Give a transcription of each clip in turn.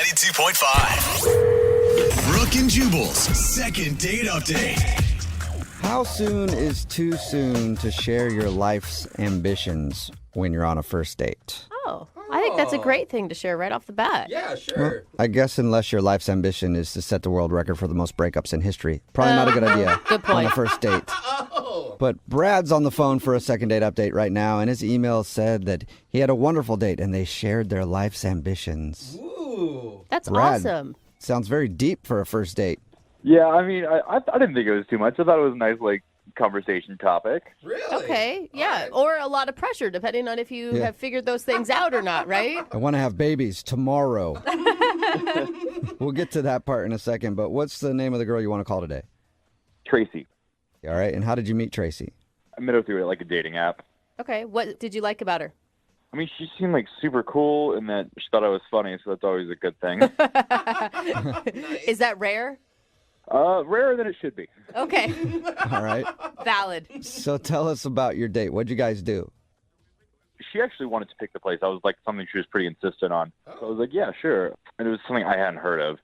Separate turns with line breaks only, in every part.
92.5. Brooke and Jubal's second date update.
How soon is too soon to share your life's ambitions when you're on a first date?
Oh, I think that's a great thing to share right off the bat.
Yeah, sure.
Well, I guess unless your life's ambition is to set the world record for the most breakups in history. Probably not a good idea
Good point.
on a first date.
Oh.
But Brad's on the phone for a second date update right now, and his email said that he had a wonderful date and they shared their life's ambitions.
Ooh.
That's
Brad,
awesome.
Sounds very deep for a first date.
Yeah, I mean, I didn't think it was too much. I thought it was a nice, conversation topic.
Really?
Okay, yeah.
All right.
Or a lot of pressure, depending on if you have figured those things out or not, right?
I want to have babies tomorrow. We'll get to that part in a second, but what's the name of the girl you want to call today?
Tracy.
All right, and how did you meet Tracy?
I met her through, a dating app.
Okay, what did you like about her?
I mean, she seemed, super cool and that she thought I was funny, so that's always a good thing.
Is that rare?
Rarer than it should be.
Okay,
All right.
valid.
So tell us about your date. What'd you guys do?
She actually wanted to pick the place. I was something she was pretty insistent on. So I was like, yeah, sure. And it was something I hadn't heard of.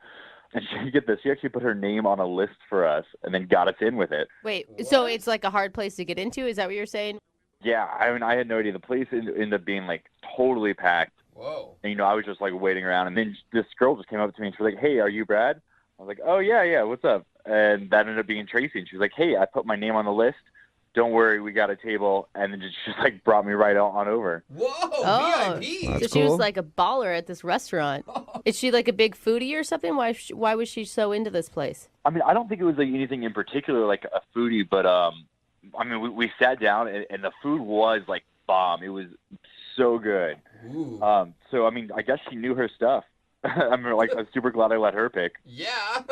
And you get this, she actually put her name on a list for us and then got us in with it.
Wait, so it's like a hard place to get into? Is that what you're saying?
Yeah, I mean, I had no idea. The place ended up being, totally packed.
Whoa.
And, I was just, waiting around. And then this girl just came up to me and she was like, hey, are you Brad? I was like, oh, yeah, what's up? And that ended up being Tracy. And she was like, hey, I put my name on the list. Don't worry, we got a table. And then just brought me right on over.
Whoa.
Oh.
VIP.
So
That's
she was
cool.
like a baller at this restaurant. Is she like a big foodie or something? Why was she so into this place?
I mean, I don't think it was anything in particular, like a foodie, but I mean, we sat down and the food was bomb. It was so good.
Ooh.
So I mean, I guess she knew her stuff. I'm super glad I let her pick.
Yeah.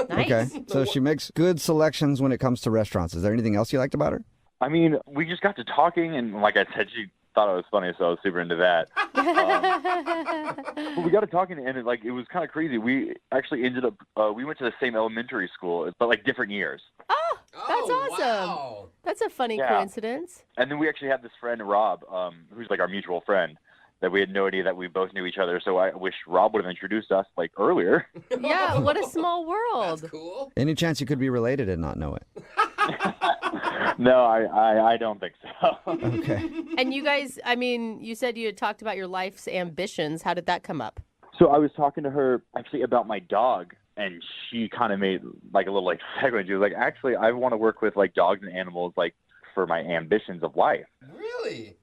Nice.
Okay. So she makes good selections when it comes to restaurants. Is there anything else you liked about her?
I mean, we just got to talking, and like I said, she thought I was funny, so I was super into that. But we got to talking, and it was kind of crazy. We actually ended up we went to the same elementary school, but different years.
Oh, that's awesome.
Wow.
That's a funny
Yeah.
coincidence.
And then we actually had this friend, Rob, who's our mutual friend, that we had no idea that we both knew each other. So I wish Rob would have introduced us earlier.
Yeah, what a small world.
That's cool.
Any chance you could be related and not know it?
No, I don't think so.
Okay.
And you guys, I mean, you said you had talked about your life's ambitions. How did that come up?
So I was talking to her actually about my dog, and she kind of made a little segue. She was like, actually, I want to work with dogs and animals for my ambitions of life.
Really?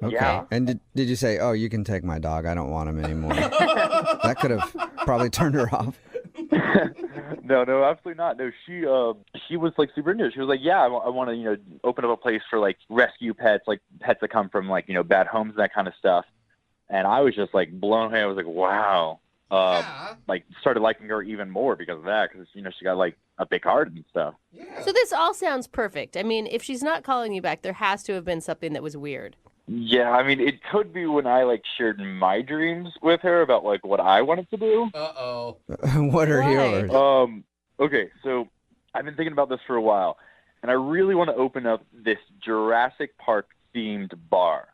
Okay.
Yeah.
And did you say, oh, you can take my dog. I don't want him anymore. That could have probably turned her off.
No, absolutely not. No, she was super into it. She was like, yeah, I want to open up a place for rescue pets, pets that come from bad homes, that kind of stuff. And I was just blown away. I was like, wow.
Yeah.
Started liking her even more because of that, because she got a big heart and stuff.
Yeah.
So this all sounds perfect. I mean, if she's not calling you back, there has to have been something that was weird.
Yeah, I mean, it could be when I shared my dreams with her about what I wanted to do.
Uh-oh.
What are
Why?
yours?
Okay, so I've been thinking about this for a while, and I really want to open up this Jurassic Park themed bar.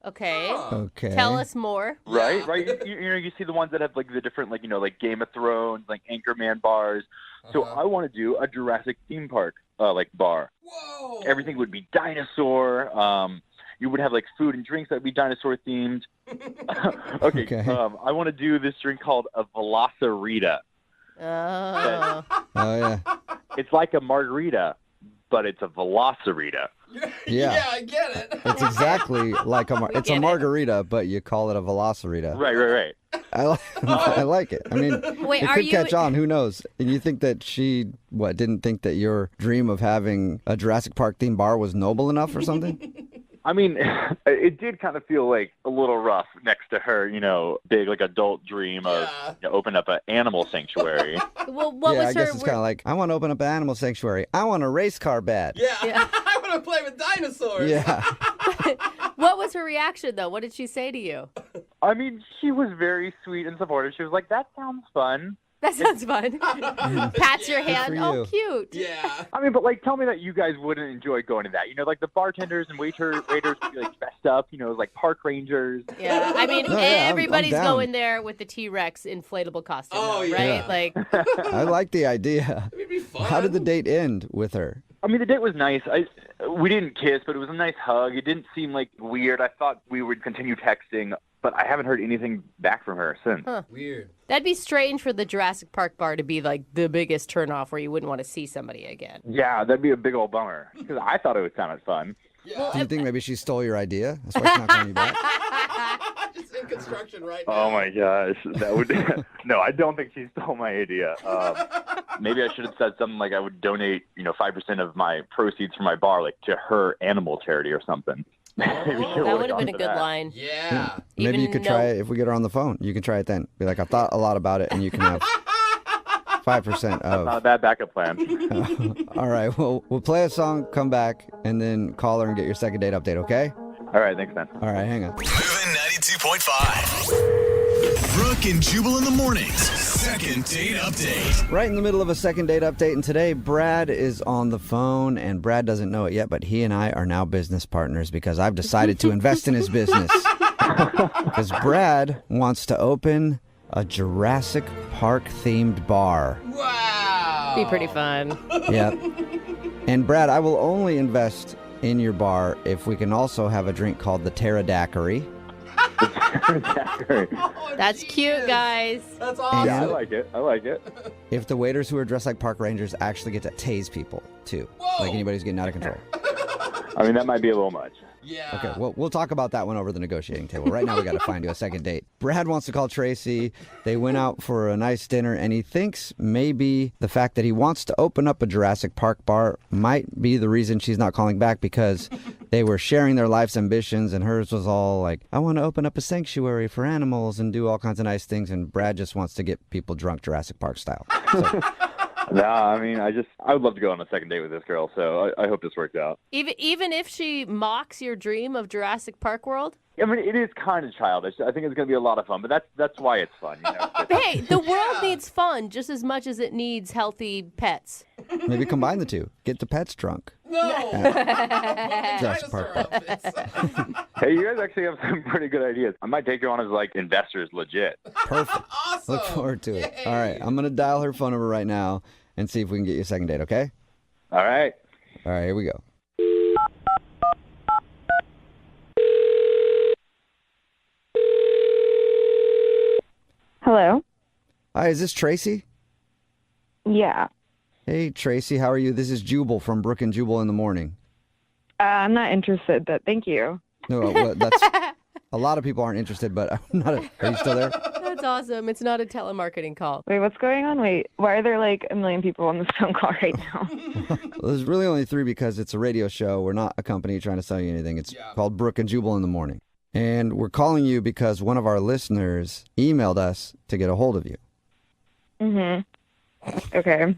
Okay.
Okay.
Tell us more.
Right,
Yeah.
right. You see the ones that have the different Game of Thrones, Anchorman bars. So
Uh-huh.
I want to do a Jurassic theme park bar.
Whoa.
Everything would be dinosaur. You would have food and drinks that would be dinosaur themed. Okay. I want to do this drink called a Velocirita.
Oh.
Oh, yeah.
It's like a margarita, but it's a Velocirita.
Yeah.
I get it.
It's exactly like it's
get
a
it.
margarita, but you call it a Velocirita.
Right.
I like it. I mean,
Wait,
it
are
could
you?
catch on. Who knows? And you think that she, didn't think that your dream of having a Jurassic Park themed bar was noble enough or something?
I mean, it did kind of feel a little rough next to her, big adult dream of open up an animal sanctuary.
Well, what
yeah,
was
I guess
her?
it's kind of like, I want to open up an animal sanctuary. I want a race car bed.
Yeah.
Yeah.
I want to play with dinosaurs.
Yeah.
What was her reaction though? What did she say to you?
I mean, she was very sweet and supportive. She was like, that sounds fun.
That sounds fun. Pats your hand.
for
Oh,
you.
cute.
Yeah.
I mean, but like, tell me that you guys wouldn't enjoy going to that. You know, like the bartenders and waiters would be like dressed up. You know, like park rangers.
Yeah, I mean,
No, yeah, I'm
everybody's
down.
going there with the T-Rex inflatable costume,
Oh,
though, right?
yeah.
Like,
I like the idea.
It'd be fun.
How did the date end with her?
I mean, the date was nice. We didn't kiss, but it was a nice hug. It didn't seem like weird. I thought we would continue texting, but I haven't heard anything back from her since.
Weird.
that'd be strange for the Jurassic Park bar to be like the biggest turnoff where you wouldn't want to see somebody again.
Yeah, that'd be a big old bummer because I thought it would sound fun.
Yeah.
Do you think maybe she stole your idea? That's why she's not calling you back.
Just in construction right now.
Oh my gosh, that would no. I don't think she stole my idea. Maybe I should have said something like I would donate, 5% of my proceeds from my bar, like to her animal charity or something. Maybe she
That would have
gone
been a
to
good
that.
line.
Yeah.
Maybe you
Even
could
though-
try it if we get her on the phone. You can try it then. Be like, I thought a lot about it, and you can have 5%
Not a
of.
bad backup plan.
All right, well, we'll play a song, come back, and then call her and get your second date update, okay?
All right, thanks, man.
All right, hang on.
Moving 92.5. Brooke and Jubal in the mornings. Second date update.
Right in the middle of a second date update, and today Brad is on the phone, and Brad doesn't know it yet, but he and I are now business partners because I've decided to invest in his business. Because Brad wants to open a Jurassic Park themed bar.
Wow.
Be pretty fun.
Yep. And Brad, I will only invest in your bar if we can also have a drink called the Pterodactyl.
That's cute, guys.
That's
Yeah,
awesome.
I like it. I like it.
If the waiters who are dressed like park rangers actually get to tase people, too.
Whoa.
Like anybody who's getting out of control.
I mean, that might be a little much.
Yeah.
Okay, well, we'll talk about that one over the negotiating table. Right now, we got to find you a second date. Brad wants to call Tracy. They went out for a nice dinner, and he thinks maybe the fact that he wants to open up a Jurassic Park bar might be the reason she's not calling back, because they were sharing their life's ambitions, and hers was all like, I want to open up a sanctuary for animals and do all kinds of nice things, and Brad just wants to get people drunk Jurassic Park style. So,
Nah, I mean, I would love to go on a second date with this girl, so I hope this works out.
Even if she mocks your dream of Jurassic Park World?
I mean, it is kind of childish. I think it's going to be a lot of fun, but that's why it's fun.
Hey, the world needs fun just as much as it needs healthy pets.
maybe combine the two. Get the pets drunk.
No.
Jurassic Park bar.
Hey, you guys actually have some pretty good ideas. I might take you on as, like, investors legit.
Perfect.
Awesome.
Look forward to it.
Yay.
All right, I'm going to dial her phone number right now and see if we can get you a second date, okay?
All right.
All right, here we go.
Hello?
Hi, is this Tracy?
Yeah.
Hey, Tracy, how are you? This is Jubal from Brooke and Jubal in the morning.
I'm not interested, but thank you.
No, well, that's a lot of people aren't interested, but I'm not. Are you still there?
That's awesome. It's not a telemarketing call.
Wait, what's going on? Wait, why are there like a million people on this phone call right now?
Well, there's really only three because it's a radio show. We're not a company trying to sell you anything. It's called Brooke and Jubal in the morning, and we're calling you because one of our listeners emailed us to get a hold of you.
Okay.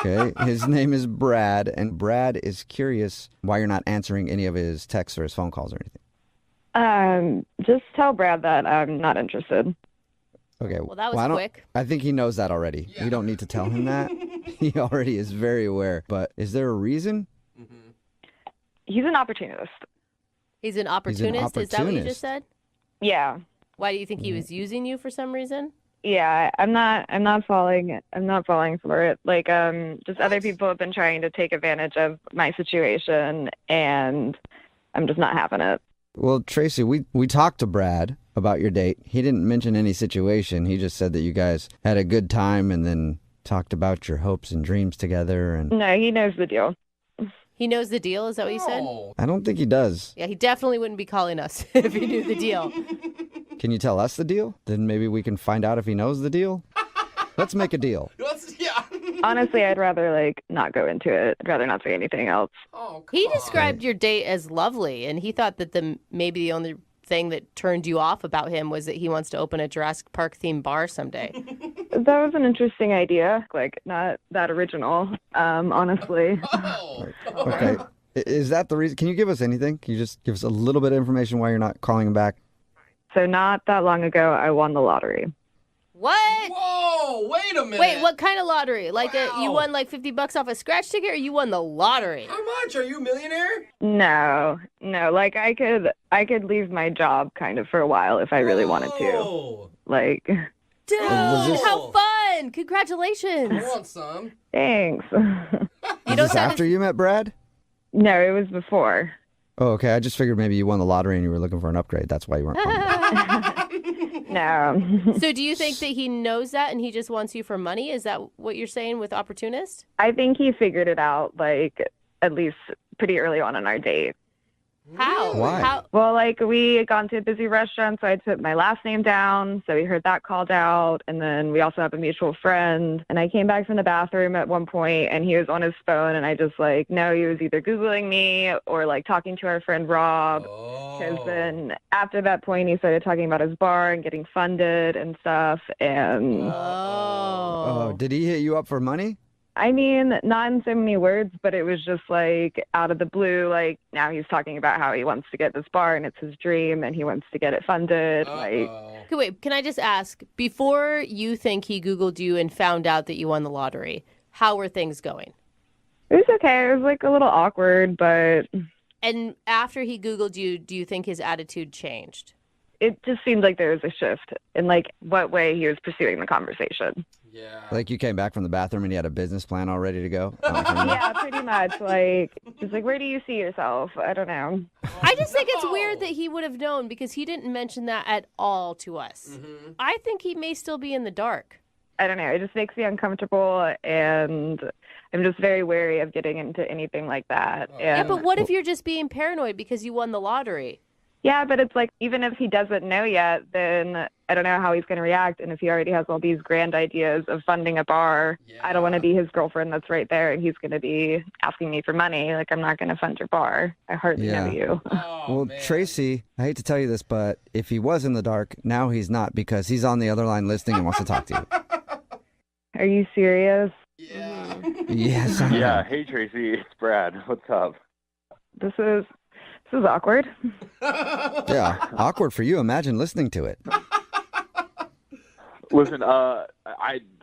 Okay, his name is Brad, and Brad is curious why you're not answering any of his texts or his phone calls or anything.
Just tell Brad that I'm not interested.
Okay.
Well, that was
I don't-
quick.
I think he knows that already. We don't need to tell him that. He already is very aware. But is there a reason?
He's an opportunist.
He's an opportunist. Is that what you
opportunist.
just said?
Yeah.
Why do you think he was using you for some reason?
Yeah, I'm not falling for it. Like, just other people have been trying to take advantage of my situation, and I'm just not having it.
Well, Tracy, we talked to Brad about your date. He didn't mention any situation. He just said that you guys had a good time and then talked about your hopes and dreams together. And
No, he knows the deal.
He knows the deal. Is that what you said?
Oh.
I don't think he does.
Yeah, he definitely wouldn't be calling us if he knew the deal.
Can you tell us the deal? Then maybe we can find out if he knows the deal. Let's make a deal.
Yeah.
Honestly, I'd rather like not go into it. I'd rather not say anything else.
Oh,
He
come on.
described your date as lovely, and he thought that maybe the only thing that turned you off about him was that he wants to open a Jurassic Park themed bar someday.
That was an interesting idea. Like, not that original, honestly.
Oh.
Okay. Is that the reason? Can you give us anything? Can you just give us a little bit of information why you're not calling him back?
So not that long ago, I won the lottery.
What?
Whoa, wait a minute.
Wait, what kind of lottery? Like
Wow.
you won like $50 off a scratch ticket, or you won the lottery?
How much? Are you a millionaire?
No. Like I could leave my job kind of for a while if I really wanted to.
Whoa.
Like,
Dude,
Was this-
how fun!
I
Congratulations.
want some.
thanks.
You
Was
don't
this
sound
after you met Brad?
No, it was before.
Oh, okay. I just figured maybe you won the lottery and you were looking for an upgrade. That's why you weren't calling.
No.
So do you think that he knows that and he just wants you for money? Is that what you're saying with opportunist?
I think he figured it out, like, at least pretty early on in our date.
How?
Why?
How?
Well, like, we had gone to a busy restaurant, so I put my last name down, so he heard that called out, and then we also have a mutual friend, and I came back from the bathroom at one point, and he was on his phone, and I just, like, no, he was either Googling me or, like, talking to our friend Rob, because then after that point, he started talking about his bar and getting funded and stuff, and...
Oh,
Oh.
did he hit you up for money?
I mean, not in so many words, but it was just like out of the blue, like now he's talking about how he wants to get this bar and it's his dream and he wants to get it funded. Like,
Okay, wait, can I just ask, before you think he Googled you and found out that you won the lottery, how were things going?
it was okay. It was like a little awkward, but
And after he Googled you, do you think his attitude changed?
it just seemed like there was a shift in like what way he was pursuing the conversation.
Yeah.
Like you came back from the bathroom and he had a business plan all ready to go?
Yeah, pretty much. Like, just like, where do you see yourself? I don't know.
I just think it's weird that he would have known because he didn't mention that at all to us.
Mm-hmm.
I think he may still be in the dark.
I don't know. It just makes me uncomfortable, and I'm just very wary of getting into anything like that.
Yeah,
And
but what if you're just being paranoid because you won the lottery?
yeah, but it's like, even if he doesn't know yet, then I don't know how he's going to react. And if he already has all these grand ideas of funding a bar, I don't want to be his girlfriend that's right there, and he's going to be asking me for money. Like, I'm not going to fund your bar. I hardly
Yeah.
know you.
Oh,
Well,
man.
Tracy, I hate to tell you this, but if he was in the dark, now he's not because he's on the other line listening and wants to talk to you.
Are you serious?
Yeah.
Yes, I am.
Yeah. Hey, Tracy. It's Brad. What's up?
This is awkward.
Yeah, awkward for you. Imagine listening to it.
Listen, I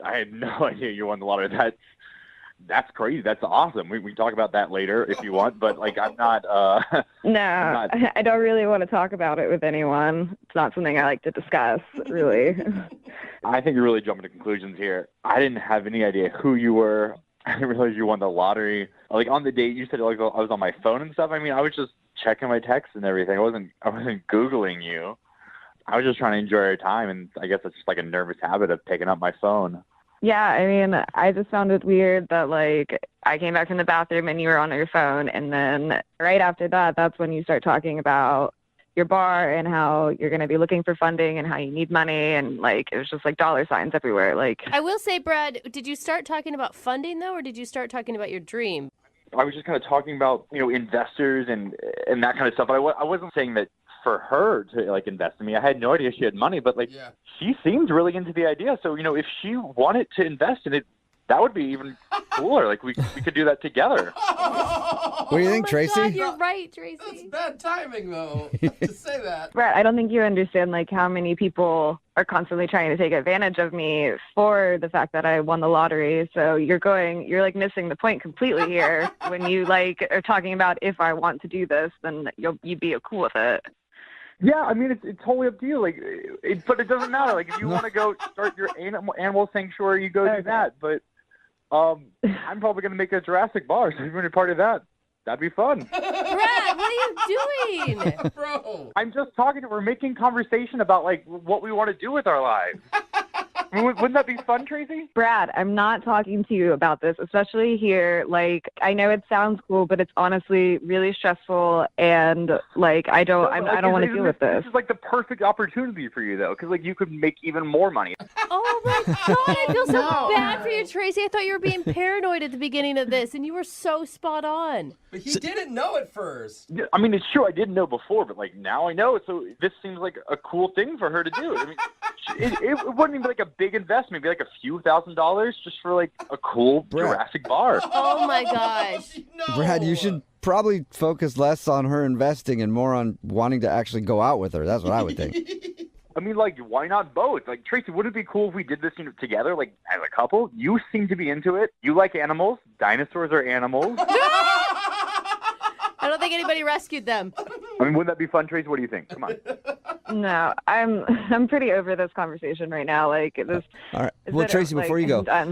had no idea you won the lottery. That's crazy. That's awesome. We can talk about that later if you want, but like I'm not
No,
not-
I don't really want to talk about it with anyone. It's not something I like to discuss, really.
I think you're really jumping to conclusions here. I didn't have any idea who you were. I didn't realize you won the lottery. Like on the date, you said like I was on my phone and stuff. I mean, I was just checking my texts and everything. I wasn't Googling you. I was just trying to enjoy our time, and I guess it's just like a nervous habit of picking up my phone.
Yeah, I mean, I just found it weird that, like, I came back from the bathroom and you were on your phone, and then right after that, that's when you start talking about your bar and how you're going to be looking for funding and how you need money, and, like, it was just, like, dollar signs everywhere. Like,
I will say, Brad, did you start talking about funding, though, or did you start talking about your dream?
I was just kind of talking about, investors and that kind of stuff. But I wasn't saying that for her to like invest in me. I had no idea she had money, but like she seemed really into the idea. So, if she wanted to invest in it, that would be even cooler. Like we could do that together.
What do you think,
Oh my
Tracy?
God, you're right,
That's
Tracy.
bad timing, though, to say that.
Brett, I don't think you understand, like, how many people are constantly trying to take advantage of me for the fact that I won the lottery. So you're like missing the point completely here. When you like are talking about if I want to do this, then you'd be cool with it.
Yeah, I mean it's totally up to you. Like, but it doesn't matter. Like if you want to go start your animal sanctuary, you go do that. But I'm probably gonna make a Jurassic bar. So if you want to be part of that, that'd be fun.
Brad, what are you doing?
Bro.
I'm just talking. We're making conversation about like what we want to do with our lives. I mean, wouldn't that be fun, Tracy?
Brad, I'm not talking to you about this, especially here. Like, I know it sounds cool, but it's honestly really stressful, and like I don't want to deal with this.
This is like the perfect opportunity for you, though, because like you could make even more money.
Oh my God, I feel so bad for you, Tracy. I thought you were being paranoid at the beginning of this, and you were so spot on.
But he didn't know at first.
Yeah, I mean, it's true. I didn't know before, but like now I know. So this seems like a cool thing for her to do. I mean, it wouldn't even be like a big investment. It'd be like a few $1,000s just for like a cool Jurassic bar.
Oh my gosh.
No.
Brad, you should probably focus less on her investing and more on wanting to actually go out with her. That's what I would think.
I mean, like, why not both? Like, Tracy, would it be cool if we did this together, like, as a couple? You seem to be into it. You like animals. Dinosaurs are animals.
I don't think anybody rescued them.
I mean, wouldn't that be fun, Tracy? What do you think? Come on.
No, I'm pretty over this conversation right now. Like this.
All right. Well, Tracy, before you go, I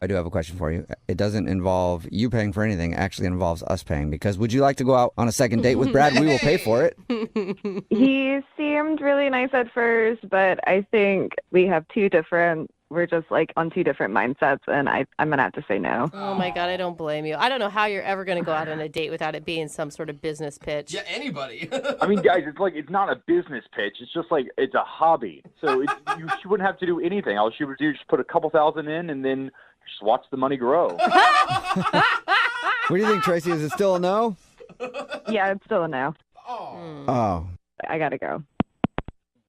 do have a question for you. It doesn't involve you paying for anything. It actually involves us paying. Because would you like to go out on a second date with Brad? We will pay for it.
He seemed really nice at first, but I think we're just like on two different mindsets, and I'm gonna have to say no.
Oh my God, I don't blame you. I don't know how you're ever going to go out on a date without it being some sort of business pitch.
Yeah, anybody.
I mean, guys, it's not a business pitch. It's just like, it's a hobby. So she wouldn't have to do anything. All she would do is just put a couple thousand in and then just watch the money grow.
What do you think, Tracy? Is it still a no?
Yeah, it's still a no.
Oh.
I gotta go.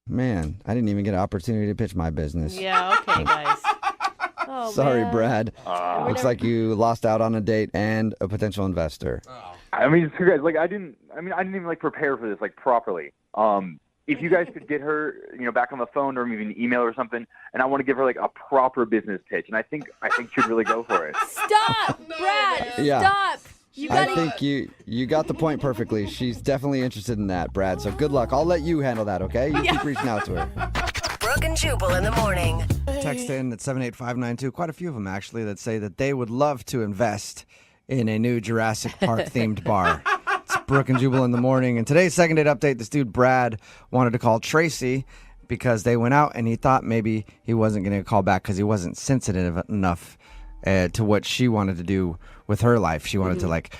Man, I didn't even get an opportunity to pitch my business.
Yeah, okay, guys. Oh,
Sorry,
man.
Brad. Looks like you lost out on a date and a potential investor.
I mean, so guys, like, I didn't even like prepare for this like properly. If you guys could get her, back on the phone or maybe an email or something, and I want to give her like a proper business pitch, and I think she'd really go for it.
Stop, Brad.
Yeah.
Stop.
I think you got the point perfectly. She's definitely interested in that, Brad. So good luck. I'll let you handle that, okay? You keep reaching out to her.
Brooke and Jubal in the morning.
Text in at 78592, quite a few of them actually, that say that they would love to invest in a new Jurassic Park themed bar. It's Brooke and Jubal in the morning. And today's second date update, this dude Brad wanted to call Tracy because they went out and he thought maybe he wasn't going to call back because he wasn't sensitive enough to what she wanted to do with her life. She wanted to like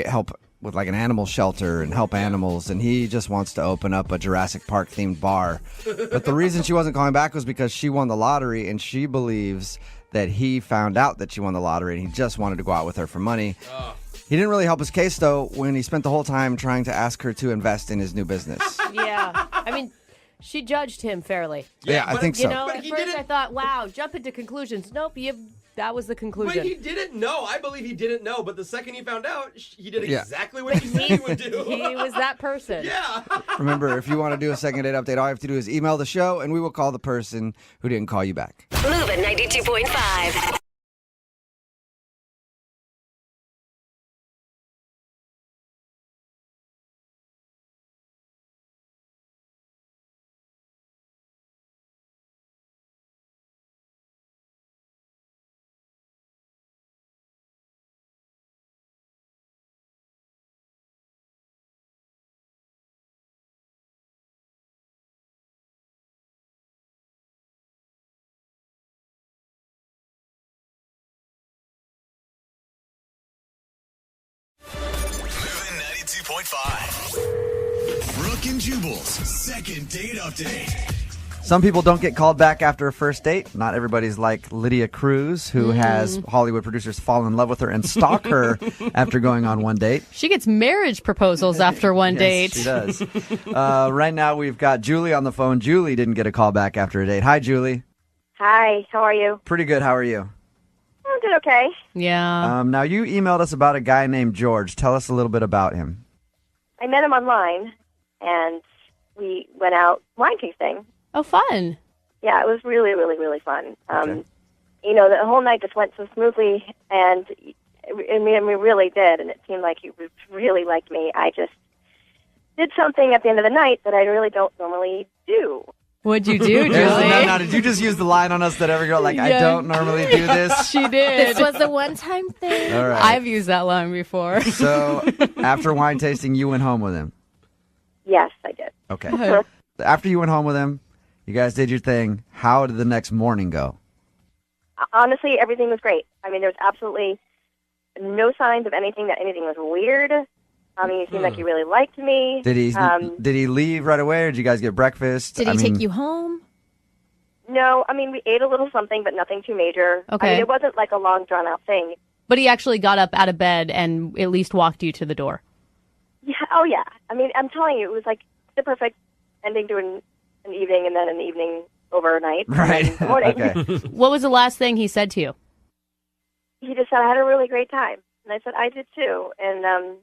help with like an animal shelter and help animals, and he just wants to open up a Jurassic Park themed bar. But the reason she wasn't calling back was because she won the lottery, and she believes that he found out that she won the lottery and he just wanted to go out with her for money. He didn't really help his case though when he spent the whole time trying to ask her to invest in his new business.
Yeah. I mean, she judged him fairly.
Yeah, I think so.
At first I thought, wow, jump into conclusions. Nope, that was the conclusion.
But he didn't know. I believe he didn't know. But the second he found out, he did exactly what he said he would do.
He was that person.
Yeah.
Remember, if you want to do a second date update, all you have to do is email the show, and we will call the person who didn't call you back.
Moving 92.5.
Moving 92.5. Brooke and Jubal's second date update.
Some people don't get called back after a first date. Not everybody's like Lydia Cruz, who has Hollywood producers fall in love with her and stalk her after going on one date.
She gets marriage proposals after one date.
She does. Right now we've got Julie on the phone. Julie didn't get a call back after a date. Hi, Julie.
Hi, how are you?
Pretty good. How are you?
I did okay.
Yeah.
Now you emailed us about a guy named George. Tell us a little bit about him.
I met him online, and we went out wine tasting.
Oh, fun.
Yeah, it was really, really, really fun.
Okay.
The whole night just went so smoothly, and we really did, and it seemed like he really liked me. I just did something at the end of the night that I really don't normally do.
What'd you do, Julie?
Now, did you just use the line on us that every girl, like, I don't normally do this?
She did.
This was a one-time thing.
All right.
I've used that line before.
So after wine tasting, you went home with him.
Yes, I did.
Okay. After you went home with him, you guys did your thing. How did the next morning go?
Honestly, everything was great. I mean, there was absolutely no signs of anything was weird. I mean, he seemed like he really liked me.
Did he leave right away, or did you guys get breakfast?
Did he take you home?
No, I mean, we ate a little something, but nothing too major.
Okay.
I mean, it wasn't like a long, drawn-out thing.
But he actually got up out of bed and at least walked you to the door.
Yeah. Oh, yeah. I mean, I'm telling you, it was like the perfect ending to an evening, and then an evening overnight.
Right.
And then the morning.
Okay.
What was the last thing he said to you?
He just said, I had a really great time. And I said, I did too. And then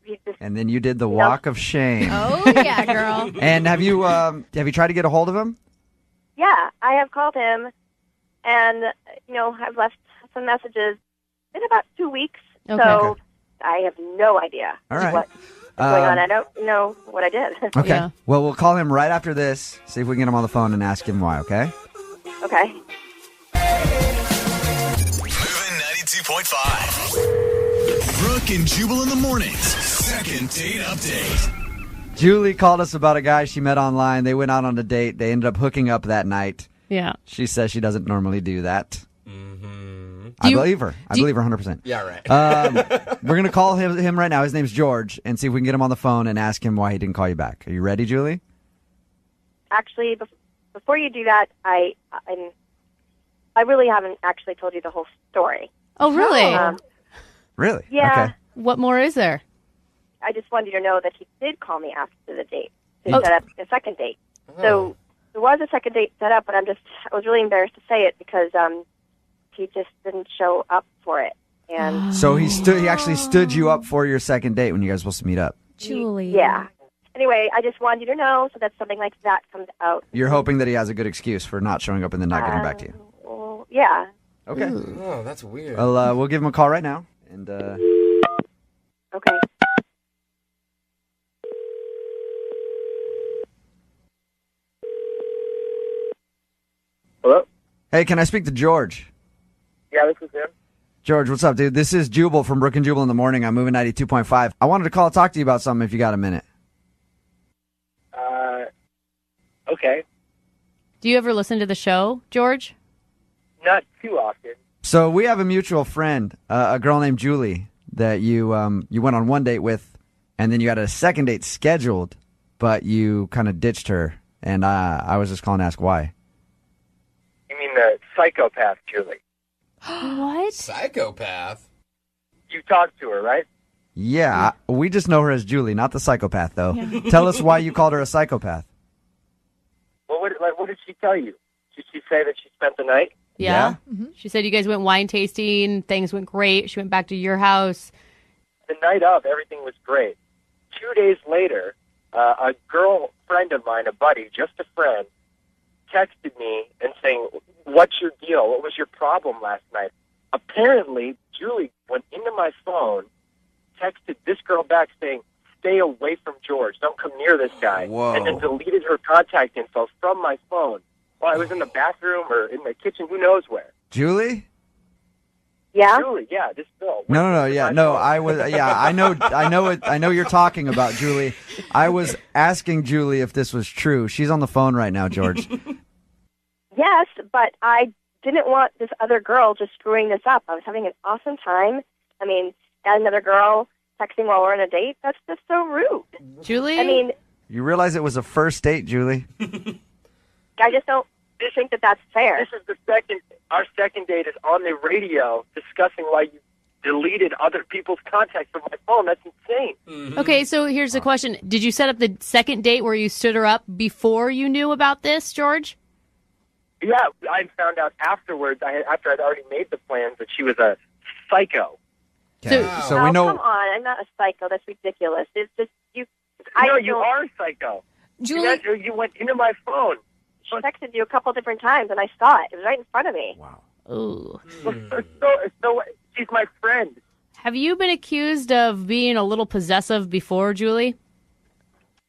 just,
And then you did the walk of shame.
Oh, yeah, girl.
And have you tried to get a hold of him?
yeah, I have called him, and I've left some messages. It's been about 2 weeks,
Okay.
so I have no idea
All right.
what's going on. I don't know what I did.
Okay.
Yeah.
Well, we'll call him right after this, see if we can get him on the phone and ask him why, okay?
Okay.
Moving 92.5. Brooke and Jubal in the mornings. Second date update.
Julie called us about a guy she met online. They went out on a date. They ended up hooking up that night.
Yeah.
She says she doesn't normally do that.
Mm-hmm.
I believe her. I believe her 100%.
Yeah, right.
We're going to call him right now. His name's George, and see if we can get him on the phone and ask him why he didn't call you back. Are you ready, Julie?
Actually, before you do that, I really haven't actually told you the whole story.
Oh, really?
Really?
Yeah.
Okay.
What more is there?
I just wanted you to know that he did call me after the date to
Oh.
set up a second date. So there was a second date set up, but I was really embarrassed to say it because he just didn't show up for it. And
So he actually stood you up for your second date when you guys were supposed to meet up.
Julie.
yeah. Anyway, I just wanted you to know so that something like that comes out.
You're hoping that he has a good excuse for not showing up and then not getting back to you.
Well, yeah.
Okay.
Oh, that's weird.
Well, we'll give him a call right now. And
Okay.
Hello?
hey, can I speak to George?
Yeah, this is him.
George, what's up, dude? This is Jubal from Brooke and Jubal in the morning. I'm moving 92.5. I wanted to call and talk to you about something if you got a minute.
Okay.
Do you ever listen to the show, George?
Not too often.
So we have a mutual friend, a girl named Julie, that you went on one date with, and then you had a second date scheduled, but you kind of ditched her. And I was just calling to ask why.
You mean the psychopath, Julie?
What?
Psychopath?
You talked to her, right?
Yeah, we just know her as Julie, not the psychopath, though. Tell us why you called her a psychopath.
Well, what did she tell you? Did she say that she spent the night?
Yeah. She said you guys went wine tasting. Things went great. She went back to your house.
The night of, everything was great. 2 days later, a girl friend of mine, a buddy, just a friend, texted me and saying, "What's your deal? What was your problem last night?" Apparently, Julie went into my phone, texted this girl back saying, "Stay away from George. Don't come near this guy."
Whoa.
And then deleted her contact info from my phone while I was in the bathroom or in the kitchen, who knows where.
Julie?
Yeah?
Julie, yeah, this girl.
No, yeah, no, I was, yeah, I know you're talking about Julie. I was asking Julie if this was true. She's on the phone right now, George.
Yes, but I didn't want this other girl just screwing this up. I was having an awesome time. I mean, got another girl texting while we're on a date. That's just so rude.
Julie?
I mean,
You realize it was a first date, Julie?
I just don't think that that's fair.
This is our second date is on the radio discussing why you deleted other people's contacts from my phone. That's insane.
Okay, so here's the question. Did you set up the second date where you stood her up before you knew about this, George?
Yeah, I found out afterwards, after I'd already made the plans, that she was a psycho.
Okay.
So-
So we know.
Come on, I'm not a psycho. That's ridiculous. It's just you.
No, you are a psycho.
Julie,
You went into my phone.
She texted you a couple different times, and I saw it. It was right in front of me.
Wow.
Ooh.
So she's my friend.
Have you been accused of being a little possessive before, Julie?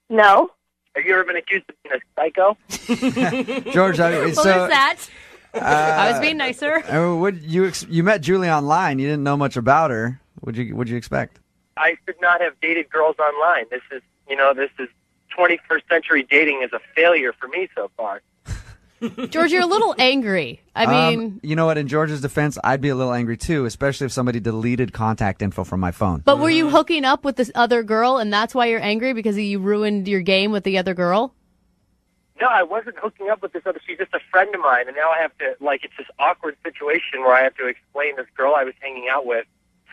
No.
Have you ever been accused of being a psycho?
George,
What was that? I was being nicer.
You met Julie online. You didn't know much about her. What'd you expect?
I should not have dated girls online. This is 21st century dating is a failure for me so far.
George, you're a little angry. I mean,
you know what? In George's defense, I'd be a little angry too, especially if somebody deleted contact info from my phone.
but were you hooking up with this other girl, and that's why you're angry because you ruined your game with the other girl?
No, I wasn't hooking up with this other. She's just a friend of mine, and now I have to it's this awkward situation where I have to explain this girl I was hanging out with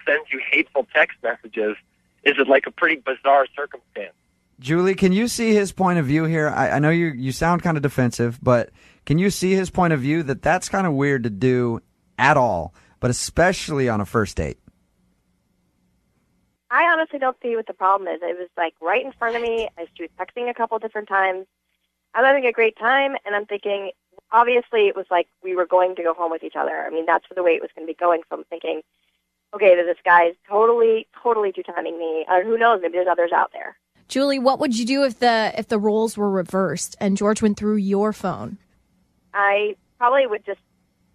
sends you hateful text messages. Is it like a pretty bizarre circumstance?
Julie, can you see his point of view here? I know you sound kind of defensive, but can you see his point of view that that's kind of weird to do at all, but especially on a first date?
I honestly don't see what the problem is. It was like right in front of me. She was texting a couple different times. I'm having a great time, and I'm thinking, obviously it was like we were going to go home with each other. I mean, that's the way it was going to be going. So I'm thinking, okay, this guy's totally two-timing me. Who knows? Maybe there's others out there.
Julie, what would you do if the roles were reversed and George went through your phone?
I probably would just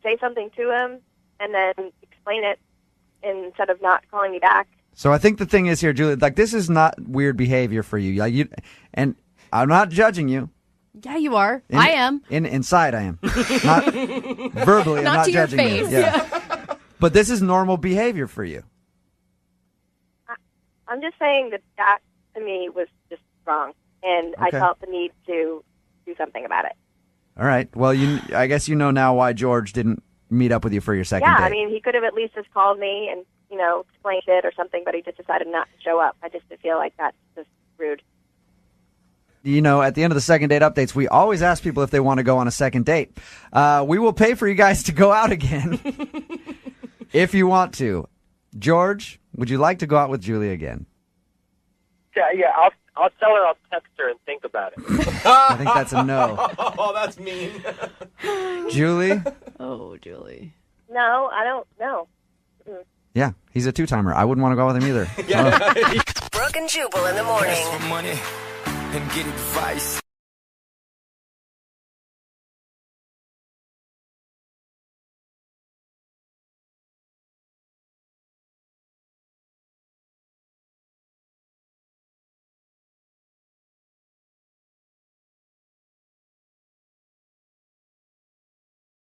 say something to him and then explain it instead of not calling me back.
So I think the thing is here, Julie, like this is not weird behavior for you. Like and I'm not judging you.
Yeah, you are. I am.
Inside I am. Not verbally, I'm not
to your
judging
face.
you. Yeah. But this is normal behavior for you.
I'm just saying that to me was just wrong, and I felt the need to do something about it.
All right. Well, I guess you know now why George didn't meet up with you for your second date.
Yeah, I mean, he could have at least just called me and, explained it or something, but he just decided not to show up. I just feel like that's just rude.
At the end of the second date updates, we always ask people if they want to go on a second date. We will pay for you guys to go out again if you want to. George, would you like to go out with Julie again?
Yeah, I'll tell her, I'll text her and think about it.
I think that's a no.
Oh, that's mean.
Julie?
Oh, Julie.
No, I don't know.
Yeah, he's a two-timer. I wouldn't want to go with him either.
Brooke and Jubal in the morning.
Ask for money and get advice.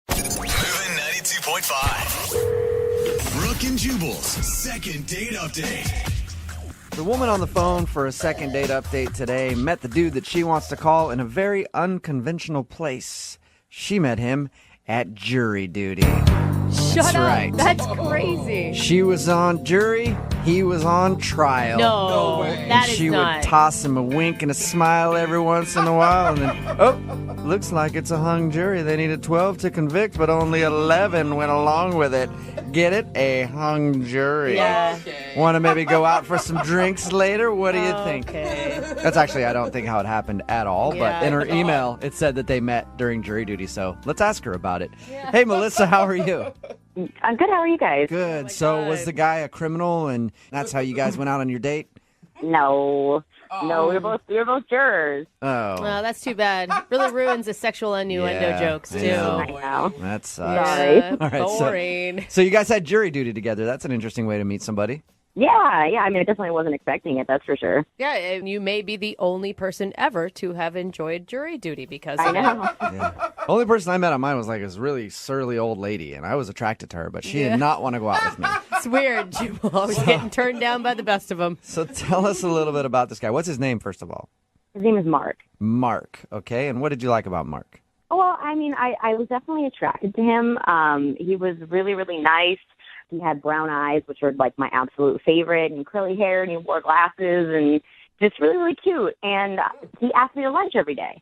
Moving 92.5. Brooke and Jubal's second date update.
The woman on the phone for a second date update today met the dude that she wants to call in a very unconventional place. She met him at jury duty.
Shut up.
Right.
That's crazy.
She was on jury, he was on trial.
No, that is
she
not.
would toss him a wink and a smile every once in a while, and then, looks like it's a hung jury. They needed 12 to convict, but only 11 went along with it. Get it? A hung jury.
Yeah.
Want to maybe go out for some drinks later? What do you think?
Okay.
That's actually, I don't think how it happened at all,
Yeah.
but in her email, it said that they met during jury duty, so let's ask her about it. Yeah. Hey, Melissa, how are you?
I'm good. How are you guys?
Good.
Oh
So was the guy a criminal, and that's how you guys went out on your date?
No. No, we were both jurors.
Oh.
Oh, that's too bad. Really ruins the sexual innuendo jokes, too.
I
know.
That sucks.
Sorry.
All right,
boring.
So you guys had jury duty together. That's an interesting way to meet somebody.
Yeah. I mean, I definitely wasn't expecting it, that's for sure.
Yeah, and you may be the only person ever to have enjoyed jury duty because
I
of
know.
it.
Yeah. Only person I met on mine was like this really surly old lady, and I was attracted to her, but she
Yeah.
did not want to go out with me.
It's weird. Jubal always getting turned down by the best of them.
So tell us a little bit about this guy. What's his name, first of all?
His name is Mark.
Mark. Okay, and what did you like about Mark?
Well, I mean, I was definitely attracted to him. He was really, really nice. He had brown eyes, which were like my absolute favorite, and curly hair, and he wore glasses, and just really, really cute. And he asked me to lunch every day.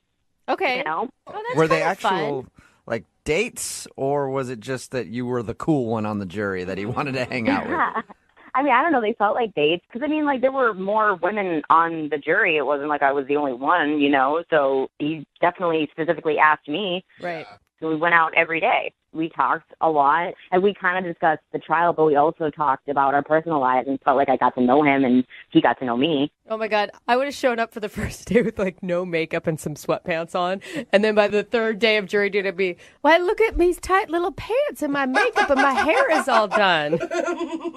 Okay.
You know?
Oh, that's
Were they
kinda
actual
fun.
like dates, or was it just that you were the cool one on the jury that he wanted to hang out with?
I mean, I don't know. They felt like dates because, I mean, like there were more women on the jury. It wasn't like I was the only one, you know. So he definitely specifically asked me.
Right.
So we went out every day. We talked a lot, and we kind of discussed the trial, but we also talked about our personal lives and felt like I got to know him and he got to know me.
Oh my God. I would have shown up for the first day with like no makeup and some sweatpants on. And then by the third day of jury duty, it'd be, why, look at these tight little pants and my makeup and my hair is all done.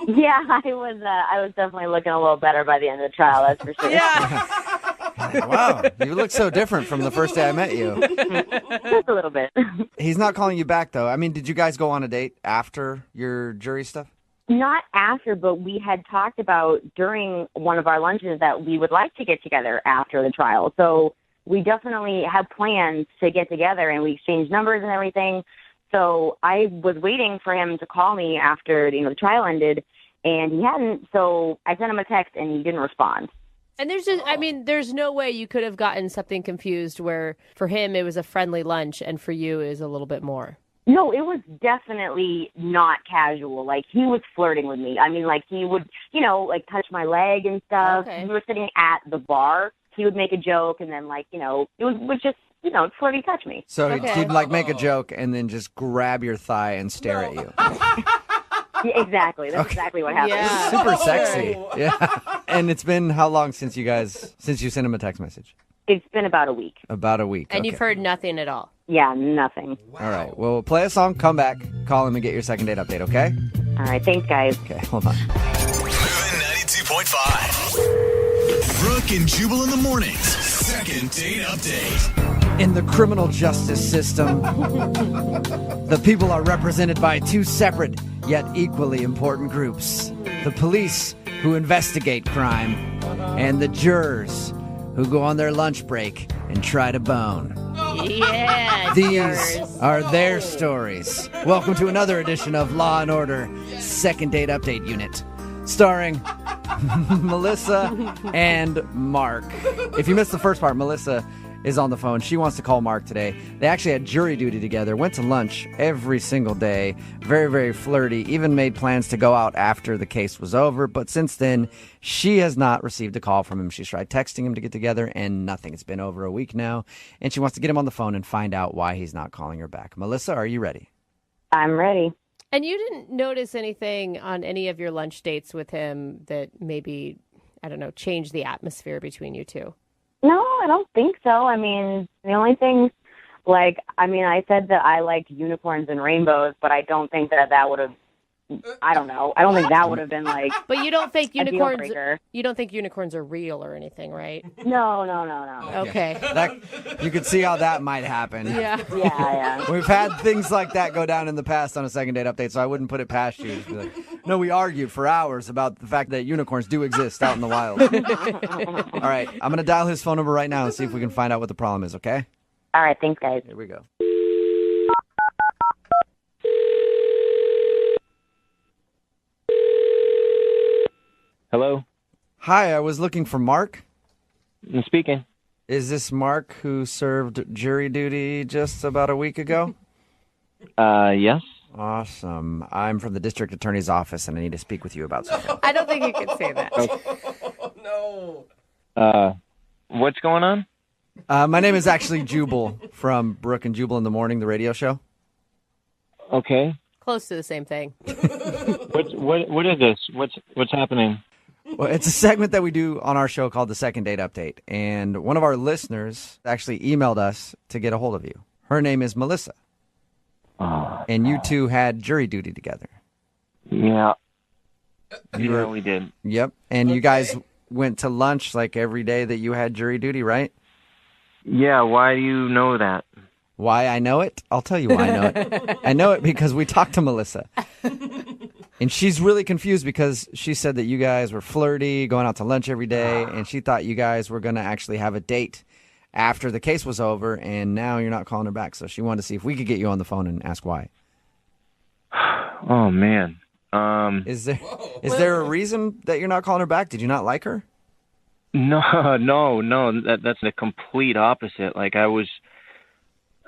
Yeah, I was definitely looking a little better by the end of the trial, that's for sure.
Yeah.
Wow, you look so different from the first day I met you.
Just a little bit.
He's not calling you back, though. I mean, did you guys go on a date after your jury stuff?
Not after, but we had talked about during one of our lunches that we would like to get together after the trial. So we definitely have plans to get together, and we exchanged numbers and everything. So I was waiting for him to call me after the trial ended, and he hadn't. So I sent him a text, and he didn't respond.
And there's just, I mean, there's no way you could have gotten something confused where for him it was a friendly lunch and for you it was a little bit more.
No, it was definitely not casual. Like, he was flirting with me. I mean, like, he would, like, touch my leg and stuff.
Okay.
We were sitting at the bar. He would make a joke, and then, like, it was just, flirty touch me.
So he'd like make a joke and then just grab your thigh and stare at you.
Yeah, exactly. That's exactly what happened.
Yeah.
Super sexy. Yeah. And it's been how long since you sent him a text message?
It's been about a week.
About a week.
And
okay.
you've heard nothing at all.
Yeah, nothing.
All right. Well, play a song, come back, call him, and get your second date update, okay?
All right. Thanks, guys.
Okay, hold on.
Moving 92.5. Brooke and Jubal in the mornings. Second date update.
In the criminal justice system, the people are represented by two separate yet equally important groups. The police, who investigate crime, and the jurors, who go on their lunch break and try to bone.
Yeah.
These are their stories. Welcome to another edition of Law & Order Second Date Update Unit, starring Melissa and Mark. If you missed the first part, Melissa is on the phone. She wants to call Mark today. They actually had jury duty together, went to lunch every single day, very, very flirty, even made plans to go out after the case was over. But since then, she has not received a call from him. She's tried texting him to get together and nothing. It's been over a week now, and she wants to get him on the phone and find out why he's not calling her back. Melissa, are you ready?
I'm ready.
And you didn't notice anything on any of your lunch dates with him that maybe, I don't know, changed the atmosphere between you two?
No, I don't think so. I mean, the only thing, I said that I liked unicorns and rainbows, but I don't think that would have, I don't know. I don't think that would have been like.
But you don't think
a deal
unicorns?
breaker.
You don't think unicorns are real or anything, right?
No.
Okay.
You could see how that might happen.
Yeah.
Yeah.
We've had things like that go down in the past on a second date update, so I wouldn't put it past you. Just be like, no, we argued for hours about the fact that unicorns do exist out in the wild. All right, I'm going to dial his phone number right now and see if we can find out what the problem is, okay?
All right, thanks, guys.
Here we go.
Hello?
Hi, I was looking for Mark.
I'm speaking.
Is this Mark who served jury duty just about a week ago?
Yes.
Awesome. I'm from the district attorney's office, and I need to speak with you about something.
I don't think you can say that.
No. What's going on?
My name is actually Jubal from Brooke and Jubal in the Morning, the radio show.
Okay.
Close to the same thing.
What is this? What's happening?
Well, it's a segment that we do on our show called the Second Date Update, and one of our listeners actually emailed us to get a hold of you. Her name is Melissa, and you two had jury duty together.
Yeah. We did.
Yep, and you guys went to lunch like every day that you had jury duty, right?
Yeah, why do you know that?
Why I know it? I'll tell you why I know it. I know it because we talked to Melissa. And she's really confused because she said that you guys were flirty, going out to lunch every day, and she thought you guys were going to actually have a date after the case was over, and now you're not calling her back. So she wanted to see if we could get you on the phone and ask why.
Oh, man.
Is there a reason that you're not calling her back? Did you not like her?
No. That's the complete opposite. Like,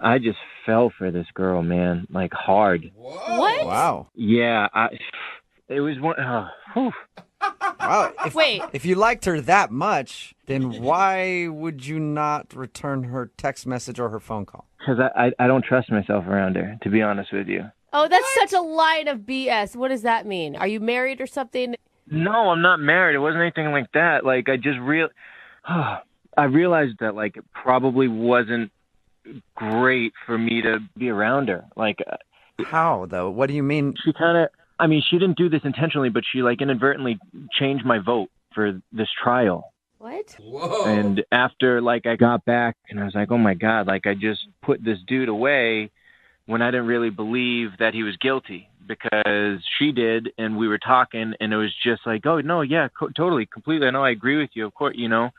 I just fell for this girl, man, like hard.
What?
Wow.
Yeah, it was one.
Wow.
Wait.
If you liked her that much, then why would you not return her text message or her phone call?
Because I don't trust myself around her, to be honest with you.
Oh, that's such a line of BS. What does that mean? Are you married or something?
No, I'm not married. It wasn't anything like that. Like, I realized that, like, it probably wasn't great for me to be around her. Like,
how though? What do you mean?
She she didn't do this intentionally, but she like inadvertently changed my vote for this trial.
What?
Whoa.
And after like I got back and I was like, oh my God, like I just put this dude away when I didn't really believe that he was guilty, because she did, and we were talking, and it was just like, oh no, yeah, totally, completely. I know, I agree with you, of course, you know.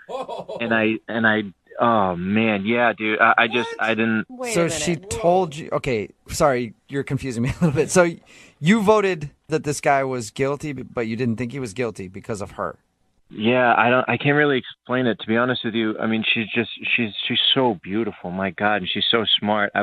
And I oh man, yeah, dude. I didn't.
So she told you? Okay, sorry, you're confusing me a little bit. So you voted that this guy was guilty, but you didn't think he was guilty because of her.
Yeah, I can't really explain it, to be honest with you. I mean, she's so beautiful. My God, and she's so smart. I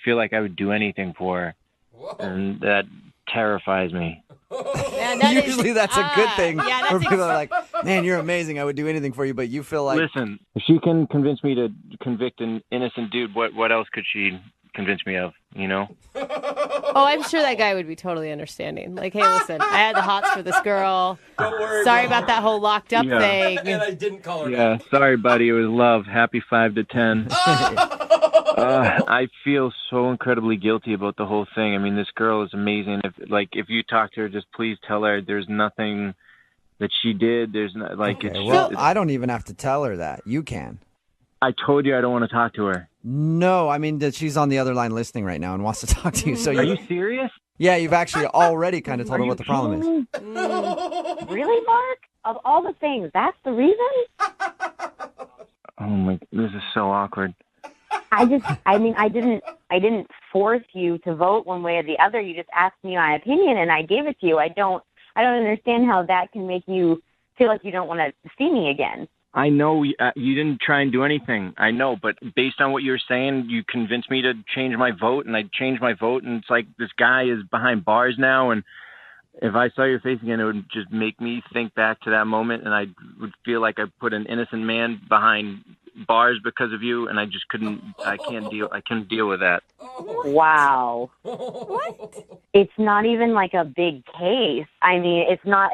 feel like I would do anything for her. Whoa. And that terrifies me.
Man,
Usually that's a good thing.
Yeah,
where people are like, man, you're amazing. I would do anything for you. But you feel like...
Listen, if she can convince me to convict an innocent dude, what else could she convince me of, you know?
Oh, I'm sure that guy would be totally understanding. Like, hey, listen, I had the hots for this girl.
Don't worry.
Sorry about that whole locked up thing.
And I didn't call her.
Yeah, sorry, buddy. It was love. Happy 5 to 10. I feel so incredibly guilty about the whole thing. I mean, this girl is amazing. If you talk to her, just please tell her there's nothing that she did. There's not like
okay, well, I don't even have to tell her that. You can.
I told you I don't want to talk to her.
No, I mean that she's on the other line listening right now and wants to talk to you. So
are you serious?
Yeah, you've actually already kind of told her what the problem is.
Really, Mark? Of all the things, that's the reason?
Oh my! This is so awkward.
I didn't force you to vote one way or the other. You just asked me my opinion, and I gave it to you. I don't understand how that can make you feel like you don't want to see me again.
I know you didn't try and do anything. I know, but based on what you were saying, you convinced me to change my vote, and I changed my vote, and it's like this guy is behind bars now, and if I saw your face again, it would just make me think back to that moment, and I would feel like I put an innocent man behind bars because of you, and I just couldn't deal with that.
Wow. What? It's not even like a big case. I mean, it's not,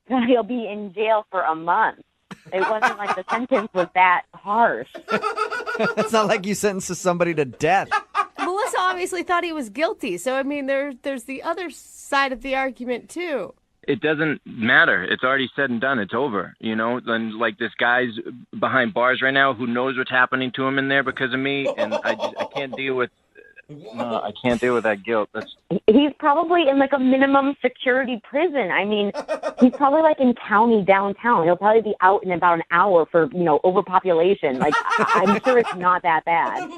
he'll be in jail for a month. It wasn't like the sentence was that harsh.
It's not like you sentenced somebody to death.
Melissa obviously thought he was guilty. So, I mean, there's the other side of the argument, too.
It doesn't matter. It's already said and done. It's over, you know? And, like, this guy's behind bars right now who knows what's happening to him in there because of me, and I can't deal with... No, I can't deal with that guilt.
He's probably in like a minimum security prison. I mean, he's probably like in county downtown. He'll probably be out in about an hour for, overpopulation. Like, I'm sure it's not that bad.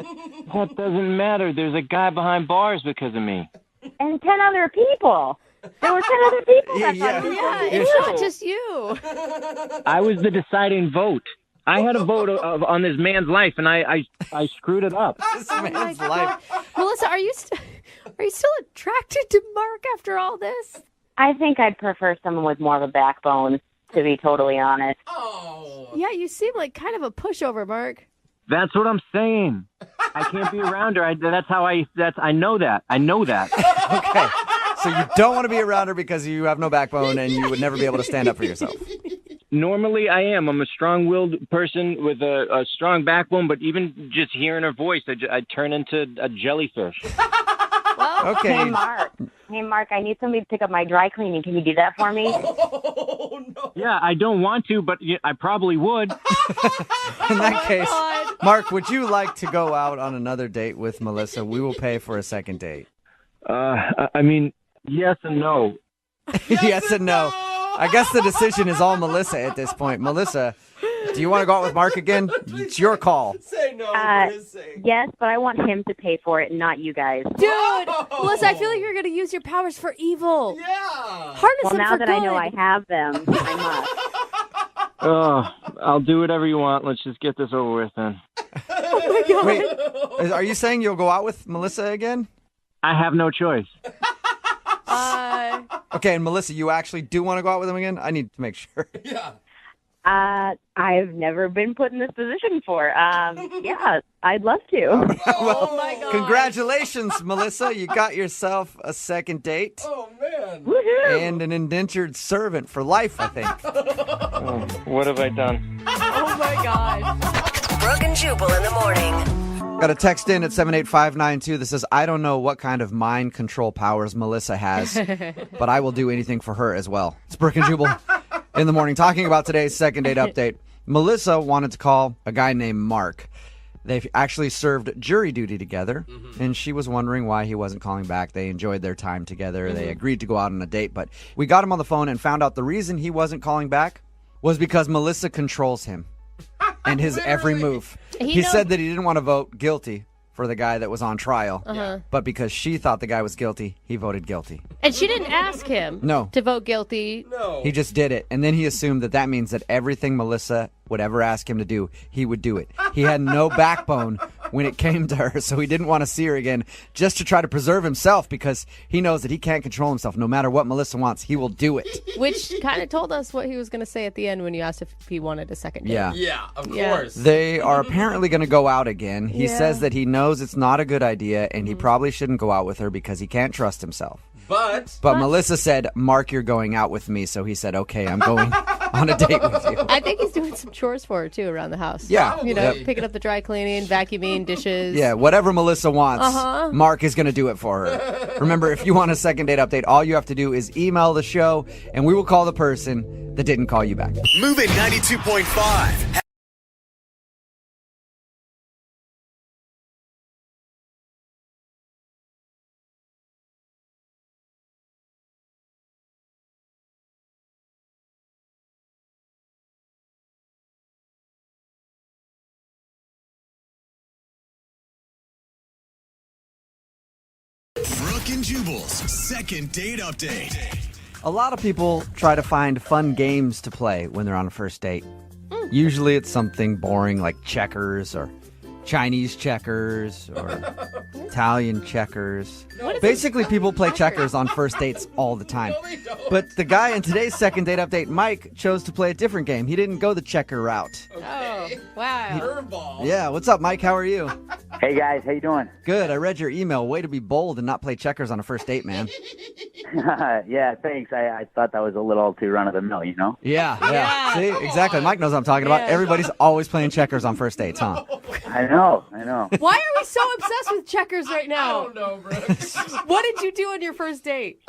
That doesn't matter. There's a guy behind bars because of me.
And 10 other people. There were 10 other people.
It's not just you.
I was the deciding vote. I had a vote on this man's life, and I screwed it up.
This man's life.
Melissa, are you still attracted to Mark after all this?
I think I'd prefer someone with more of a backbone, to be totally honest.
Oh. Yeah, you seem like kind of a pushover, Mark.
That's what I'm saying. I can't be around her. I know that.
Okay. So you don't want to be around her because you have no backbone and you would never be able to stand up for yourself.
Normally I am. I'm a strong-willed person with a strong backbone, but even just hearing her voice, I turn into a jellyfish.
Okay.
Hey, Mark, I need somebody to pick up my dry cleaning. Can you do that for me?
Oh, no.
Yeah, I don't want to, but I probably would.
In that case, Mark, would you like to go out on another date with Melissa? We will pay for a second date.
I mean, yes and no.
Yes and no. I guess the decision is all Melissa at this point. Melissa, do you want to go out with Mark again? It's your call.
Say no for his sake.
Yes, but I want him to pay for it, not you guys.
Dude, Melissa, I feel like you're going to use your powers for evil.
Yeah.
Harness them
now
for
that
good.
I know I have them, I must.
Oh, I'll do whatever you want. Let's just get this over with then.
Oh, my God.
Wait, are you saying you'll go out with Melissa again?
I have no choice.
Okay, and Melissa, you actually do want to go out with him again? I need to make sure.
Yeah.
I've never been put in this position before. Yeah, I'd love to.
Well,
oh, my God.
Congratulations, Melissa. You got yourself a second date.
Oh, man.
Woohoo!
And an indentured servant for life, I think.
Oh, what have I done?
Oh, my God.
Brooke and Jubal in the morning.
Got a text in at 78592 that says, I don't know what kind of mind control powers Melissa has, but I will do anything for her as well. It's Brooke and Jubal in the morning talking about today's second date update. Melissa wanted to call a guy named Mark. They've actually served jury duty together, and she was wondering why he wasn't calling back. They enjoyed their time together. They agreed to go out on a date, but we got him on the phone and found out the reason he wasn't calling back was because Melissa controls him and his every move. He said that he didn't want to vote guilty, for the guy that was on trial. But because she thought the guy was guilty, he voted guilty.
And she didn't ask him
No.
to vote guilty.
No.
He just did it. And then he assumed that means that everything Melissa would ever ask him to do, he would do it. He had no backbone when it came to her, so he didn't want to see her again just to try to preserve himself because he knows that he can't control himself. No matter what Melissa wants, he will do it.
Which kind of told us what he was going to say at the end when you asked if he wanted a second date.
Yeah, of course.
They are apparently going to go out again. He
Yeah.
says that he knows it's not a good idea and he probably shouldn't go out with her because he can't trust himself.
But
Melissa said, Mark, you're going out with me. So he said, okay, I'm going on a date with you.
I think he's doing some chores for her, too, around the house.
Yeah.
You know,
Yep.
picking up the dry cleaning, vacuuming, dishes.
Yeah, whatever Melissa wants,
Uh-huh.
Mark is going to do it for her. Remember, if you want a second date update, all you have to do is email the show, and we will call the person that didn't call you back.
Moving 92.5. Brooke and Jubal's second date update.
A lot of people try to find fun games to play when they're on a first date. Usually it's something boring like checkers or Chinese checkers or Italian checkers. Basically, people play checkers on first dates all the time. But the guy in today's second date update, Mike, chose to play a different game. He didn't go the checker route.
Oh, wow.
Curveball.
Yeah, what's up, Mike? How are you?
Hey, guys. How you doing?
Good. I read your email. Way to be bold and not play checkers on a first date, man.
Yeah, thanks. I thought that was a little too run-of-the-mill, you know?
Yeah. See, exactly. Mike knows what I'm talking about.
Yeah.
Everybody's always playing checkers on first dates, huh?
I know.
Why are we so obsessed with checkers right now?
I don't know, Brooke.
What did you do on your first date?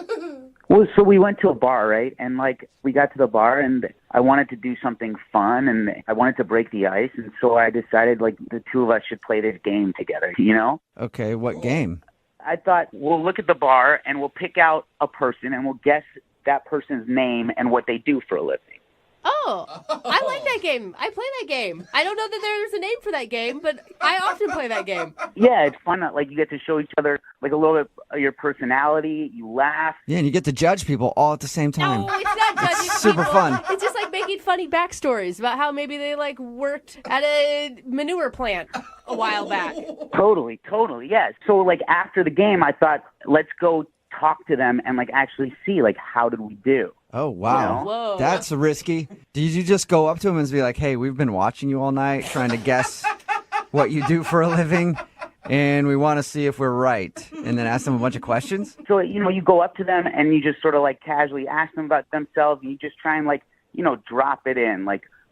Well, so we went to a bar, right? And, we got to the bar, and I wanted to do something fun, and I wanted to break the ice. And so I decided, the two of us should play this game together, you know?
Okay, what game?
I thought we'll look at the bar, and we'll pick out a person, and we'll guess that person's name and what they do for a living.
Oh, I like that game. I play that game. I don't know that there's a name for that game, but I often play that game.
Yeah, it's fun. You get to show each other, a little bit of your personality. You laugh.
Yeah, and you get to judge people all at the same time.
No, it's not judging
It's super
people.
fun.
It's just like making funny backstories about how maybe they worked at a manure plant a while back.
Totally, yeah. So after the game, I thought, let's go talk to them and actually see how did we do.
Oh, wow.
You know?
Whoa.
That's risky. Did you just go up to him and be like, hey, we've been watching you all night trying to guess what you do for a living, and we want to see if we're right, and then ask them a bunch of questions?
So, you go up to them and you just sort of casually ask them about themselves, and you just try and drop it in.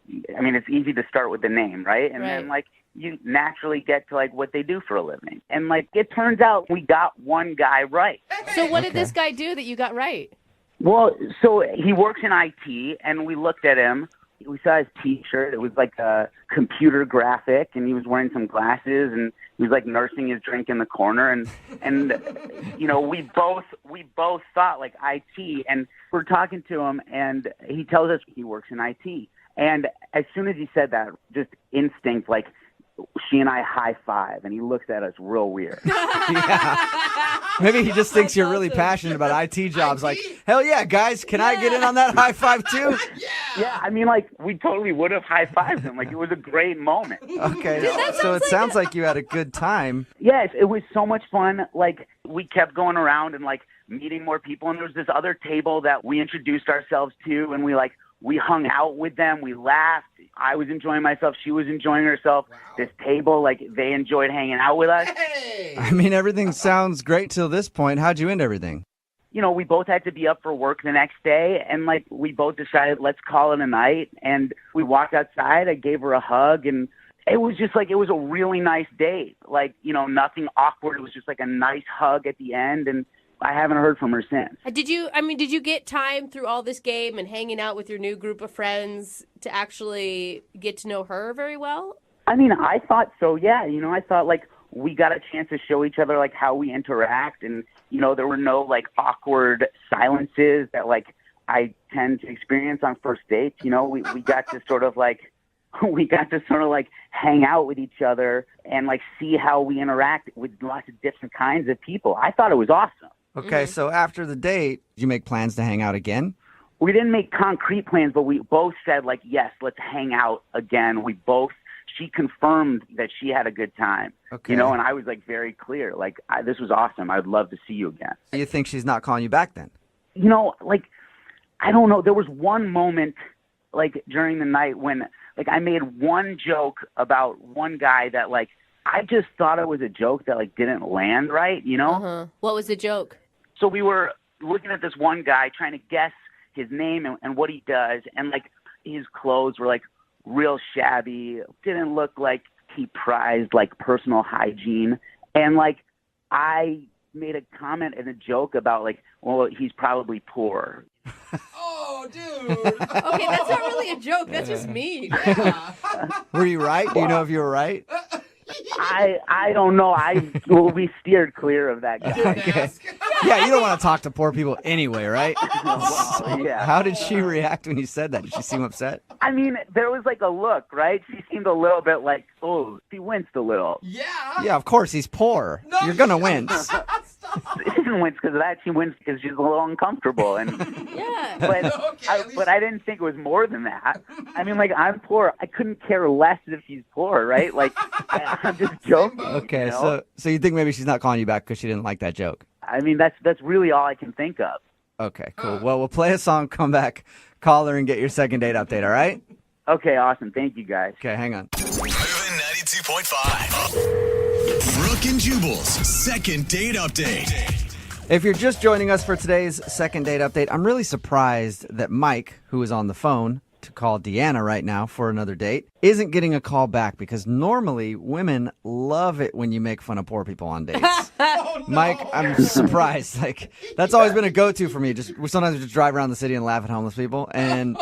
It's easy to start with the name, right? And then you naturally get to what they do for a living. And it turns out we got one guy right.
So what did this guy do that you got right?
Well, so he works in IT, and we looked at him. We saw his T-shirt. It was a computer graphic, and he was wearing some glasses, and he was nursing his drink in the corner. And we both thought IT, and we're talking to him, and he tells us he works in IT. And as soon as he said that, just instinct, she and I high five, and he looks at us real weird.
Maybe he just thinks you're really passionate about IT jobs. Hell yeah, guys, can I get in on that high five too?
Yeah, we totally would have high fived him. It was a great moment.
Okay,
Dude,
so it sounds like you had a good time.
Yes, it was so much fun. We kept going around and meeting more people, and there was this other table that we introduced ourselves to, and we hung out with them. We laughed. I was enjoying myself. She was enjoying herself. Wow. This table, they enjoyed hanging out with us.
Hey!
Everything sounds great till this point. How'd you end everything?
We both had to be up for work the next day, and we both decided, let's call it a night. And we walked outside. I gave her a hug, and it was just it was a really nice date. Nothing awkward. It was just a nice hug at the end, and I haven't heard from her since.
Did you get time through all this game and hanging out with your new group of friends to actually get to know her very well?
I thought so, yeah. I thought, we got a chance to show each other, how we interact. And, there were no, awkward silences that, I tend to experience on first dates. We got to sort of, we got to sort of like hang out with each other and like see how we interact with lots of different kinds of people. I thought it was awesome.
Okay, so after the date, did you make plans to hang out again?
We didn't make concrete plans, but we both said like, yes, let's hang out again. She confirmed that she had a good time,
Okay.
you know, and I was like very clear, like, this was awesome. I would love to see you again.
You think she's not calling you back then?
You know, like, I don't know. There was one moment, like, during the night when, like, I made one joke about one guy that, like, I just thought it was a joke that, like, didn't land right, you know?
Uh-huh. What was the joke?
So we were looking at this one guy trying to guess his name and what he does, and, like, his clothes were, like, real shabby, didn't look like he prized, like, personal hygiene. And, like, I made a comment and a joke about, like, well, he's probably poor.
Oh, dude.
Okay, that's not really a joke. That's just mean.
Were you right? Do you know if you were right?
I don't know. We steered clear of that guy.
Okay. Yeah, you don't want to talk to poor people anyway, right?
Yeah.
How did she react when you said that? Did she seem upset?
I mean, there was like a look, right? She seemed a little bit like, oh, she winced a little.
Yeah.
Yeah, of course, he's poor. You're going to wince.
She didn't wince because of that. She winced because she's a little uncomfortable. And
Yeah.
but I didn't think it was more than that. I mean, like, I'm poor. I couldn't care less if she's poor, right? Like, I'm just joking.
Okay,
you know?
so you think maybe she's not calling you back because she didn't like that joke?
I mean, that's really all I can think of.
Okay, cool. Well, we'll play a song, come back, call her, and get your second date update, all right?
Okay, awesome. Thank you, guys.
Okay, hang on.
Moving 92.5. Brooke and Jubal's second date update.
If you're just joining us for today's second date update, I'm really surprised that Mike, who is on the phone to call Deanna right now for another date, isn't getting a call back because normally women love it when you make fun of poor people on dates.
Oh, no.
Mike, I'm surprised. Like, that's always been a go-to for me. Sometimes we just drive around the city and laugh at homeless people, and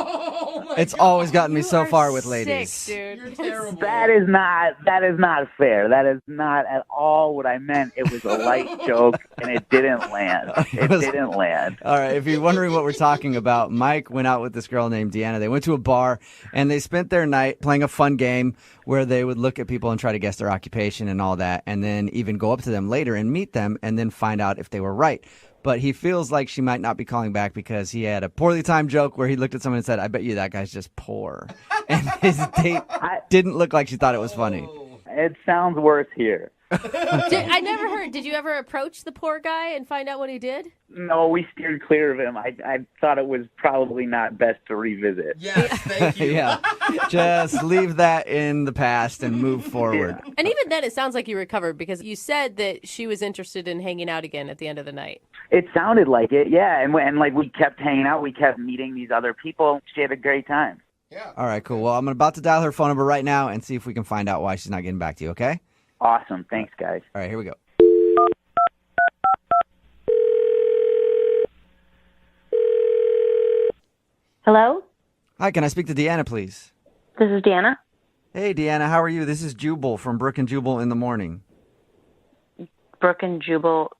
it's always gotten me so far with ladies.
Sick, dude.
You're terrible.
That is not fair. That is not at all what I meant. It was a light joke, and it didn't land. It didn't land.
All right, if you're wondering what we're talking about, Mike went out with this girl named Deanna. They went to a bar, and they spent their night playing a fun game where they would look at people and try to guess their occupation and all that, and then even go up to them later and meet them and then find out if they were right. But he feels like she might not be calling back because he had a poorly timed joke where he looked at someone and said, I bet you that guy's just poor. And his date didn't look like she thought it was funny.
It sounds worse here.
I never heard. Did you ever approach the poor guy and find out what he did?
No, we steered clear of him. I thought it was probably not best to revisit.
Yes, thank you.
Yeah, just leave that in the past and move forward.
Yeah.
And even then, it sounds like you recovered because you said that she was interested in hanging out again at the end of the night.
It sounded like it, yeah. And like we kept hanging out. We kept meeting these other people. She had a great time.
Yeah.
All right, cool. Well, I'm about to dial her phone number right now and see if we can find out why she's not getting back to you, okay?
Awesome. Thanks, guys.
All right, here we go.
Hello?
Hi, can I speak to Deanna, please?
This is Deanna.
Hey, Deanna, how are you? This is Jubal from Brooke and Jubal in the morning.
Brooke and Jubal.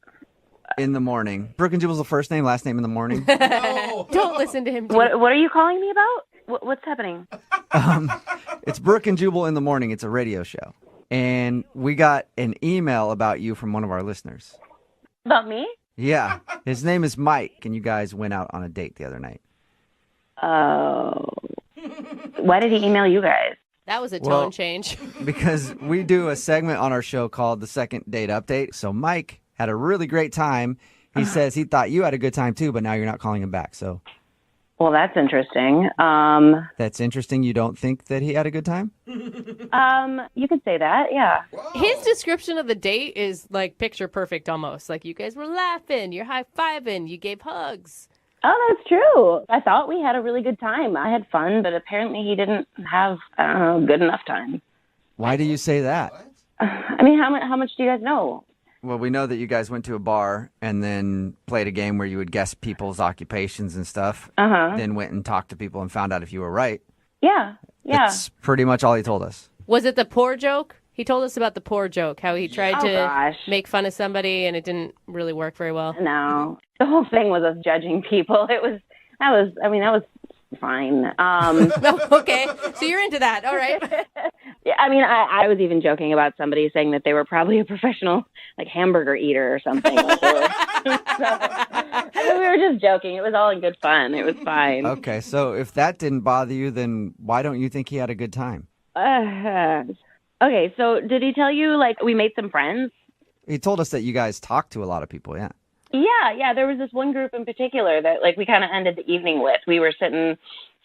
In the morning. Brooke and Jubal's the first name, last name in the morning.
No.
Don't listen to him.
What are you calling me about? What's happening?
It's Brooke and Jubal in the morning. It's a radio show. And we got an email about you from one of our listeners.
About me?
Yeah. His name is Mike, and you guys went out on a date the other night.
Oh. Why did he email you guys?
That was a tone change.
Because we do a segment on our show called the Second Date Update. So Mike had a really great time. He says he thought you had a good time too, but now you're not calling him back. So
Well, that's interesting.
That's interesting. You don't think that he had a good time?
You could say that, yeah.
His description of the date is like picture perfect almost. Like you guys were laughing, you're high-fiving, you gave hugs.
Oh, that's true. I thought we had a really good time. I had fun, but apparently he didn't have, good enough time.
Why do you say that?
I mean, how much do you guys know?
Well, we know that you guys went to a bar and then played a game where you would guess people's occupations and stuff.
Uh-huh.
Then went and talked to people and found out if you were right.
Yeah.
That's pretty much all he told us.
Was it the poor joke? He told us about the poor joke, how he tried to make fun of somebody and it didn't really work very well.
No. The whole thing was us judging people. That was fine.
Okay, so you're into that. All right.
Yeah, I mean, I was even joking about somebody saying that they were probably a professional, like, hamburger eater or something. So, I mean, we were just joking. It was all in good fun. It was fine.
Okay, so if that didn't bother you, then why don't you think he had a good time?
Okay, so did he tell you, like, we made some friends?
He told us that you guys talked to a lot of people, yeah.
Yeah, there was this one group in particular that, like, we kind of ended the evening with. We were sitting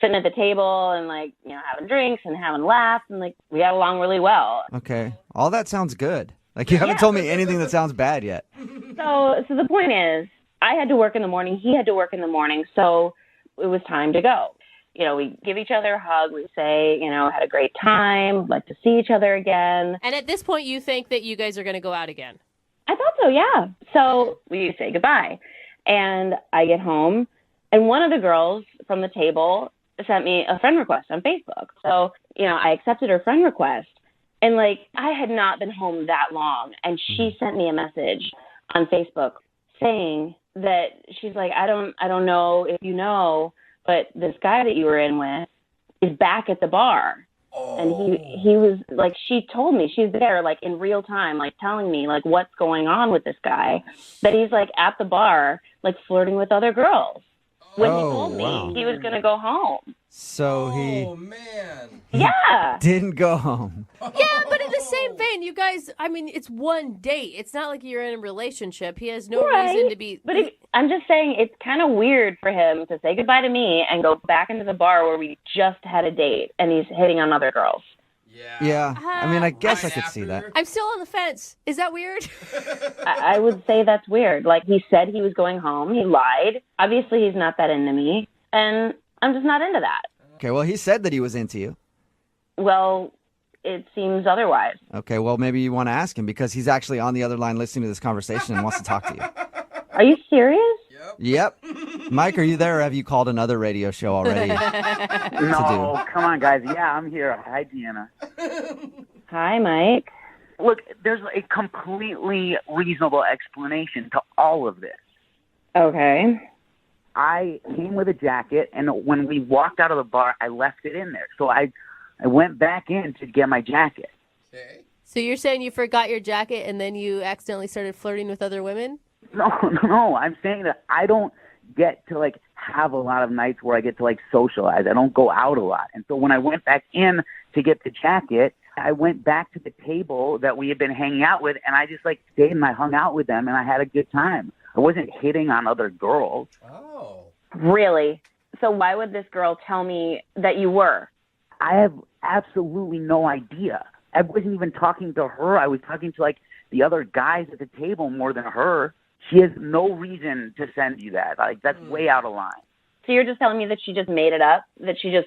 at the table and, like, you know, having drinks and having laughs, and, like, we got along really well.
Okay, all that sounds good. Like, you haven't told me anything that sounds bad yet.
So the point is, I had to work in the morning, he had to work in the morning, so it was time to go. You know, we give each other a hug, we say, you know, had a great time, like to see each other again.
And at this point, you think that you guys are going to go out again?
I thought so, yeah. So we say goodbye. And I get home, and one of the girls from the table sent me a friend request on Facebook. So, you know, I accepted her friend request. And, like, I had not been home that long, and she sent me a message on Facebook saying that she's like, I don't know if you know, but this guy that you were in with is back at the bar. And he was like, she told me, she's there, like, in real time, like, telling me, like, what's going on with this guy, that he's, like, at the bar, like, flirting with other girls. When he told me he was going to go home.
So he
didn't
go home.
Yeah, but in the same vein, you guys, I mean, it's one date. It's not like you're in a relationship. He has no reason to be...
But I'm just saying, it's kind of weird for him to say goodbye to me and go back into the bar where we just had a date, and he's hitting on other girls.
Yeah, I mean, I guess I could see that.
I'm still on the fence. Is that weird?
I would say that's weird. Like, he said he was going home. He lied. Obviously, he's not that into me, and I'm just not into that.
Okay, well, he said that he was into you.
Well, it seems otherwise.
Okay, well, maybe you want to ask him because he's actually on the other line listening to this conversation and wants to talk to you.
Are you serious?
Yep. Mike, are you there or have you called another radio show already?
No, come on, guys. Yeah, I'm here. Hi, Deanna.
Hi, Mike.
Look, there's a completely reasonable explanation to all of this.
Okay.
I came with a jacket, and when we walked out of the bar, I left it in there. So I went back in to get my jacket.
So you're saying you forgot your jacket and then you accidentally started flirting with other women?
No. I'm saying that I don't get to, like, have a lot of nights where I get to, like, socialize. I don't go out a lot. And so when I went back in to get the jacket, I went back to the table that we had been hanging out with, and I just, like, stayed and I hung out with them, and I had a good time. I wasn't hitting on other girls.
Oh.
Really? So why would this girl tell me that you were?
I have absolutely no idea. I wasn't even talking to her. I was talking to, like, the other guys at the table more than her. She has no reason to send you that. Like, that's way out of line.
So you're just telling me that she just made it up? That she just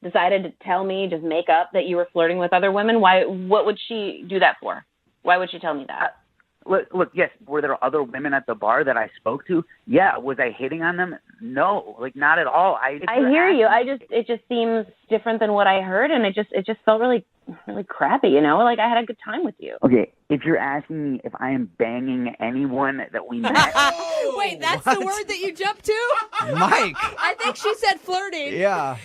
decided to tell me, just make up that you were flirting with other women? Why? What would she do that for? Why would she tell me that?
Look, yes, were there other women at the bar that I spoke to? Yeah. Was I hitting on them? No, like, not at all. I
hear you. It just seems different than what I heard, and it just felt really crappy, you know? Like, I had a good time with you.
Okay, if you're asking me if I am banging anyone that we met...
Wait, that's the word that you jumped to?
Mike!
I think she said flirting.
Yeah.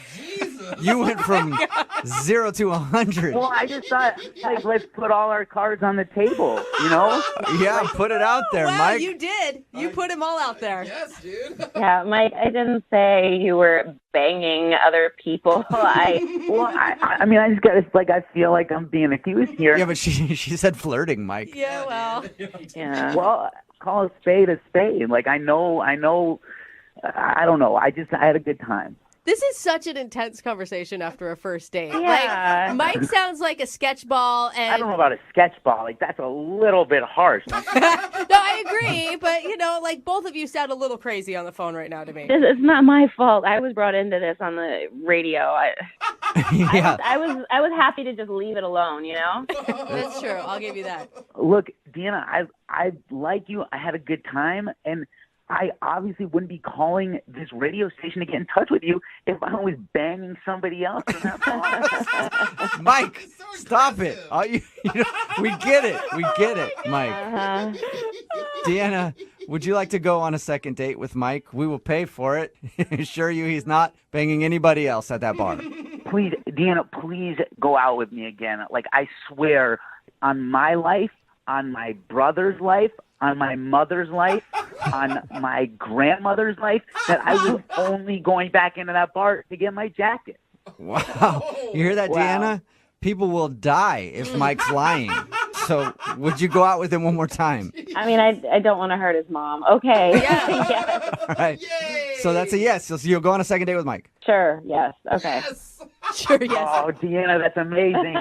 You went from 0 to 100.
Well, I just thought, like, let's put all our cards on the table, you know?
Yeah, put it out there,
well,
Mike.
You did. You put them all out there.
Yes, dude.
Yeah, Mike, I didn't say you were banging other people. I
mean, I just got to, like, I feel like I'm being accused here.
Yeah, but she said flirting, Mike.
Yeah, well.
Yeah.
Well, call a spade a spade. Like, I know, I don't know. I had a good time.
This is such an intense conversation after a first date.
Yeah.
Like, Mike sounds like a sketch ball, and
I don't know about a sketch ball. Like, that's a little bit harsh.
No, I agree, but, you know, like, both of you sound a little crazy on the phone right now to me.
It's not my fault. I was brought into this on the radio.
Yeah.
I was happy to just leave it alone, you know?
That's true. I'll give you that.
Look, Deanna, I like you. I had a good time, and I obviously wouldn't be calling this radio station to get in touch with you if I was banging somebody else.
Mike, stop it. We get it. We get it, Mike.
Uh-huh.
Deanna, Would you like to go on a second date with Mike? We will pay for it. Assure you he's not banging anybody else at that bar.
Please, Deanna, please go out with me again. Like, I swear on my life, on my brother's life, on my mother's life, on my grandmother's life, that I was only going back into that bar to get my jacket.
Wow. You hear that, Deanna? People will die if Mike's lying. So would you go out with him one more time?
I mean, I don't want to hurt his mom. Okay. Yes.
All right. So that's a yes. So you'll go on a second date with Mike.
Sure. Yes. Okay.
Sure, yes.
Oh, Deanna, that's amazing.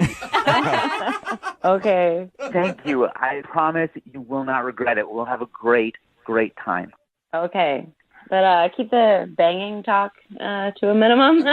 Okay.
Thank you. I promise you will not regret it. We'll have a great, great time.
Okay. But keep the banging talk to a minimum.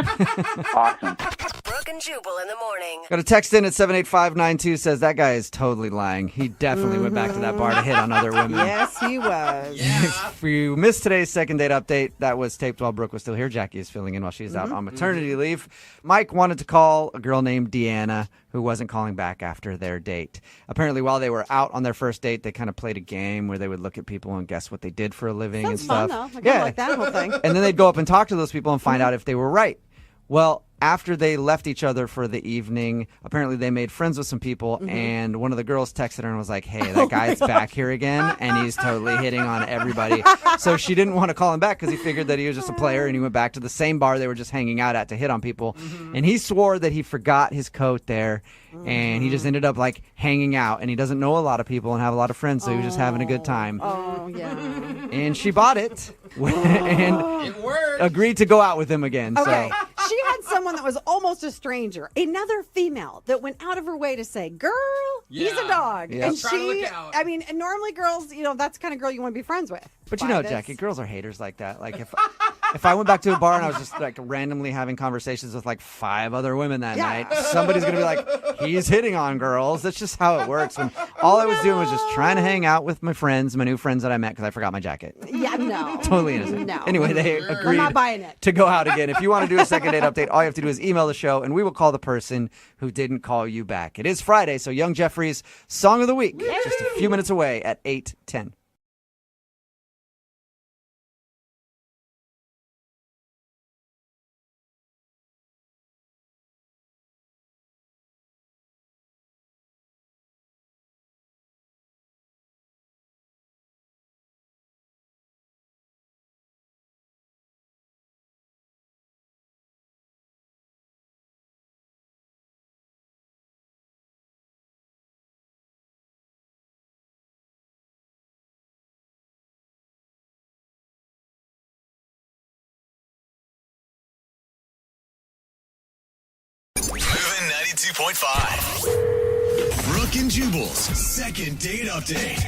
Awesome.
Brooke and Jubal in the morning.
Got a text in at 78592 says that guy is totally lying. He definitely went back to that bar to hit on other women.
Yes, he was.
If you missed today's second date update, that was taped while Brooke was still here. Jackie is filling in while she's out on maternity leave. Mike wanted to call a girl named Deanna who wasn't calling back after their date. Apparently, while they were out on their first date, they kind of played a game where they would look at people and guess what they did for a living and stuff.
Sounds fun, though. I like that whole thing.
And then they'd go up and talk to those people and find out if they were right. Well, after they left each other for the evening, apparently they made friends with some people, and one of the girls texted her and was like, hey, that guy's back here again, and he's totally hitting on everybody. So she didn't want to call him back because he figured that he was just a player, and he went back to the same bar they were just hanging out at to hit on people. And he swore that he forgot his coat there, and he just ended up, like, hanging out, and he doesn't know a lot of people and have a lot of friends, so he was just having a good time.
Oh, yeah.
And she bought it and agreed to go out with him again.
Okay.
So.
She had someone that was almost a stranger, another female that went out of her way to say, girl, he's a dog.
Yep.
And she, I mean, and normally girls, you know, that's the kind of girl you want to be friends with.
But you know, Jackie, girls are haters like that. Like if I went back to a bar and I was just like randomly having conversations with like 5 other women that night, somebody's going to be like, he's hitting on girls. That's just how it works. When all I was doing was just trying to hang out with my friends, my new friends that I met because I forgot my jacket.
Yeah, no.
Totally innocent.
No.
Anyway, they agreed
I'm not buying it.
to go out again. If you want to do a second date update, all you have to do is email the show and we will call the person who didn't call you back. It is Friday, so Young Jeffrey's Song of the Week, just a few minutes away at 8:10.
Moving 92.5. Brooke and Jubal's second date update.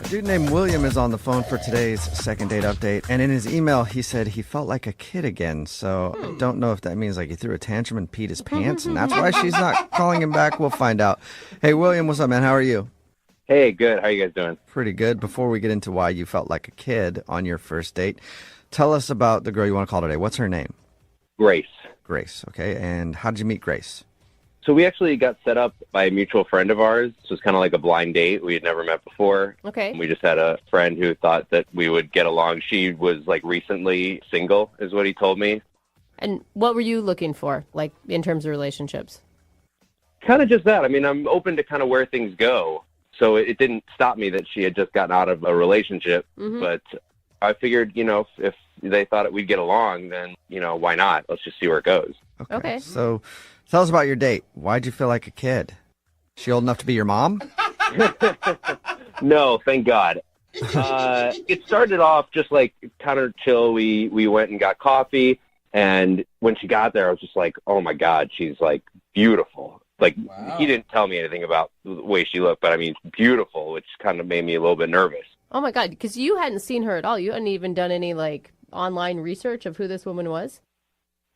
A dude named William is on the phone for today's second date update, and in his email he said he felt like a kid again, so I don't know if that means like he threw a tantrum and peed his pants, and that's why she's not calling him back. We'll find out. Hey, William, what's up, man? How are you?
Hey, good. How you guys doing?
Pretty good. Before we get into why you felt like a kid on your first date, tell us about the girl you want to call today. What's her name?
Grace.
Grace, okay. And how did you meet Grace?
So we actually got set up by a mutual friend of ours. So it was kind of like a blind date. We had never met before.
Okay.
We just had a friend who thought that we would get along. She was like recently single, is what he told me.
And what were you looking for, like in terms of relationships?
Kind of just that. I mean, I'm open to kind of where things go. So it didn't stop me that she had just gotten out of a relationship. But I figured, you know, if they thought we'd get along, then, you know, why not? Let's just see where it goes.
Okay.
So tell us about your date. Why'd you feel like a kid? She old enough to be your mom?
No, thank God. It started off just like kind of chill. We went and got coffee. And when she got there, I was just like, oh, my God, she's like beautiful. Like, he didn't tell me anything about the way she looked, but I mean, beautiful, which kind of made me a little bit nervous.
Oh, my God, because you hadn't seen her at all. You hadn't even done any, like, online research of who this woman was?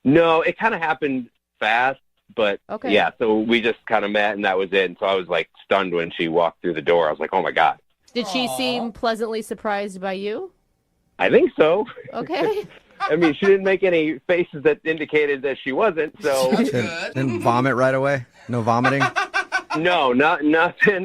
No, it kind of happened fast, but
Okay.
yeah, so we just kind of met, and that was it. And so I was, like, stunned when she walked through the door. I was like, oh, my God.
Did she seem pleasantly surprised by you?
I think so.
Okay.
I mean, she didn't make any faces that indicated that she wasn't, so.
Didn't vomit right away? No vomiting?
No, nothing nothing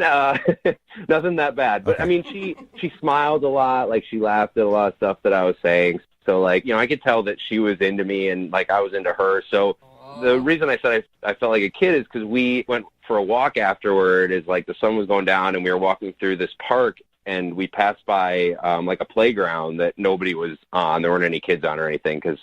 that bad. But I mean, she smiled a lot, like she laughed at a lot of stuff that I was saying. So like, I could tell that she was into me and like I was into her. So the reason I said I felt like a kid is because we went for a walk afterward. Is like the sun was going down and we were walking through this park and we passed by like a playground that nobody was on. There weren't any kids on or anything because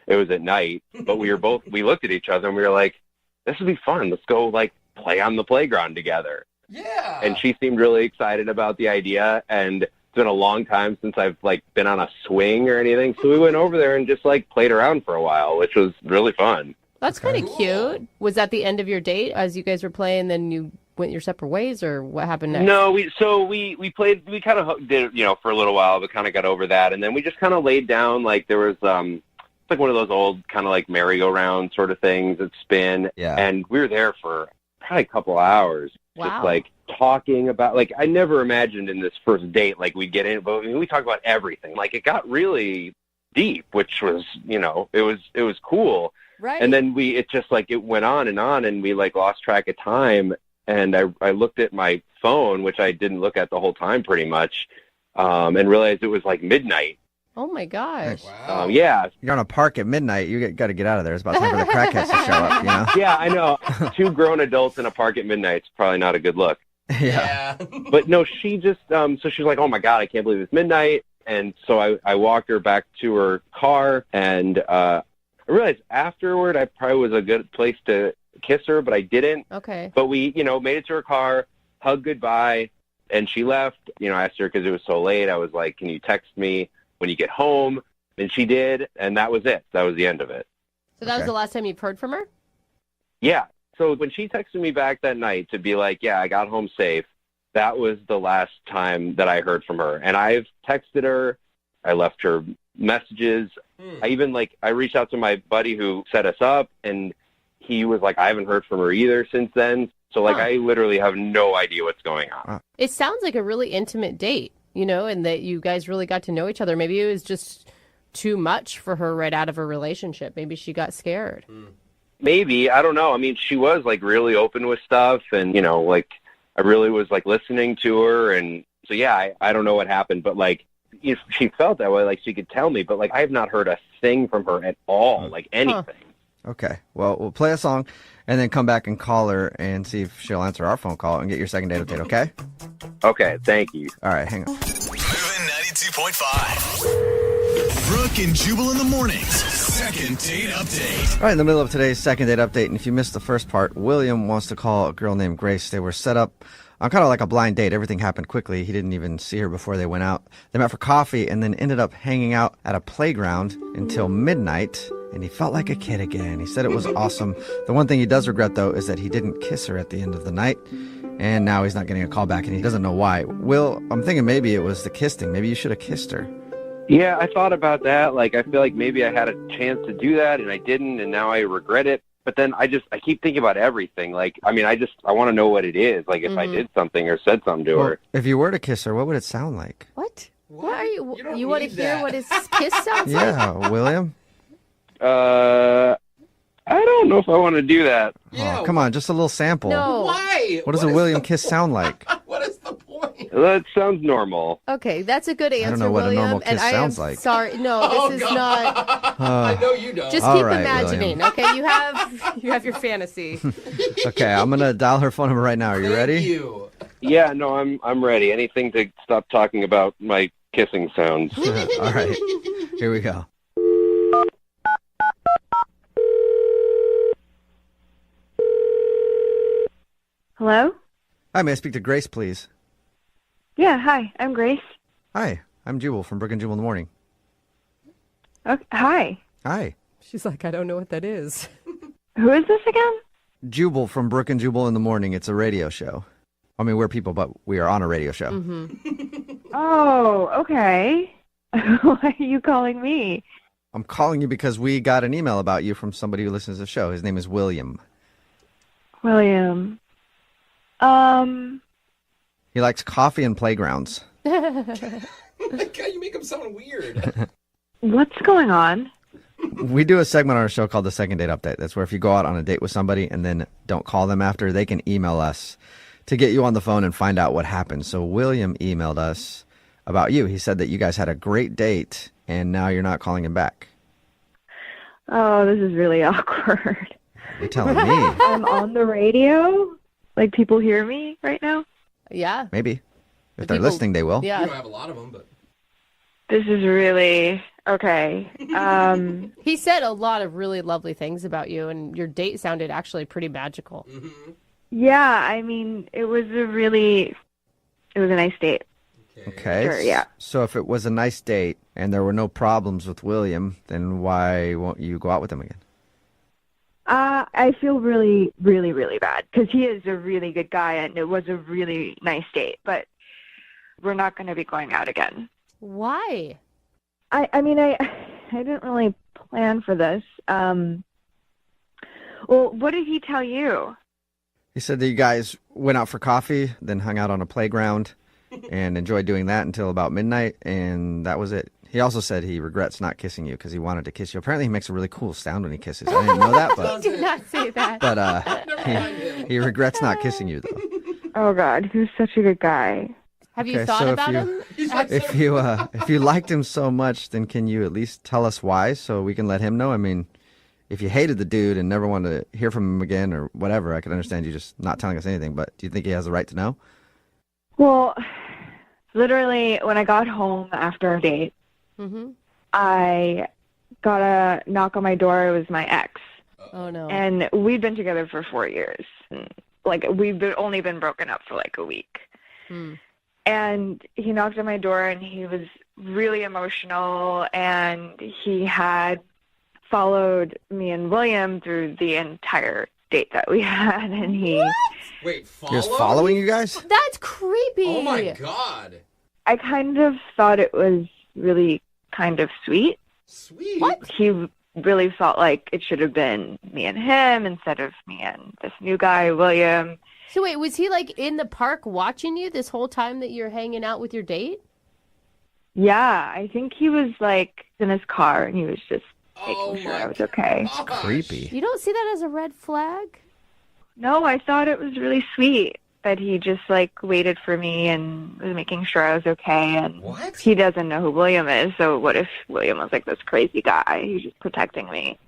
it was at night. But we looked at each other and we were like, this would be fun. Let's go like play on the playground together.
Yeah.
And she seemed really excited about the idea, and it's been a long time since I've like been on a swing or anything. So we went over there and just like played around for a while, which was really fun.
That's kind of cute. Was that the end of your date as you guys were playing, then you went your separate ways, or what happened next?
No, we played, we kind of did, for a little while, but kind of got over that. And then we just kind of laid down, like there was, like one of those old kind of like merry-go-round sort of things that spin.
Yeah.
And we were there for probably a couple hours.
Wow.
Just like talking about, like I never imagined in this first date, like we'd get in, but we talked about everything. Like it got really deep, which was, it was cool.
Right.
And then it went on and we like lost track of time. And I looked at my phone, which I didn't look at the whole time pretty much, and realized it was like midnight.
Oh my gosh.
Wow.
Yeah.
You're on a park at midnight. You got to get out of there. It's about time for the crackheads to show up,
Yeah, I know. 2 grown adults in a park at midnight is probably not a good look.
Yeah.
But no, she just, so she's like, oh my God, I can't believe it's midnight. And so I walked her back to her car, and I realized afterward I probably was a good place to kiss her, but I didn't.
Okay.
But we, made it to her car, hugged goodbye, and she left. I asked her because it was so late. I was like, can you text me when you get home? And she did, and that was it. That was the end of it.
So that was the last time you've heard from her?
Yeah. So when she texted me back that night to be like, yeah, I got home safe, that was the last time that I heard from her. And I've texted her. I left her messages. I reached out to my buddy who set us up, and he was like, I haven't heard from her either since then. So, I literally have no idea what's going on.
It sounds like a really intimate date, and that you guys really got to know each other. Maybe it was just too much for her right out of a relationship. Maybe she got scared.
Maybe. I don't know. I mean, she was, really open with stuff, and, I really was, listening to her. And so, yeah, I don't know what happened, but, if she felt that way, she could tell me. But, I have not heard a thing from her at all, anything.
Okay. Well, we'll play a song and then come back and call her and see if she'll answer our phone call and get your second date update, okay?
Okay, thank you.
All right, hang on.
Moving 92.5. Brooke and Jubal in the mornings. Second date update.
All right, in the middle of today's second date update, and if you missed the first part, William wants to call a girl named Grace. They were set up on kind of like a blind date. Everything happened quickly. He didn't even see her before they went out. They met for coffee and then ended up hanging out at a playground until midnight, and he felt like a kid again. He said it was awesome. The one thing he does regret, though, is that he didn't kiss her at the end of the night, and now he's not getting a call back, and he doesn't know why. Will, I'm thinking maybe it was the kiss thing. Maybe you should have kissed her.
Yeah, I thought about that. I feel like maybe I had a chance to do that, and I didn't, and now I regret it. But then I keep thinking about everything. I want to know what it is. If I did something or said something to her.
If you were to kiss her, what would it sound like?
What? What are you? You want to hear what his kiss sounds like?
Yeah, William?
I don't know if I want to do that.
Oh, come on, just a little sample.
No.
Why?
What does a William kiss sound like?
What is the point?
That sounds normal.
Okay, that's a good answer,
I don't know what
William.
a normal kiss sounds like.
Sorry, no, this is not.
I know you don't.
Just
All
keep
right,
imagining.
William.
Okay, you have your fantasy.
Okay, I'm going to dial her phone number right now. Are you ready?
Thank you.
Yeah, no, I'm ready. Anything to stop talking about my kissing sounds.
All right, here we go.
Hello?
Hi, may I speak to Grace, please?
Yeah, hi. I'm Grace.
Hi, I'm Jubal from Brooke and Jubal in the morning.
Okay, hi.
Hi.
She's like, I don't know what that is.
Who is this again?
Jubal from Brooke and Jubal in the morning. It's a radio show. I mean, we're people, but we are on a radio show.
Oh, okay. Why are you calling me?
I'm calling you because we got an email about you from somebody who listens to the show. His name is William.
William.
He likes coffee and playgrounds.
God, you make him sound weird.
What's going on?
We do a segment on our show called the Second Date Update. That's where if you go out on a date with somebody and then don't call them after, they can email us to get you on the phone and find out what happened. So William emailed us about you. He said that you guys had a great date and now you're not calling him back.
Oh, this is really awkward.
You're telling me.
I'm on the radio. Like, people hear me right now?
Yeah.
Maybe. If they're listening, they will.
Yeah.
You don't have a lot of them, but
This is really okay.
He said a lot of really lovely things about you, and your date sounded actually pretty magical.
Yeah, I mean, it was a nice date.
Okay.
Sure, yeah.
So if it was a nice date and there were no problems with William, then why won't you go out with him again?
I feel really, really, really bad because he is a really good guy and it was a really nice date, but we're not going to be going out again.
Why?
I mean, I didn't really plan for this. Well, what did he tell you?
He said that you guys went out for coffee, then hung out on a playground and enjoyed doing that until about midnight, and that was it. He also said he regrets not kissing you because he wanted to kiss you. Apparently, he makes a really cool sound when he kisses. I didn't know that, but
He did not say that.
but he regrets not kissing you, though.
Oh, God, he was such a good guy.
Have you
Okay,
thought
so
about him?
If you liked him so much, then can you at least tell us why so we can let him know? I mean, if you hated the dude and never wanted to hear from him again or whatever, I could understand you just not telling us anything. But do you think he has the right to know?
Well, literally, when I got home after our date, I got a knock on my door. It was my ex.
Oh, no.
And we'd been together for 4 years. Like, only been broken up for like a week. And he knocked on my door and he was really emotional and he had followed me and William through the entire date that we had. And he...
Wait,
He was following you guys?
That's creepy.
Oh, my God.
I kind of thought it was really kind of sweet.
Sweet?
What?
He really felt like it should have been me and him instead of me and this new guy, William.
So wait, was he like in the park watching you this whole time that you're hanging out with your date?
Yeah, I think he was like in his car and he was just making sure I was okay.
Creepy.
You don't see that as a red flag?
No, I thought it was really sweet that he just like waited for me and was making sure I was okay. And he doesn't know who William is, so what if William was like this crazy guy who's just protecting me?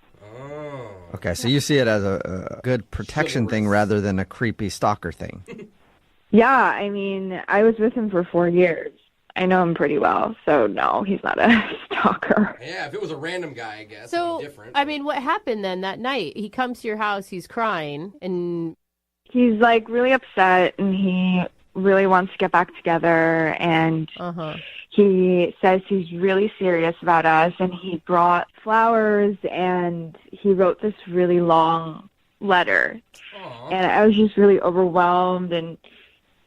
Okay, so you see it as a good protection thing rather than a creepy stalker thing.
Yeah, I mean, I was with him for 4 years. I know him pretty well, so no, he's not a stalker.
Yeah, if it was a random guy, I guess
So,
it'd be different.
I mean, what happened then that night? He comes to your house, he's crying, and...
He's like really upset and he really wants to get back together and he says he's really serious about us and he brought flowers and he wrote this really long letter. And I was just really overwhelmed and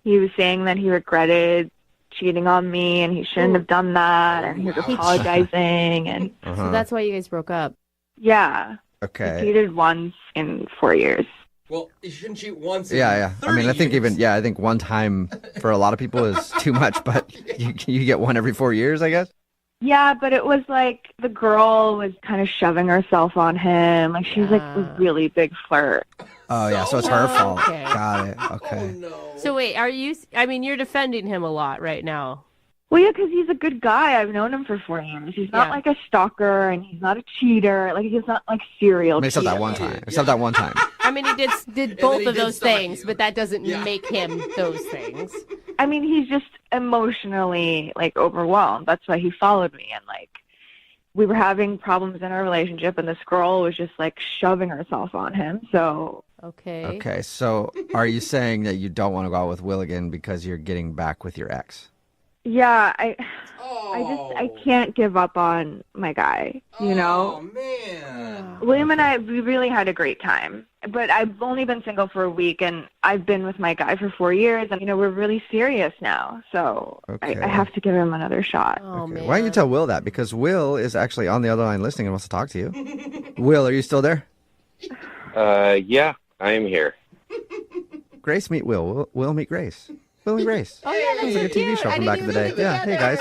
he was saying that he regretted cheating on me and he shouldn't have done that and he was apologizing and
So that's why you guys broke up.
yeah.
Okay.
He cheated once in 4 years.
Well, you shouldn't cheat once. in
Yeah. I mean, I
30
think
years.
I think one time for a lot of people is too much, but you get one every 4 years, I guess.
Yeah, but it was like the girl was kind of shoving herself on him. Like she's like a really big flirt.
Oh, yeah, so it's her fault.
Okay.
Got it. Okay.
So wait, I mean, you're defending him a lot right now.
Well, yeah, because he's a good guy. I've known him for 4 years. He's not like a stalker, and he's not a cheater. Like he's not like serial cheater.
Except that one time. Except that one time.
I mean, he did both of those things, but that doesn't make him those things.
I mean, he's just emotionally like overwhelmed. That's why he followed me, and like we were having problems in our relationship, and this girl was just like shoving herself on him. So
Okay, so are you saying that you don't want to go out with Will again because you're getting back with your ex?
yeah, I can't give up on my guy. You know.
Oh man.
William and I, we really had a great time. But I've only been single for a week, and I've been with my guy for 4 years, and, you know, we're really serious now. So I have to give him another shot.
Oh, man.
Why don't you tell Will that? Because Will is actually on the other line listening and wants to talk to you. Will, are you still there?
Yeah, I am here.
Grace meet Will. Will meet Grace. Will and Grace.
Oh, yeah,
Sounds like a TV show from back in the day. Yeah, hey guys.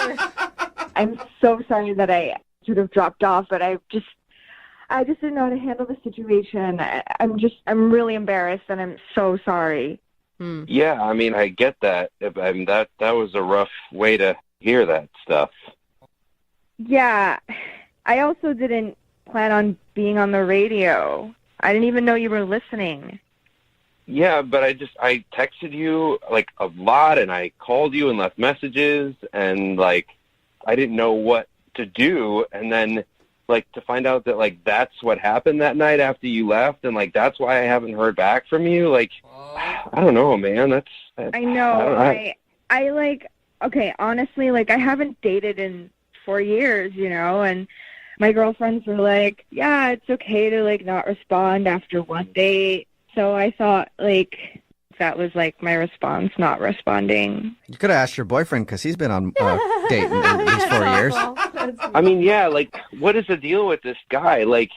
I'm so sorry that I sort of dropped off, but I just didn't know how to handle the situation. I'm really embarrassed, and I'm so sorry.
Yeah, I mean, I get that. I mean, that was a rough way to hear that stuff.
Yeah, I also didn't plan on being on the radio. I didn't even know you were listening.
Yeah, but I texted you like a lot, and I called you and left messages, and like I didn't know what to do, and then like to find out that like that's what happened that night after you left, and like that's why I haven't heard back from you. Like I don't know, man.
I know. I like, okay, honestly, like I haven't dated in 4 years, you know, and my girlfriends were like, yeah, it's okay to like not respond after one date. So I thought like that was like my response, not responding.
You could have asked your boyfriend because he's been on a date in these 4 years.
I mean, yeah, like what is the deal with this guy? Like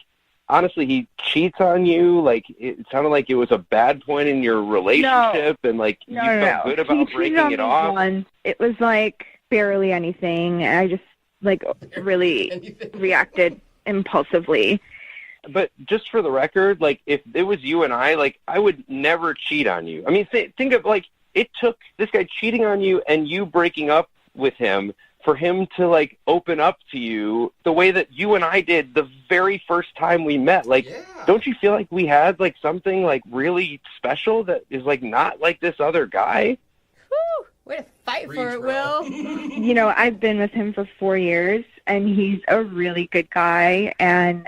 honestly, he cheats on you. Like it sounded like it was a bad point in your relationship, and like you felt good about breaking it off.
Once. It was like barely anything. I just like really reacted impulsively.
But just for the record, like if it was you and I, like I would never cheat on you. I mean, think of like it took this guy cheating on you and you breaking up with him for him to like open up to you the way that you and I did the very first time we met. Like, don't you feel like we had like something like really special that is like not like this other guy?
Whew, way to fight for it, Will.
You know, I've been with him for 4 years, and he's a really good guy, and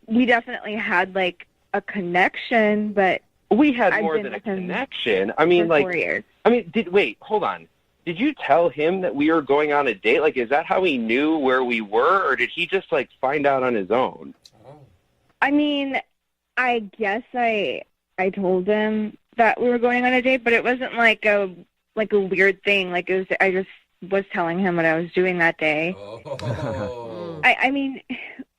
we definitely had like a connection, but
we had more than a connection. I mean, like
4 years.
I mean, hold on. Did you tell him that we were going on a date? Like, is that how he knew where we were, or did he just like find out on his own?
I mean, I guess I told him that we were going on a date, but it wasn't like a weird thing. Like it was, I just was telling him what I was doing that day. I mean,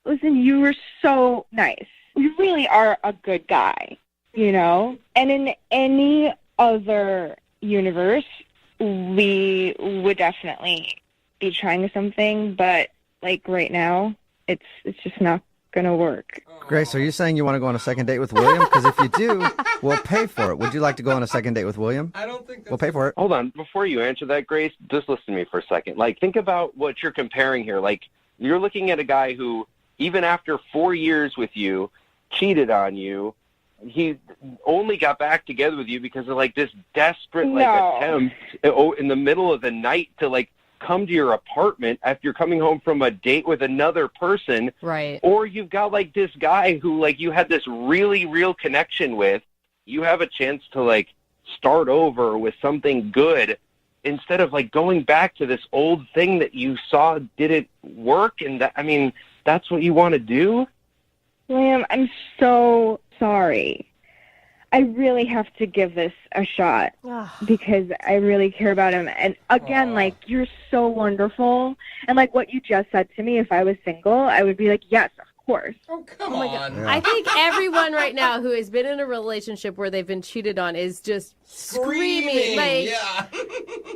listen, you were so nice. You really are a good guy, you know? And in any other universe, we would definitely be trying something, but like right now, it's just not going to work.
Grace, are you saying you want to go on a second date with William? Because if you do, we'll pay for it. Would you like to go on a second date with William?
I don't think
we'll pay for it.
Hold on. Before you answer that, Grace, just listen to me for a second. Like, think about what you're comparing here. Like, you're looking at a guy who, even after 4 years with you, cheated on you. He only got back together with you because of like this desperate attempt in the middle of the night to like come to your apartment after you're coming home from a date with another person.
Right.
Or you've got like this guy who like you had this really real connection with. You have a chance to like start over with something good instead of like going back to this old thing that you saw didn't work. And that, I mean, that's what you want to do?
William, I'm so sorry. I really have to give this a shot because I really care about him. And again, like, you're so wonderful. And like what you just said to me, if I was single, I would be like, yes, of course.
Oh, come
on. Yeah. I think everyone right now who has been in a relationship where they've been cheated on is just screaming. Like,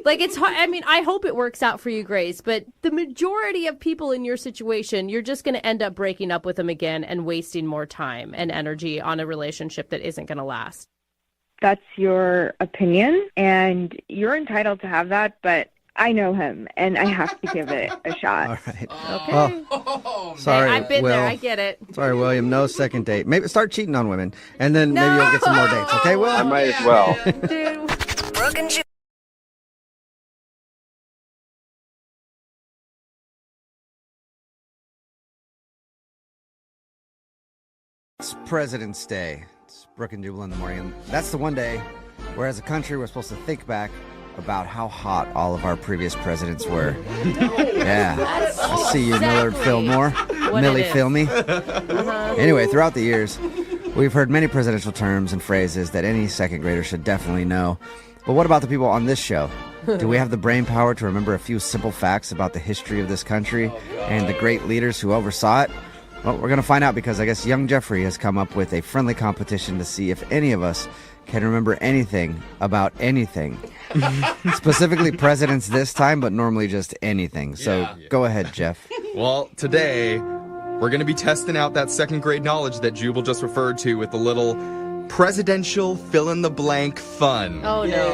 like it's hard. I mean, I hope it works out for you, Grace, but the majority of people in your situation, you're just going to end up breaking up with them again and wasting more time and energy on a relationship that isn't going to last.
That's your opinion, and you're entitled to have that, but I know him, and I have to give it a shot.
All right.
Okay.
Well, sorry,
I've been
Will.
there. I get it.
Sorry, William. No second date. Maybe start cheating on women, and then maybe you'll get some more dates. Okay, Will?
I might as well.
Brooke and Jubal.
It's President's Day. It's Brooke and Jubal in the morning. And that's the one day where, as a country, we're supposed to think back about how hot all of our previous presidents were. Yeah. I see you, Millard Fillmore. Millie Filmy. Anyway, throughout the years, we've heard many presidential terms and phrases that any second grader should definitely know. But what about the people on this show? Do we have the brain power to remember a few simple facts about the history of this country and the great leaders who oversaw it? Well, we're going to find out because I guess young Jeffrey has come up with a friendly competition to see if any of us can remember anything about anything. Specifically presidents this time, but normally just anything. So go ahead, Jeff.
Well, today We're going to be testing out that second grade knowledge that Jubal just referred to with the little presidential fill-in-the-blank fun.
Oh, no.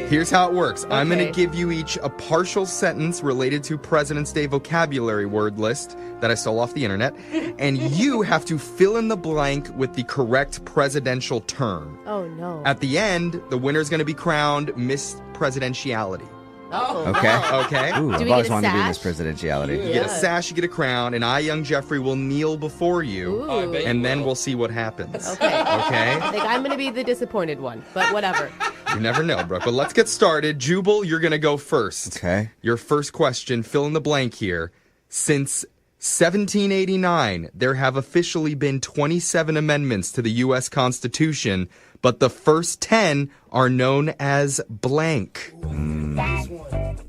Here's how it works. I'm going to
Okay.
give you each a partial sentence related to President's Day vocabulary word list that I stole off the internet, and you have to fill in the blank with the correct presidential term.
Oh, no.
At the end, the winner is going to be crowned Miss Presidentiality.
Oh.
Okay.
Okay.
Ooh,
Do
I've
we
always
get a
wanted to be Miss
sash?
Presidentiality.
You get a sash, you get a crown, and I, young Jeffrey, will kneel before you,
Ooh. I bet
and then we'll see what happens.
Okay.
Okay?
I think I'm going to be the disappointed one, but whatever.
You never know, Brooke. But let's get started. Jubal, you're going to go first.
Okay.
Your first question, fill in the blank here. Since 1789, there have officially been 27 amendments to the U.S. Constitution, but the first 10 are known as blank.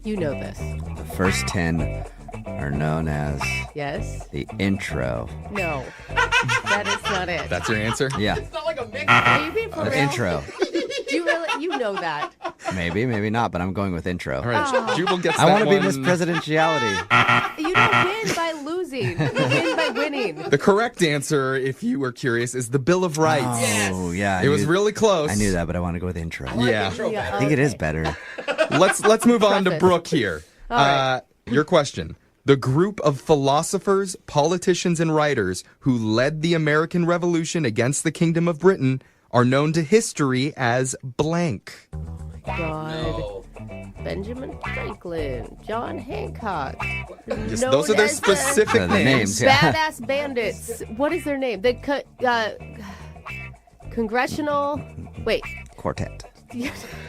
You know this.
The first 10 are known as
Yes?
the intro.
No. That is not it.
That's your answer?
Yeah.
It's not like a mix.
Are you being for
The
real?
intro.
Do you really? You know that.
Maybe, maybe not, but I'm going with intro.
All right,
Oh.
Jubal gets
I
that
want to be
one.
Miss Presidentiality.
You don't win by losing. You win by winning.
The correct answer, if you were curious, is the Bill of Rights.
Oh, yeah.
It was really close.
I knew that, but I want to go with intro.
Yeah.
I think it is better.
Let's move on to
Preface.
Brooke here.
All right.
Your question. The group of philosophers, politicians, and writers who led the American Revolution against the Kingdom of Britain are known to history as blank.
God. Benjamin Franklin, John Hancock.
Yes,
known
those are their
as
specific
The
names.
names, yeah.
Badass bandits. What is their name? The congressional. Wait.
Quartet.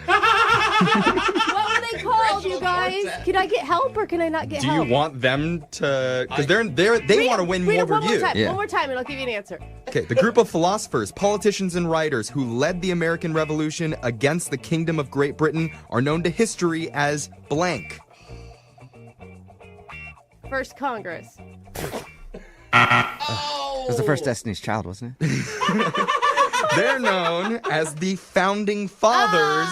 What were they called, you guys? Can I get help or can I not get
Do
help?
you want them to? Because they want to win
Read
more
it one
over
more
you.
time.
Yeah.
One more time, and I'll give you an answer.
Okay, the group of philosophers, politicians, and writers who led the American Revolution against the Kingdom of Great Britain are known to history as blank.
First Congress.
It was the first Destiny's Child, wasn't it?
They're known as the founding fathers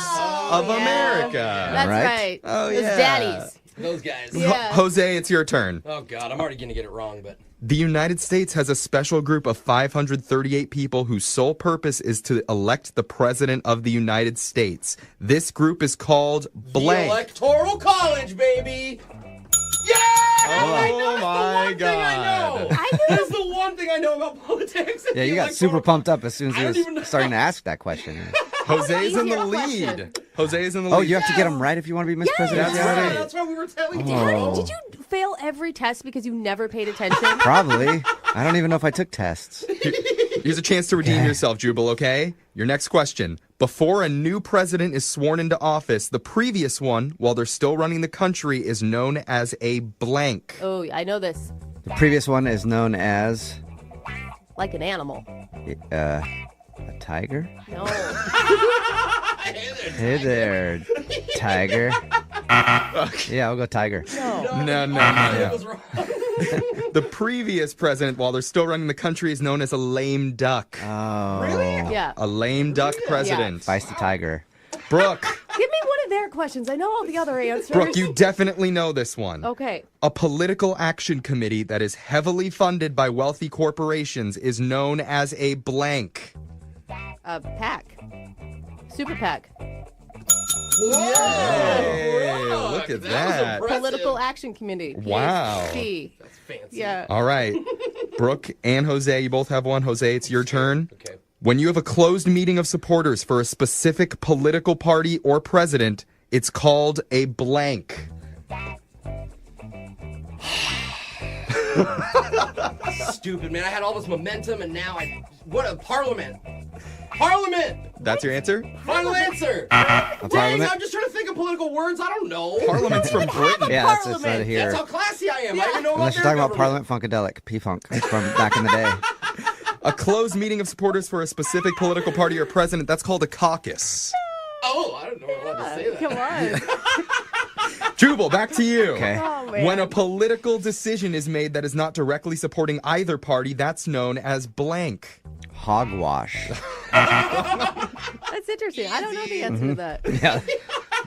of
yeah.
America.
That's
Right?
right.
Oh,
Those
yeah.
daddies.
Those guys.
Yeah.
Jose, it's your turn.
Oh, God. I'm already going to get it wrong, but.
The United States has a special group of 538 people whose sole purpose is to elect the President of the United States. This group is called blank.
The Electoral College, baby. Yeah!
Oh, my God.
I knew
That's the one thing I know about politics.
Yeah, you
The
got super
electoral-
pumped up as soon as
I
he
don't even know.
was starting to ask that question.
Jose's in the
Easier
lead.
question.
Jose is in the lead.
Oh, you have to get them right if you want to be Miss
That's
Presidentiality?
right.
That's why we were telling you.
Oh.
Did you fail every test because you never paid attention?
Probably. I don't even know if I took tests.
Here's a chance to redeem yourself, Jubal, okay? Your next question. Before a new president is sworn into office, the previous one, while they're still running the country, is known as a blank.
Oh, I know this.
The previous one is known as
Like an animal.
a tiger.
No.
Hey there, tiger. Yeah, I'll go tiger.
No. The previous president, while they're still running the country, is known as a lame duck.
Oh.
Yeah.
A lame duck president.
Feisty tiger.
Brooke.
Give me one of their questions. I know all the other answers.
Brooke, you definitely know this one.
Okay.
A political action committee that is heavily funded by wealthy corporations is known as a blank.
PAC. Super PAC.
Hey, look at that.
Political Action Committee.
Wow.
PAC.
That's fancy.
Yeah.
All right. Brooke and Jose, you both have one. Jose, it's your turn.
Okay.
When you have a closed meeting of supporters for a specific political party or president, it's called a blank.
Stupid, man. I had all this momentum, and now what a parliament. Parliament!
That's your answer?
Final answer! Dang,
parliament?
I'm just trying to think of political words. I don't know.
Parliament's from Britain.
Yeah, that's not
That's
here.
how classy I am. I didn't know
Unless
about
you're
their
talking about
government.
Parliament Funkadelic, P-Funk from back in the day.
A closed meeting of supporters for a specific political party or president, that's called a caucus.
Oh, I don't know what to say that.
Come on.
Jubal, back to you.
Okay.
Oh, man.
When a political decision is made that is not directly supporting either party, that's known as blank.
Hogwash.
That's interesting. I don't know the answer to that.
Yeah.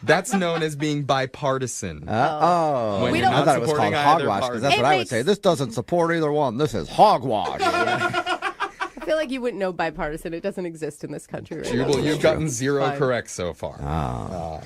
That's known as being bipartisan.
When
When
I
you're not
thought it was called
supporting either
hogwash,
party.
because that's what I would say. This doesn't support either one. This is hogwash.
I feel like you wouldn't know bipartisan. It doesn't exist in this country right
Jubal,
now.
you've gotten 0
Fine.
correct so far.
Oh.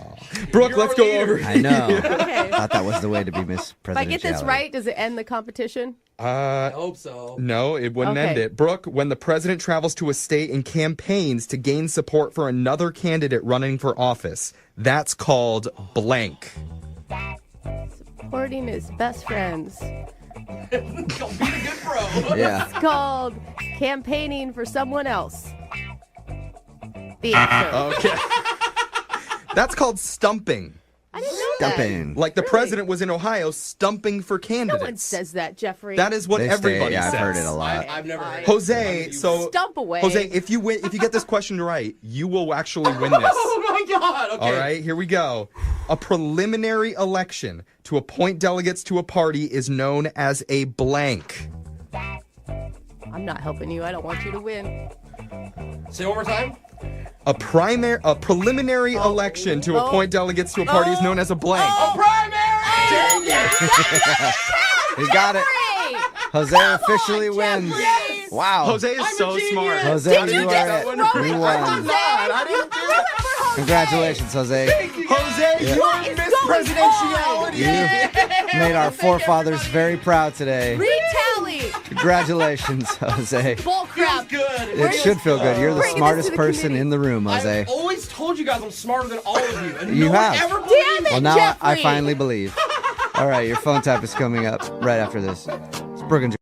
Brooke, let's go over.
I know.
Okay.
Thought that was the way to be Miss
If I get this
Presidentiality.
right, does it end the competition?
I hope so.
No, it wouldn't
Okay.
end it. Brooke, when the president travels to a state and campaigns to gain support for another candidate running for office, that's called blank.
Supporting his best friends.
Being a good bro.
Yeah.
It's called campaigning for someone else. The answer.
Okay. That's called stumping.
I didn't know that.
Stumping.
Like the president was in Ohio stumping for
No
candidates.
one says that, Jeffrey.
That is what
They
everybody
say, yeah,
says.
I've heard it a lot.
I've never heard
Jose, so
Stump away.
Jose, if you get this question right, you will actually win this.
Oh my God. Okay.
All right, here we go. A preliminary election to appoint delegates to a party is known as a blank.
I'm not helping you. I don't want you to win.
Say it one more time.
A preliminary election to appoint delegates to a party is known as a blank.
A primary.
He got it. Jose officially wins. Wow.
Jose is so smart.
Jose,
How did
you
you get
are
that
it.
one?
You won.
I didn't do it.
Congratulations, Jose.
Jose,
Yeah.
you're Miss Presidentiality.
You made our forefathers very proud today.
Retally.
Congratulations, Jose.
Bull crap.
Good.
It should feel good. You're the
Bring this
smartest
to the
person
committee.
in the room, Jose.
I've always told you guys I'm smarter than all of you. And
You
no
have.
one ever
Damn
believes
it,
Well, now I
Jeffrey.
finally believe. All right, your phone tap is coming up right after this. It's Brooke and Jubal.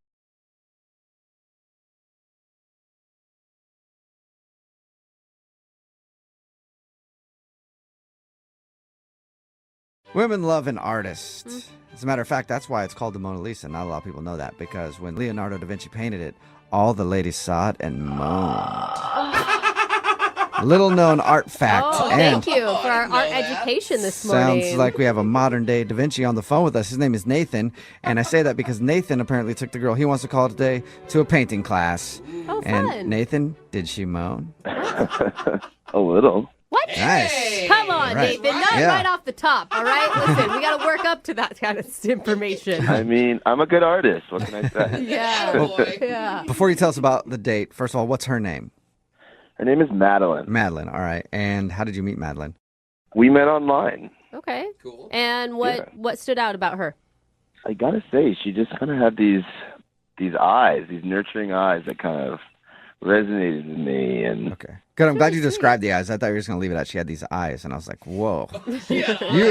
Women love an artist. As a matter of fact, that's why it's called the Mona Lisa. Not a lot of people know that because when Leonardo da Vinci painted it, all the ladies saw it and moaned. Little known art fact.
Oh,
and
thank you for our art education this morning.
sounds like we have a modern day Da Vinci on the phone with us. His name is Nathan. And I say that because Nathan apparently took the girl he wants to call today to a painting class.
Oh,
And
fun.
Nathan, did she moan?
A little.
What?
Nice.
Come on,
Right.
Nathan. Not
Yeah.
right off the top, all right? Listen, we got to work up to that kind of information.
I mean, I'm a good artist. What can I say?
Yeah. Yeah.
Before you tell us about the date, first of all, what's her name?
Her name is Madeline.
Madeline. All right. And how did you meet Madeline?
We met online.
Okay.
Cool.
And
Yeah.
what stood out about her?
I gotta say, she just kind of had these eyes, these nurturing eyes that kind of resonated with me. And
Okay. Good. I'm glad you described the eyes. I thought you were just going to leave it at she had these eyes. And I was like, whoa. You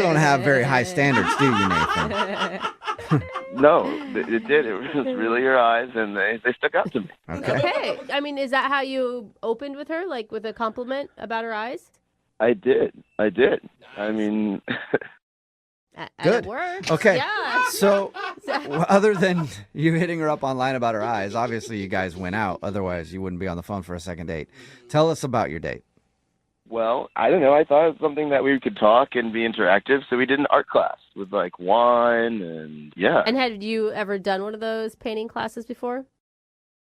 don't have very high standards, do you, Nathan?
no, it did. It was just really her eyes, and they stuck out to me.
Okay.
Okay. I mean, is that how you opened with her, like with a compliment about her eyes?
I did. I mean,
Good.
It worked.
Okay.
Yeah.
So, other than you hitting her up online about her eyes, obviously you guys went out. Otherwise, you wouldn't be on the phone for a second date. Tell us about your date.
well, I don't know. I thought it was something that we could talk and be interactive, so we did an art class with like wine and yeah.
And had you ever done one of those painting classes before?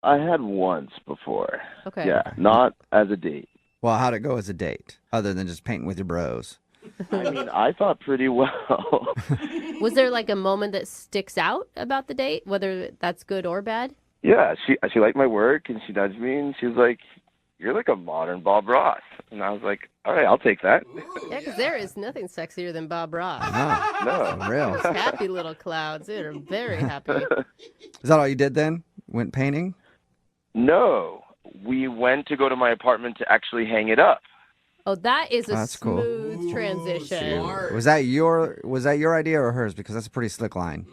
I had once before.
Okay.
Yeah, not as a date.
Well, how'd it go as a date, other than just painting with your bros?
I mean, I thought pretty well.
Was there like a moment that sticks out about the date, whether that's good or bad?
Yeah, she liked my work, and she nudged me, and she was like, "You're like a modern Bob Ross," and I was like, "All right, I'll take that."
Yeah, because there is nothing sexier than Bob Ross.
No,
No,
for real.
Those happy little clouds. They're very happy.
Is that all you did then? Went painting?
no. We went to go to my apartment to actually hang it up.
Oh, that is a
That's cool.
smooth transition.
Was that your idea or hers? Because that's a pretty slick line.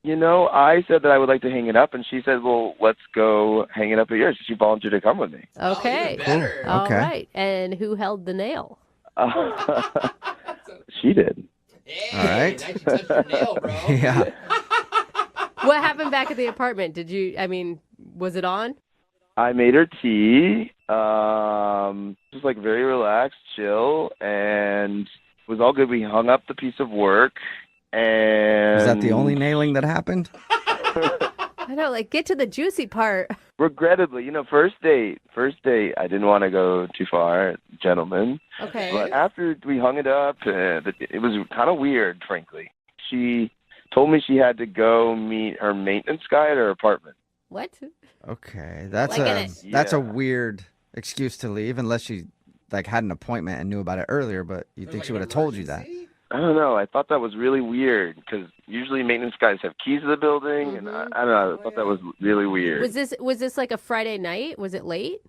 You know, I said that I would like to hang it up, and she said, "Well, let's go hang it up at yours." She volunteered to come with me.
Okay.
Cool.
All
Okay.
right. And who held the nail?
She did.
All right.
Nice you touched your nail, bro.
Yeah.
What happened back at the apartment? Was it on?
I made her tea, just like very relaxed, chill, and it was all good. We hung up the piece of work, and
Is that the only nailing that happened?
I know, like, get to the juicy part.
Regrettably, first date, I didn't want to go too far, gentlemen.
Okay.
But after we hung it up, it was kind of weird, frankly. She told me she had to go meet her maintenance guy at her apartment.
What?
Okay, that's
Liking
a weird excuse to leave, unless she had an appointment and knew about it earlier. But you think she would have told you that?
I don't know. I thought that was really weird because usually maintenance guys have keys to the building, and I don't know. I thought that was really weird.
Was this like a Friday night? Was it late?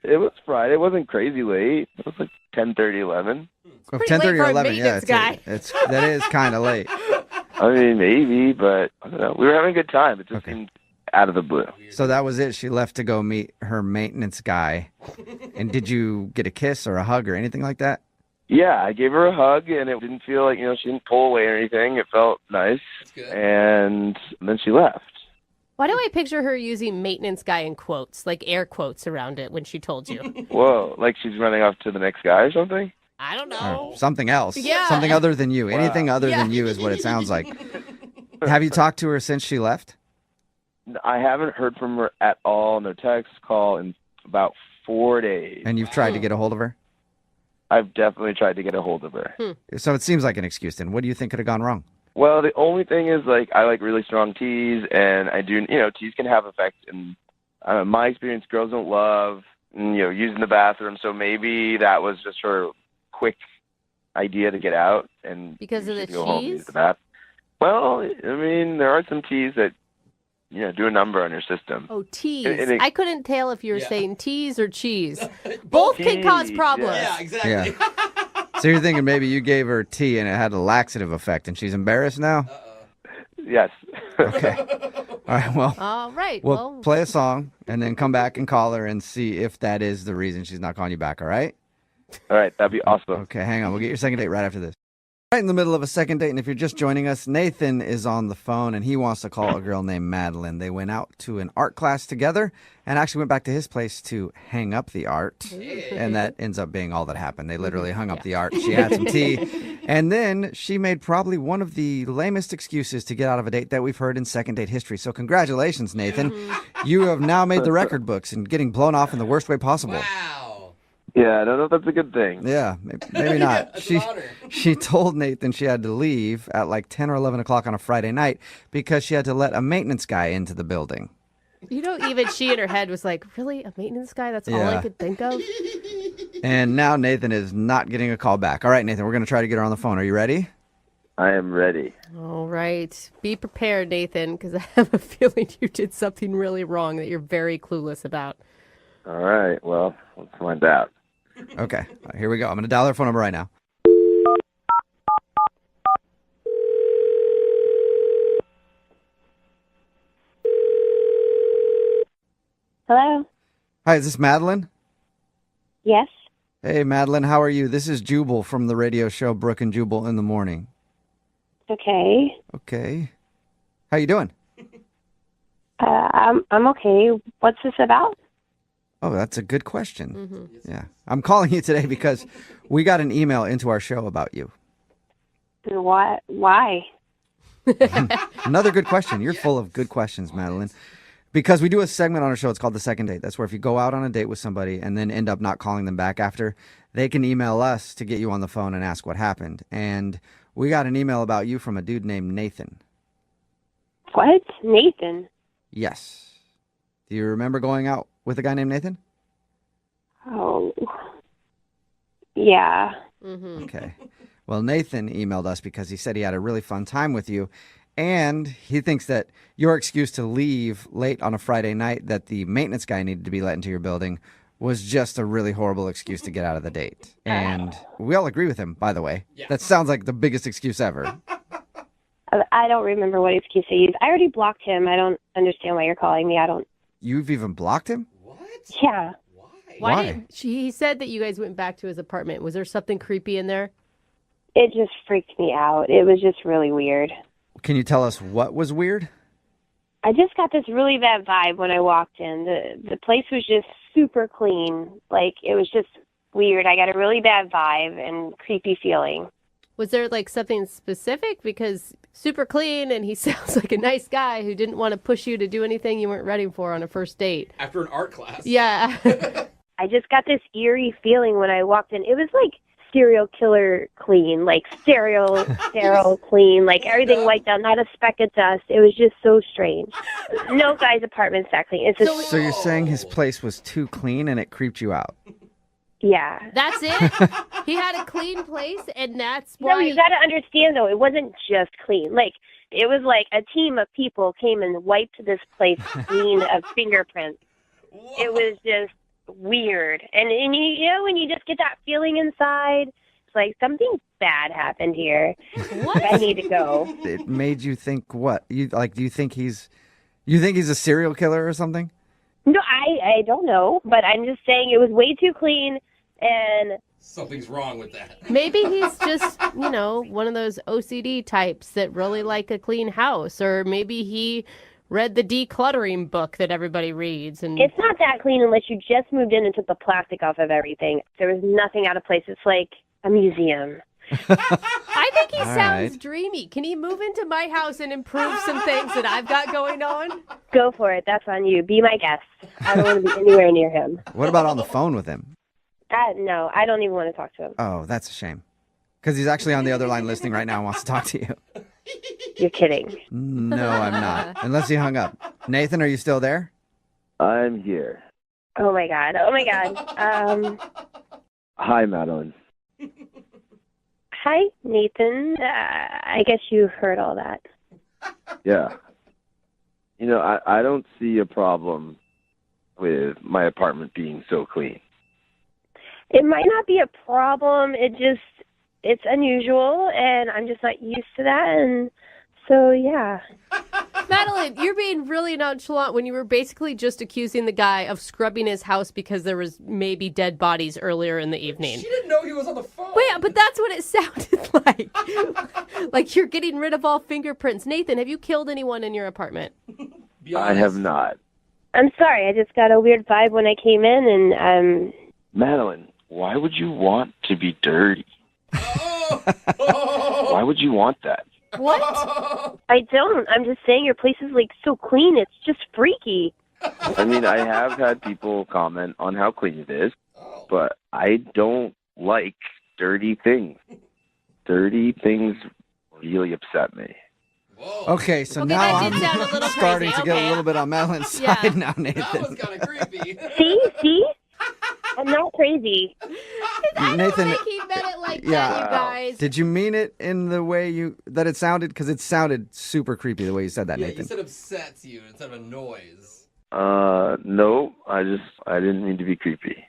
It was Friday. It wasn't crazy late. It was like 10:30, 11.
Well, 10:30 or 11, yeah, that is kind of late.
I mean, maybe, but I don't know. We were having a good time. It just seemed out of the blue.
So that was it. She left to go meet her maintenance guy. And did you get a kiss or a hug or anything like that?
Yeah, I gave her a hug, and it didn't feel like, she didn't pull away or anything. It felt nice. And then she left.
Why do I picture her using maintenance guy in quotes, like air quotes around it when she told you?
Whoa, like she's running off to the next guy or something?
I don't know.
Or something else.
Yeah.
Something other than you.
Wow.
Anything other than you is what it sounds like. Have you talked to her since she left?
I haven't heard from her at all. No text, call in about 4 days.
And you've tried to get a hold of her?
I've definitely tried to get a hold of her.
So it seems like an excuse then. What do you think could have gone wrong?
Well, the only thing is, I like really strong teas, and I do, teas can have effect. And my experience, girls don't love, using the bathroom. So maybe that was just her quick idea to get out and
because of the
go home and
cheese.
use the bath. Well, I mean, there are some teas that do a number on your system.
Oh, teas.
And
I couldn't tell if you were saying teas or cheese. Both can cause
Teas,
problems.
yeah.
Exactly.
Yeah. So you're thinking maybe you gave her tea and it had a laxative effect and she's embarrassed now?
Yes.
Okay. All right, well.
All right.
We'll play a song and then come back and call her and see if that is the reason she's not calling you back, all right?
All right, that'd be awesome.
Okay, hang on. We'll get your second date right after this. Right in the middle of a second date, and if you're just joining us, Nathan is on the phone, and he wants to call a girl named Madeline. They went out to an art class together and actually went back to his place to hang up the art, and that ends up being all that happened. They literally hung up the art. She had some tea, and then she made probably one of the lamest excuses to get out of a date that we've heard in second date history. So congratulations, Nathan. You have now made the record books and getting blown off in the worst way possible.
Wow.
Yeah, I don't know if that's a good thing.
Yeah, maybe not. She told Nathan she had to leave at like 10 or 11 o'clock on a Friday night because she had to let a maintenance guy into the building.
Even she in her head was like, really? A maintenance guy? That's all I could think of?
And now Nathan is not getting a call back. All right, Nathan, we're going to try to get her on the phone. Are you ready?
I am ready.
All right. Be prepared, Nathan, because I have a feeling you did something really wrong that you're very clueless about.
All right, well, let's find out.
Okay, all right, here we go. I'm going to dial her phone number right now.
Hello?
Hi, is this Madeline?
Yes?
Hey, Madeline, how are you? This is Jubal from the radio show Brooke and Jubal in the Morning.
Okay.
Okay. How you doing?
I'm okay. What's this about?
Oh, that's a good question. Yeah. I'm calling you today because we got an email into our show about you.
What? Why?
Another good question. You're full of good questions, Madeline. Because we do a segment on our show. It's called The Second Date. That's where if you go out on a date with somebody and then end up not calling them back after, they can email us to get you on the phone and ask what happened. And we got an email about you from a dude named Nathan.
What? Nathan?
Yes. Do you remember going out with a guy named Nathan?
Oh. Yeah.
Okay. Well, Nathan emailed us because he said he had a really fun time with you. And he thinks that your excuse to leave late on a Friday night that the maintenance guy needed to be let into your building was just a really horrible excuse to get out of the date. And we all agree with him, by the way. Yeah. That sounds like the biggest excuse ever.
I don't remember what excuse I used. I already blocked him. I don't understand why you're calling me. I don't.
You've even blocked him?
Yeah.
Why?
He said that you guys went back to his apartment. Was there something creepy in there?
It just freaked me out. It was just really weird.
Can you tell us what was weird?
I just got this really bad vibe when I walked in. The place was just super clean. Like, it was just weird. I got a really bad vibe and creepy feeling.
Was there like something specific? Because super clean and he sounds like a nice guy who didn't want to push you to do anything you weren't ready for on a first date.
After an art class.
Yeah.
I just got this eerie feeling when I walked in. It was like serial killer clean, like sterile clean, like everything wiped out, not a speck of dust. It was just so strange. No guy's apartment's that clean. It's just,
So you're saying his place was too clean and it creeped you out?
yeah.
That's it? He had a clean place and that's why...
No, you got to understand, though, it wasn't just clean. Like, it was like a team of people came and wiped this place clean of fingerprints. It was just weird. And you know, when you just get that feeling inside, it's like something bad happened here. What? I need to go.
It made you think what? Do you think he's a serial killer or something?
No, I don't know, but I'm just saying it was way too clean and...
Something's wrong with that.
Maybe he's just, one of those OCD types that really like a clean house. Or maybe he read the decluttering book that everybody reads. And
it's not that clean unless you just moved in and took the plastic off of everything. There was nothing out of place. It's like a museum.
I think he
All
sounds
right.
dreamy. Can he move into my house and improve some things that I've got going on?
Go for it. That's on you. Be my guest. I don't want to be anywhere near him.
What about on the phone with him?
No, I don't even want to talk to him.
Oh, that's a shame. Because he's actually on the other line listening right now and wants to talk to you.
You're kidding.
No, I'm not. Unless he hung up. Nathan, are you still there?
I'm here.
Oh, my God. Oh, my God.
Hi, Madeline.
Hi, Nathan. I guess you heard all that.
Yeah. I don't see a problem with my apartment being so clean.
It might not be a problem. It's unusual, and I'm just not used to that. And so, yeah.
Madeline, you're being really nonchalant when you were basically just accusing the guy of scrubbing his house because there was maybe dead bodies earlier in the evening.
She didn't know he was on the phone.
Wait, but that's what it sounded like. Like you're getting rid of all fingerprints. Nathan, have you killed anyone in your apartment?
I have not.
I'm sorry. I just got a weird vibe when I came in, and
Madeline, why would you want to be dirty? Why would you want that?
What?
I don't. I'm just saying your place is, like, so clean. It's just freaky.
I mean, I have had people comment on how clean it is, but I don't like dirty things. Dirty things really upset me.
Okay, so now
that did sound a
I'm
little
starting
crazy.
to get
Okay.
a little bit on Madeline's
Yeah.
side now, Nathan.
That was kind of creepy.
See? I'm not crazy.
I
Nathan,
don't think he meant it like
yeah.
that, you guys.
Did you mean it in the way that it sounded? Because it sounded super creepy the way you said that,
Yeah,
Nathan.
you said upsets you instead of a noise.
No, I didn't mean to be creepy.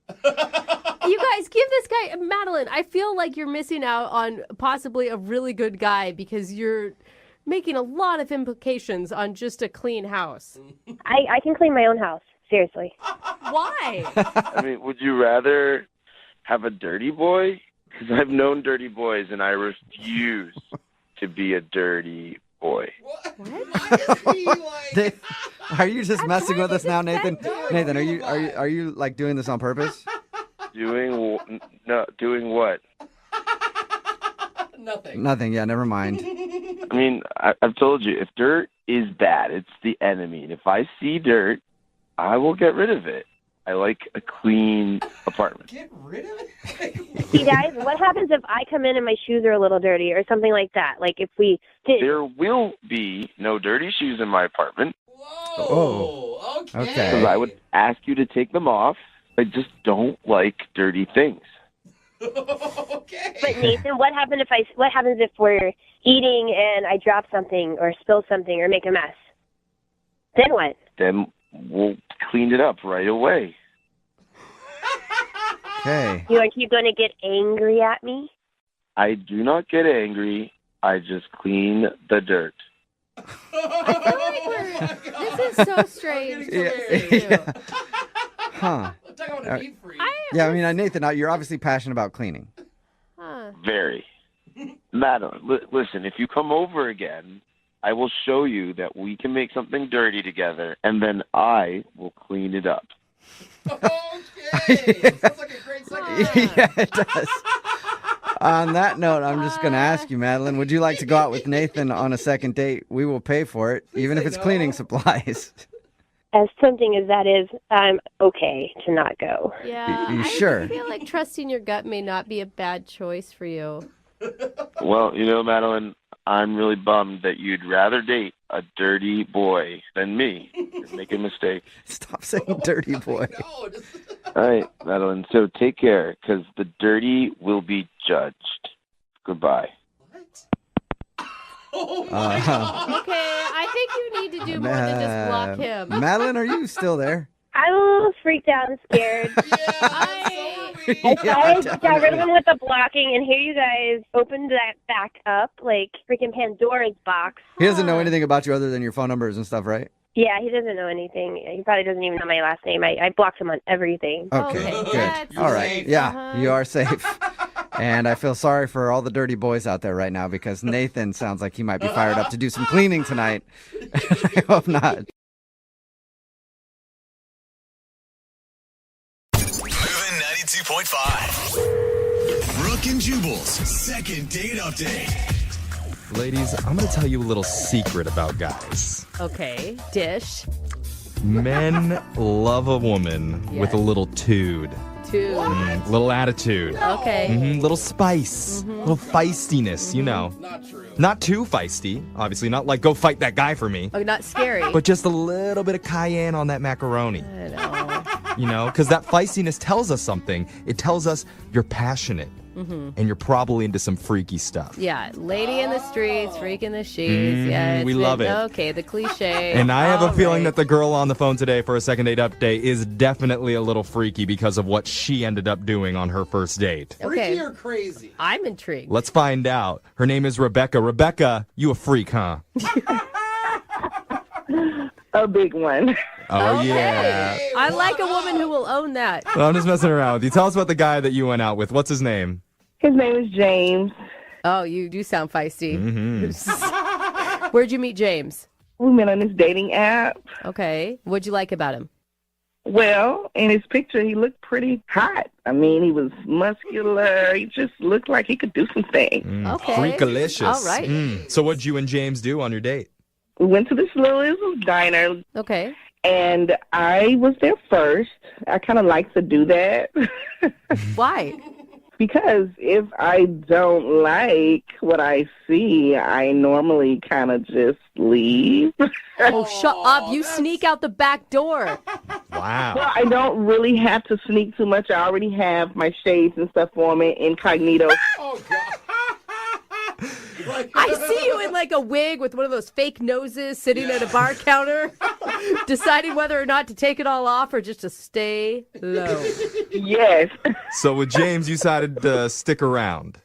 You guys, give this guy, Madeline, I feel like you're missing out on possibly a really good guy because you're making a lot of implications on just a clean house.
I can clean my own house. Seriously.
Why?
I mean, would you rather have a dirty boy? Because I've known dirty boys, and I refuse to be a dirty boy.
Are you just messing with us now, Nathan? Nathan, are you like doing this on purpose?
Doing what?
Nothing. Yeah, never mind.
I mean, I've told you, if dirt is bad, it's the enemy. And if I see dirt, I will get rid of it. I like a clean apartment.
Get rid of it?
See, guys, what happens if I come in and my shoes are a little dirty or something like that? Like if we did.
There will be no dirty shoes in my apartment.
Oh, okay.
Because I would ask you to take them off. I just don't like dirty things.
Okay.
But Nathan, what happens if we're eating and I drop something or spill something or make a mess? Then what?
Then we'll clean it up right away.
Okay.
You're going to get angry at me?
I do not get angry. I just clean the dirt.
This is so strange.
Yeah. Huh. Yeah, I mean, Nathan, you're obviously passionate about cleaning.
Huh.
Very. Madeline, listen, if you come over again, I will show you that we can make something dirty together, and then I will clean it up.
Okay. Sounds like a great second.
Yeah, it does. On that note, I'm just going to ask you, Madeline, would you like to go out with Nathan on a second date? We will pay for it, even if it's cleaning supplies.
As tempting as that is, I'm okay to not go.
Yeah,
You
I
sure?
feel like trusting your gut may not be a bad choice for you.
Well, Madeline, I'm really bummed that you'd rather date a dirty boy than me. You're making a mistake.
Stop saying dirty boy.
All right, Madeline, so take care, because the dirty will be judged. Goodbye.
Okay, I think you need to do more than just block him.
Madeline, are you still there?
I'm a little freaked out and scared. I got rid of him with the blocking, and here you guys opened that back up like freaking Pandora's box.
He doesn't know anything about you other than your phone numbers and stuff, right?
Yeah, he doesn't know anything. He probably doesn't even know my last name. I blocked him on everything.
Okay, good. All right. Yeah, you are safe. And I feel sorry for all the dirty boys out there right now because Nathan sounds like he might be fired up to do some cleaning tonight. I hope not.
Moving 92.5. Brooke and Jubal's second date update.
Ladies, I'm going to tell you a little secret about guys.
Okay, dish.
Men love a woman with a little tude. Little attitude.
Okay.
Little spice. Little feistiness,
Not true.
Not too feisty, obviously. Not like, go fight that guy for me.
Oh, not scary.
But just a little bit of cayenne on that macaroni.
I know.
Because that feistiness tells us something. It tells us you're passionate. And you're probably into some freaky stuff.
Yeah, lady in the streets, freak in the sheets. Yeah,
we love it.
Okay, the cliche.
And I have a feeling
right.
that the girl on the phone today for a second date update is definitely a little freaky because of what she ended up doing on her first date.
Freaky or crazy?
I'm intrigued.
Let's find out. Her name is Rebecca. Rebecca, you a freak, huh?
A big one.
Oh,
Okay.
yeah.
I like a woman who will own that.
Well, I'm just messing around with you. Tell us about the guy that you went out with. What's his name?
His name is James.
Oh, you do sound feisty. Where'd you meet James?
We met on this dating app.
Okay. What'd you like about him?
Well, in his picture, he looked pretty hot. I mean, he was muscular. He just looked like he could do some things.
Okay.
Freakalicious.
All right.
So what'd you and James do on your date?
We went to this little diner.
Okay.
And I was there first. I kind of like to do that.
Why?
Because if I don't like what I see, I normally kind of just leave.
Oh, shut up. You sneak out the back door.
Wow.
Well, I don't really have to sneak too much. I already have my shades and stuff on me, incognito.
Oh, God.
I see you in like a wig with one of those fake noses sitting at a bar counter, deciding whether or not to take it all off or just to stay low.
Yes.
So with James, you decided to stick around.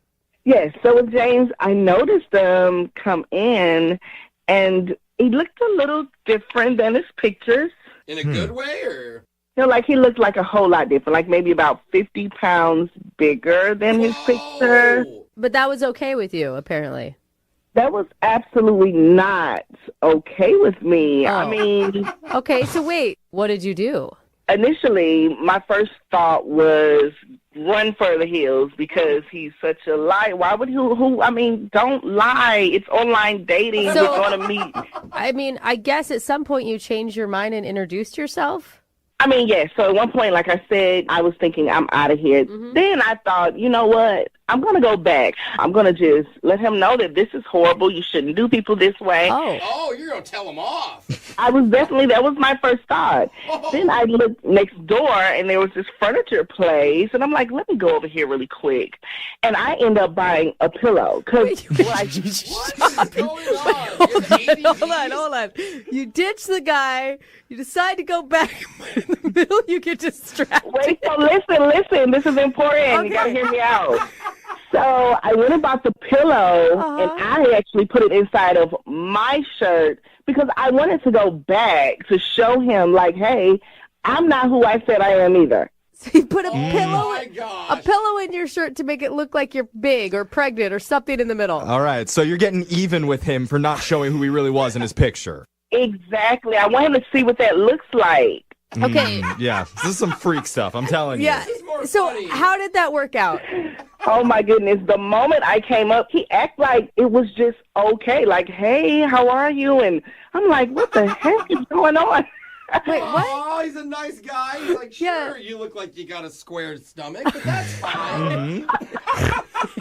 Yes. So with James, I noticed him come in, and he looked a little different than his pictures.
In a good way, or?
Like he looked like a whole lot different, like maybe about 50 pounds bigger than his picture.
But that was okay with you, apparently.
That was absolutely not okay with me.
Oh.
I mean...
Okay, so wait, what did you do?
Initially, my first thought was run for the hills because he's such a liar. Why would I mean, don't lie. It's online dating.
So,
we're going to meet.
I mean, I guess at some point you changed your mind and introduced yourself?
I mean, yes. So at one point, like I said, I was thinking I'm out of here. Then I thought, you know what? I'm going to go back. I'm going to just let him know that this is horrible. You shouldn't do people this way.
Oh, you're going to tell him off.
That was my first thought. Then I looked next door, and there was this furniture place, and I'm like, let me go over here really quick. And I end up buying a pillow.
What's going on?
Hold on. You ditch the guy. You decide to go back. In the middle, you get distracted.
Wait, so listen. This is important.
Okay.
You got to hear me out. So I went and bought the pillow, and I actually put it inside of my shirt because I wanted to go back to show him, like, hey, I'm not who I said I am either.
So you put a pillow in your shirt to make it look like you're big or pregnant or something in the middle.
All right, so you're getting even with him for not showing who he really was in his picture.
Exactly. I want him to see what that looks like.
Okay.
Yeah, this is some freak stuff, I'm telling you.
Yeah. So how did that work out?
Oh my goodness. The moment I came up, he acted like it was just okay. Like, hey, how are you? And I'm like, what the heck is going on?
Wait, what?
Oh, he's a nice guy. He's like, sure, you look like you got a square stomach, but that's fine.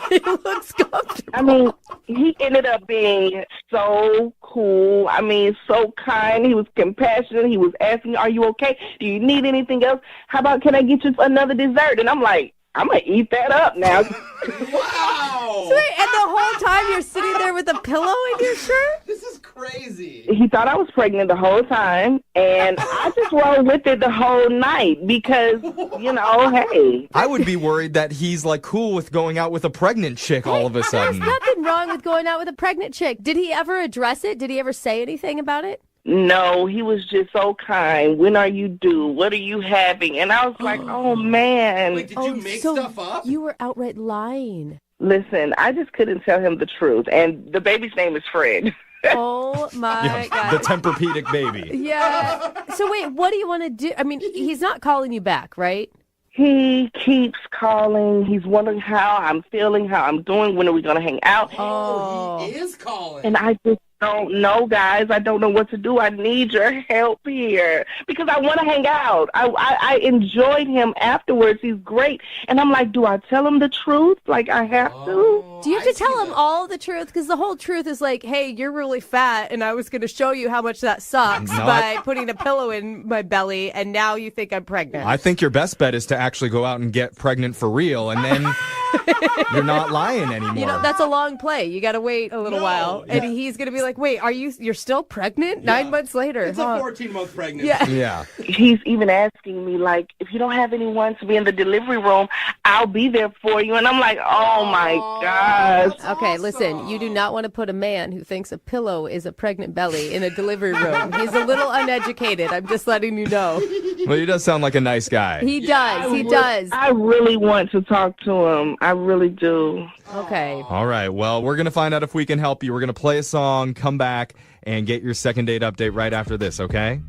He looks comfortable.
I mean, he ended up being so cool. I mean, so kind. He was compassionate. He was asking, are you okay? Do you need anything else? How about, can I get you another dessert? And I'm like, I'm going to eat that up now.
Wow.
So wait, and the whole time you're sitting there with a pillow in your shirt?
This is crazy.
He thought I was pregnant the whole time, and I just rolled with it the whole night because, you know, hey.
I would be worried that he's like cool with going out with a pregnant chick all of a sudden.
There's nothing wrong with going out with a pregnant chick. Did he ever address it? Did he ever say anything about it?
No, he was just so kind. When are you due? What are you having? And I was like, oh, man.
Wait, did you make stuff up?
You were outright lying.
Listen, I just couldn't tell him the truth. And the baby's name is Fred.
Oh, my God.
The Tempur-Pedic baby.
Yeah. So wait, what do you want to do? I mean, he's not calling you back, right?
He keeps calling. He's wondering how I'm feeling, how I'm doing, when are we going to hang out.
Oh, he is calling.
And I just don't know, guys. I don't know what to do. I need your help here because I want to hang out. I enjoyed him afterwards. He's great. And I'm like, do I tell him the truth? Like, I have to?
Do you have to tell him all the truth? Because the whole truth is like, hey, you're really fat, and I was going to show you how much that sucks by putting a pillow in my belly, and now you think I'm pregnant.
I think your best bet is to actually go out and get pregnant for real, and then you're not lying anymore.
You know, that's a long play. You got to wait a little while, and he's going to be like, wait, you're still pregnant? 9 months later.
It's a 14-month pregnancy.
Yeah.
He's even asking me, like, if you don't have anyone to be in the delivery room, I'll be there for you. And I'm like, oh, my gosh.
Okay, listen, you do not want to put a man who thinks a pillow is a pregnant belly in a delivery room. He's a little uneducated. I'm just letting you know.
Well, he does sound like a nice guy.
He does. He does.
I really want to talk to him. I really do.
Okay.
All right. Well, we're going to find out if we can help you. We're going to play a song, come back, and get your second date update right after this, okay?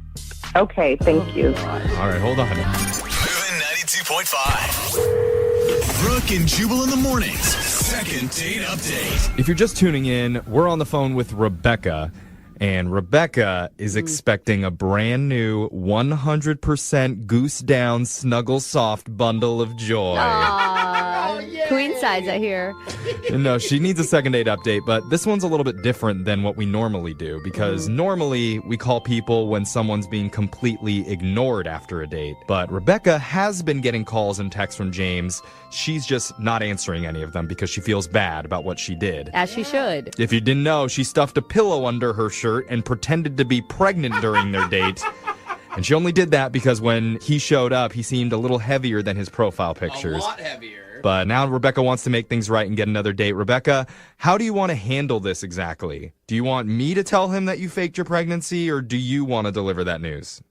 Okay, thank you.
All right, hold on.
Moving 92.5. Brooke and Jubal in the mornings. Second date update.
If you're just tuning in, we're on the phone with Rebecca, and Rebecca is expecting a brand new 100% goose down snuggle soft bundle of joy.
Queen size, I hear.
No, she needs a second date update, but this one's a little bit different than what we normally do because normally we call people when someone's being completely ignored after a date. But Rebecca has been getting calls and texts from James. She's just not answering any of them because she feels bad about what she did.
As she should.
If you didn't know, she stuffed a pillow under her shirt and pretended to be pregnant during their date. And she only did that because when he showed up, he seemed a little heavier than his profile pictures.
A lot heavier.
But now Rebecca wants to make things right and get another date. Rebecca, how do you want to handle this exactly? Do you want me to tell him that you faked your pregnancy, or do you want to deliver that news?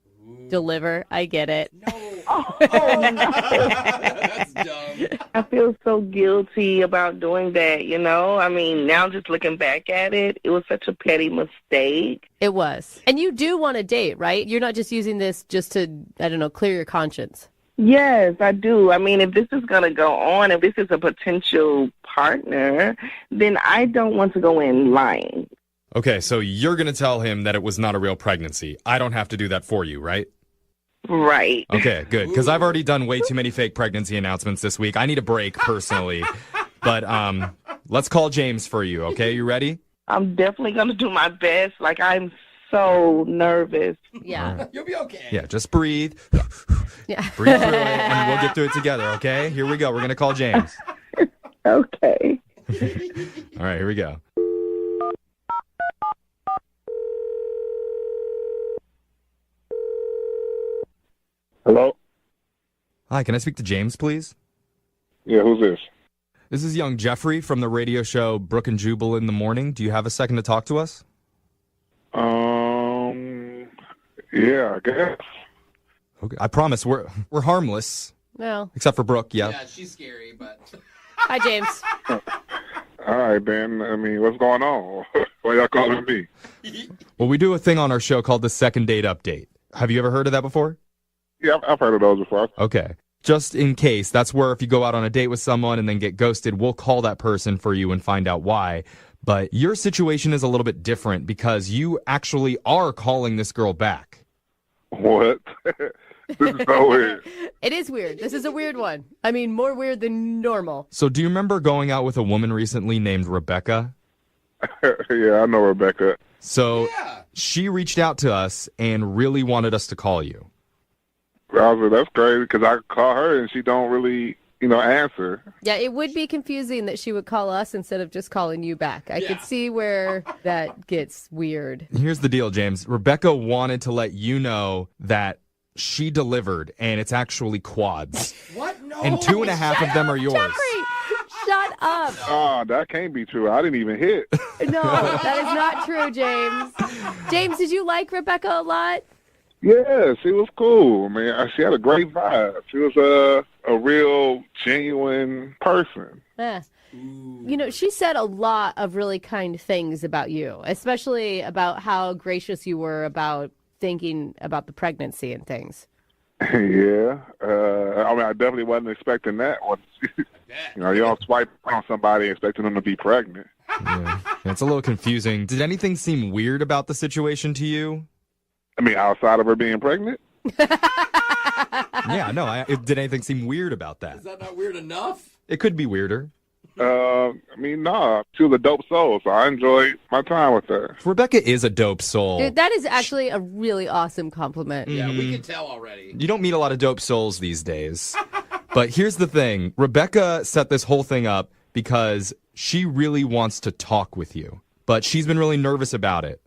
Deliver. I get it.
No. That's dumb. I feel so guilty about doing that, you know? I mean, now just looking back at it, it was such a petty mistake.
It was. And you do want a date, right? You're not just using this just to, I don't know, clear your conscience.
Yes, I do. I mean, if this is going to go on, if this is a potential partner, then I don't want to go in lying.
Okay, so you're going to tell him that it was not a real pregnancy. I don't have to do that for you, right?
Right.
Okay, good. Because I've already done way too many fake pregnancy announcements this week. I need a break personally. But let's call James for you, okay? You ready?
I'm definitely going to do my best. Like, I'm so nervous.
Yeah.
Right.
You'll be okay.
Yeah, just breathe.
Yeah.
Breathe through it, and we'll get through it together, okay? Here we go. We're going to call James.
Okay.
All right, here we go.
Hello?
Hi, can I speak to James, please?
Yeah, who's this?
This is young Jeffrey from the radio show Brooke and Jubal in the morning. Do you have a second to talk to us?
Yeah, I guess.
Okay, I promise we're harmless.
No.
Except for Brooke, yeah.
Yeah, she's scary, but...
Hi, James.
All right, Ben. I mean, what's going on? Why y'all calling me?
Well, we do a thing on our show called the Second Date Update. Have you ever heard of that before?
Yeah, I've heard of those before.
Okay. Just in case, that's where if you go out on a date with someone and then get ghosted, we'll call that person for you and find out why. But your situation is a little bit different because you actually are calling this girl back.
What? This is so weird.
It is weird. This is a weird one. I mean, more weird than normal.
So do you remember going out with a woman recently named Rebecca?
Yeah, I know Rebecca.
So she reached out to us and really wanted us to call you.
That's crazy because I call her and she don't really, answer.
Yeah, it would be confusing that she would call us instead of just calling you back. I could see where that gets weird.
Here's the deal, James. Rebecca wanted to let you know that she delivered, and it's actually quads.
What? No.
And 2.5 of them are yours.
Jeffrey, shut up.
Oh, that can't be true. I didn't even hit.
No, that is not true, James. James, did you like Rebecca a lot?
Yeah, she was cool, man. She had a great vibe. She was a real genuine person.
Yeah. She said a lot of really kind things about you, especially about how gracious you were about thinking about the pregnancy and things.
Yeah. I definitely wasn't expecting that one. You don't swipe on somebody expecting them to be pregnant.
Yeah. It's a little confusing. Did anything seem weird about the situation to you?
I mean, outside of her being pregnant?
Yeah, no. Did anything seem weird about that?
Is that not weird enough?
It could be weirder.
No. She was a dope soul, so I enjoyed my time with her.
Rebecca is a dope soul.
Dude, that is actually a really awesome compliment.
Yeah, we can tell already.
You don't meet a lot of dope souls these days. But here's the thing. Rebecca set this whole thing up because she really wants to talk with you. But she's been really nervous about it.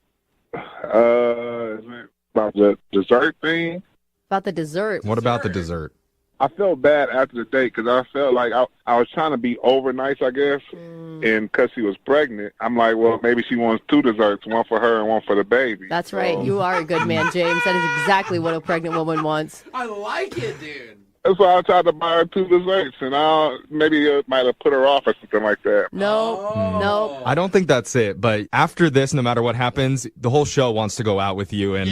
About the dessert thing?
About the dessert.
What about the dessert?
I felt bad after the date because I felt like I was trying to be over nice, I guess. And because she was pregnant, I'm like, well, maybe she wants 2 desserts, one for her and one for the baby.
That's right. You are a good man, James. That is exactly what a pregnant woman wants.
I like it, dude.
That's why I tried to buy her 2 desserts, and maybe it might have put her off or something like that.
No.
I don't think that's it. But after this, no matter what happens, the whole show wants to go out with you and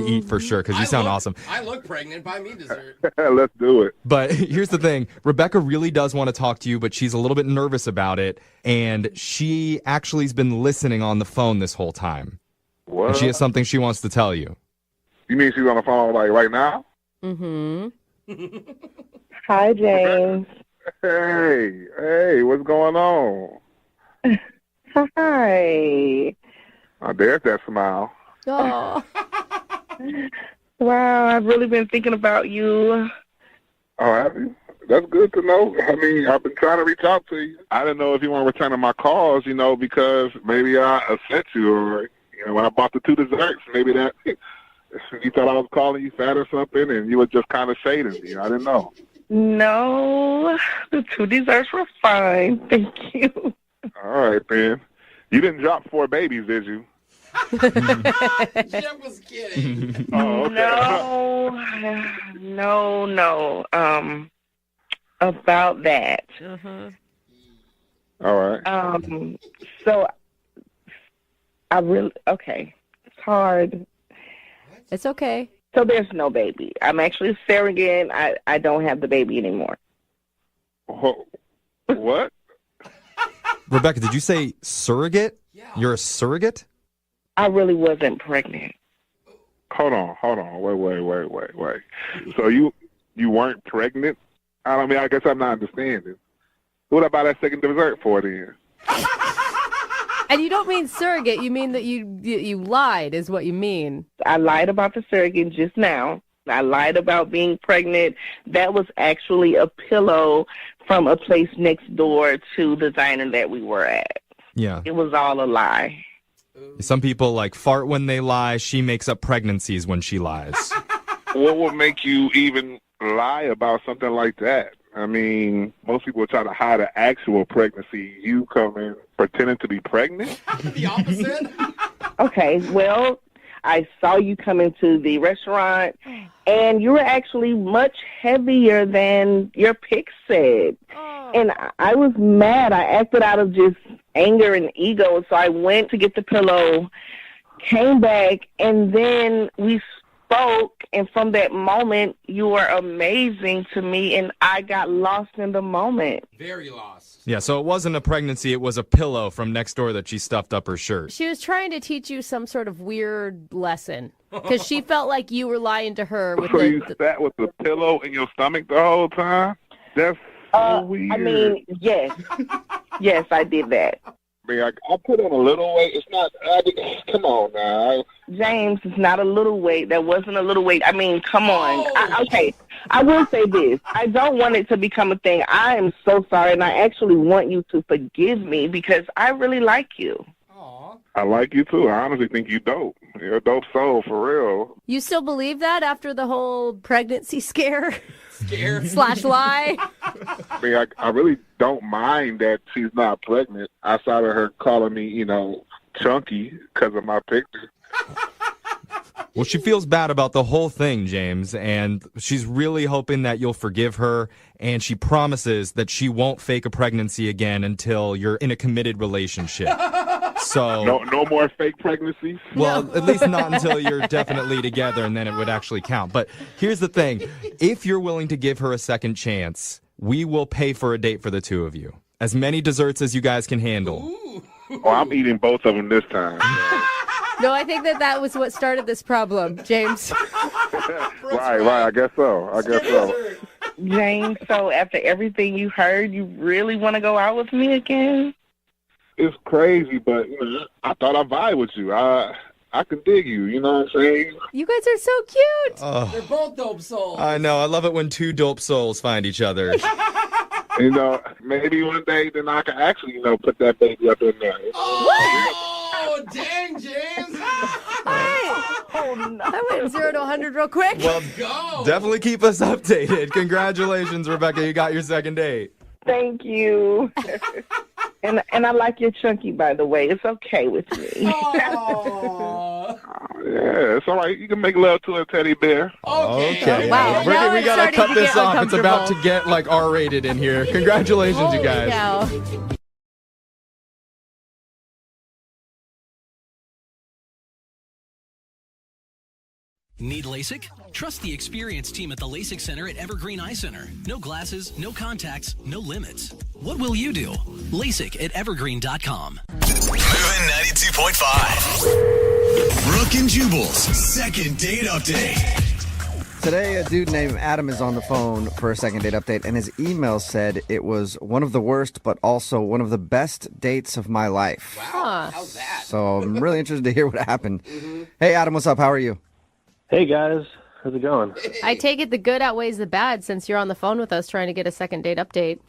eat for sure because you sound awesome.
I look pregnant. Buy me dessert.
Let's do it.
But here's the thing. Rebecca really does want to talk to you, but she's a little bit nervous about it. And she actually has been listening on the phone this whole time.
What?
And she has something she wants to tell you.
You mean she's on the phone like right now?
Mm-hmm.
Hi, James.
Hey, what's going on?
Hi.
Oh, there's that smile.
Oh.
Wow, I've really been thinking about you.
Oh, have you? That's good to know. I mean, I've been trying to reach out to you. I didn't know if you weren't returning my calls, because maybe I upset you or, when I bought the 2 desserts, maybe that... You thought I was calling you fat or something, and you were just kind of shading me. I didn't know.
No, the 2 desserts were fine. Thank you.
All right, then. You didn't drop 4 babies, did you?
Jeff was kidding.
Oh, okay.
No. About that.
All right.
So okay. It's hard.
It's okay.
So there's no baby. I'm actually a surrogate. I don't have the baby anymore.
What?
Rebecca, did you say surrogate? Yeah. You're a surrogate?
I really wasn't pregnant.
Hold on. Wait. So you weren't pregnant? I guess I'm not understanding. What about that second dessert for then?
And you don't mean surrogate. You mean that you lied is what you mean.
I lied about the surrogate just now. I lied about being pregnant. That was actually a pillow from a place next door to the diner that we were at.
Yeah.
It was all a lie.
Some people fart when they lie. She makes up pregnancies when she lies.
What would make you even lie about something like that? I mean, most people try to hide an actual pregnancy. You come in pretending to be pregnant?
The opposite?
Okay, well, I saw you come into the restaurant, and you were actually much heavier than your pic said. And I was mad. I acted out of just anger and ego, so I went to get the pillow, came back, and then we spoke, and from that moment, you were amazing to me, and I got lost in the moment.
Very lost.
Yeah, so it wasn't a pregnancy, it was a pillow from next door that she stuffed up her shirt.
She was trying to teach you some sort of weird lesson because she felt like you were lying to her. With
So you sat with the pillow in your stomach the whole time? That's so weird.
I mean, yes. Yes, I did that.
I mean, I put on a little weight. It's not. Come on now.
James, it's not a little weight. That wasn't a little weight. I mean, come on. Okay, I will say this. I don't want it to become a thing. I am so sorry, and I actually want you to forgive me because I really like you.
I like you too. I honestly think you dope. You're a dope soul for real.
You still believe that after the whole pregnancy scare? Slash lie?
I mean, I really don't mind that she's not pregnant outside of her calling me, you know, chunky because of my picture.
Well, she feels bad about the whole thing, James, and she's really hoping that you'll forgive her, and she promises that she won't fake a pregnancy again until you're in a committed relationship. So
no more fake pregnancies?
Well, at least not until you're definitely together, and then it would actually count. But here's the thing. If you're willing to give her a second chance, we will pay for a date for the two of you. As many desserts as you guys can handle.
Oh, I'm eating both of them this time.
No, I think that was what started this problem, James.
Right. I guess so.
James, so after everything you heard, you really want to go out with me again?
It's crazy, but you know, I thought I vibe with you. I can dig you. You know what I'm saying?
You guys are so cute.
Oh,
They're both dope souls.
I know. I love it when two dope souls find each other.
You know, maybe one day then I can actually, you know, put that baby up in there.
Oh, dang, James.
I went 0 to 100 real quick.
Well, definitely keep us updated. Congratulations, Rebecca. You got your second date.
Thank you. And I like your chunky, by the way. It's okay with me.
Yeah, it's all right. You can make love to a teddy bear.
Okay.
Wow.
We
Now it's
gotta
starting
cut
to
this
get
off. It's about to
uncomfortable.
get like R-rated in here. Congratulations, you guys.
Cow.
Need LASIK? Trust the experienced team at the LASIK Center at Evergreen Eye Center. No glasses, no contacts, no limits. What will you do? LASIK at evergreen.com.
Moving 92.5. Brooke and Jubal's second date update.
Today, a dude named Adam is on the phone for a second date update, and his email said it was one of the worst, but also one of the best dates of my life.
Wow. How's that?
So I'm really interested to hear what happened. Hey, Adam, what's up? How are you?
Hey, guys. How's it going?
I take it the good outweighs the bad since you're on the phone with us trying to get a second date update.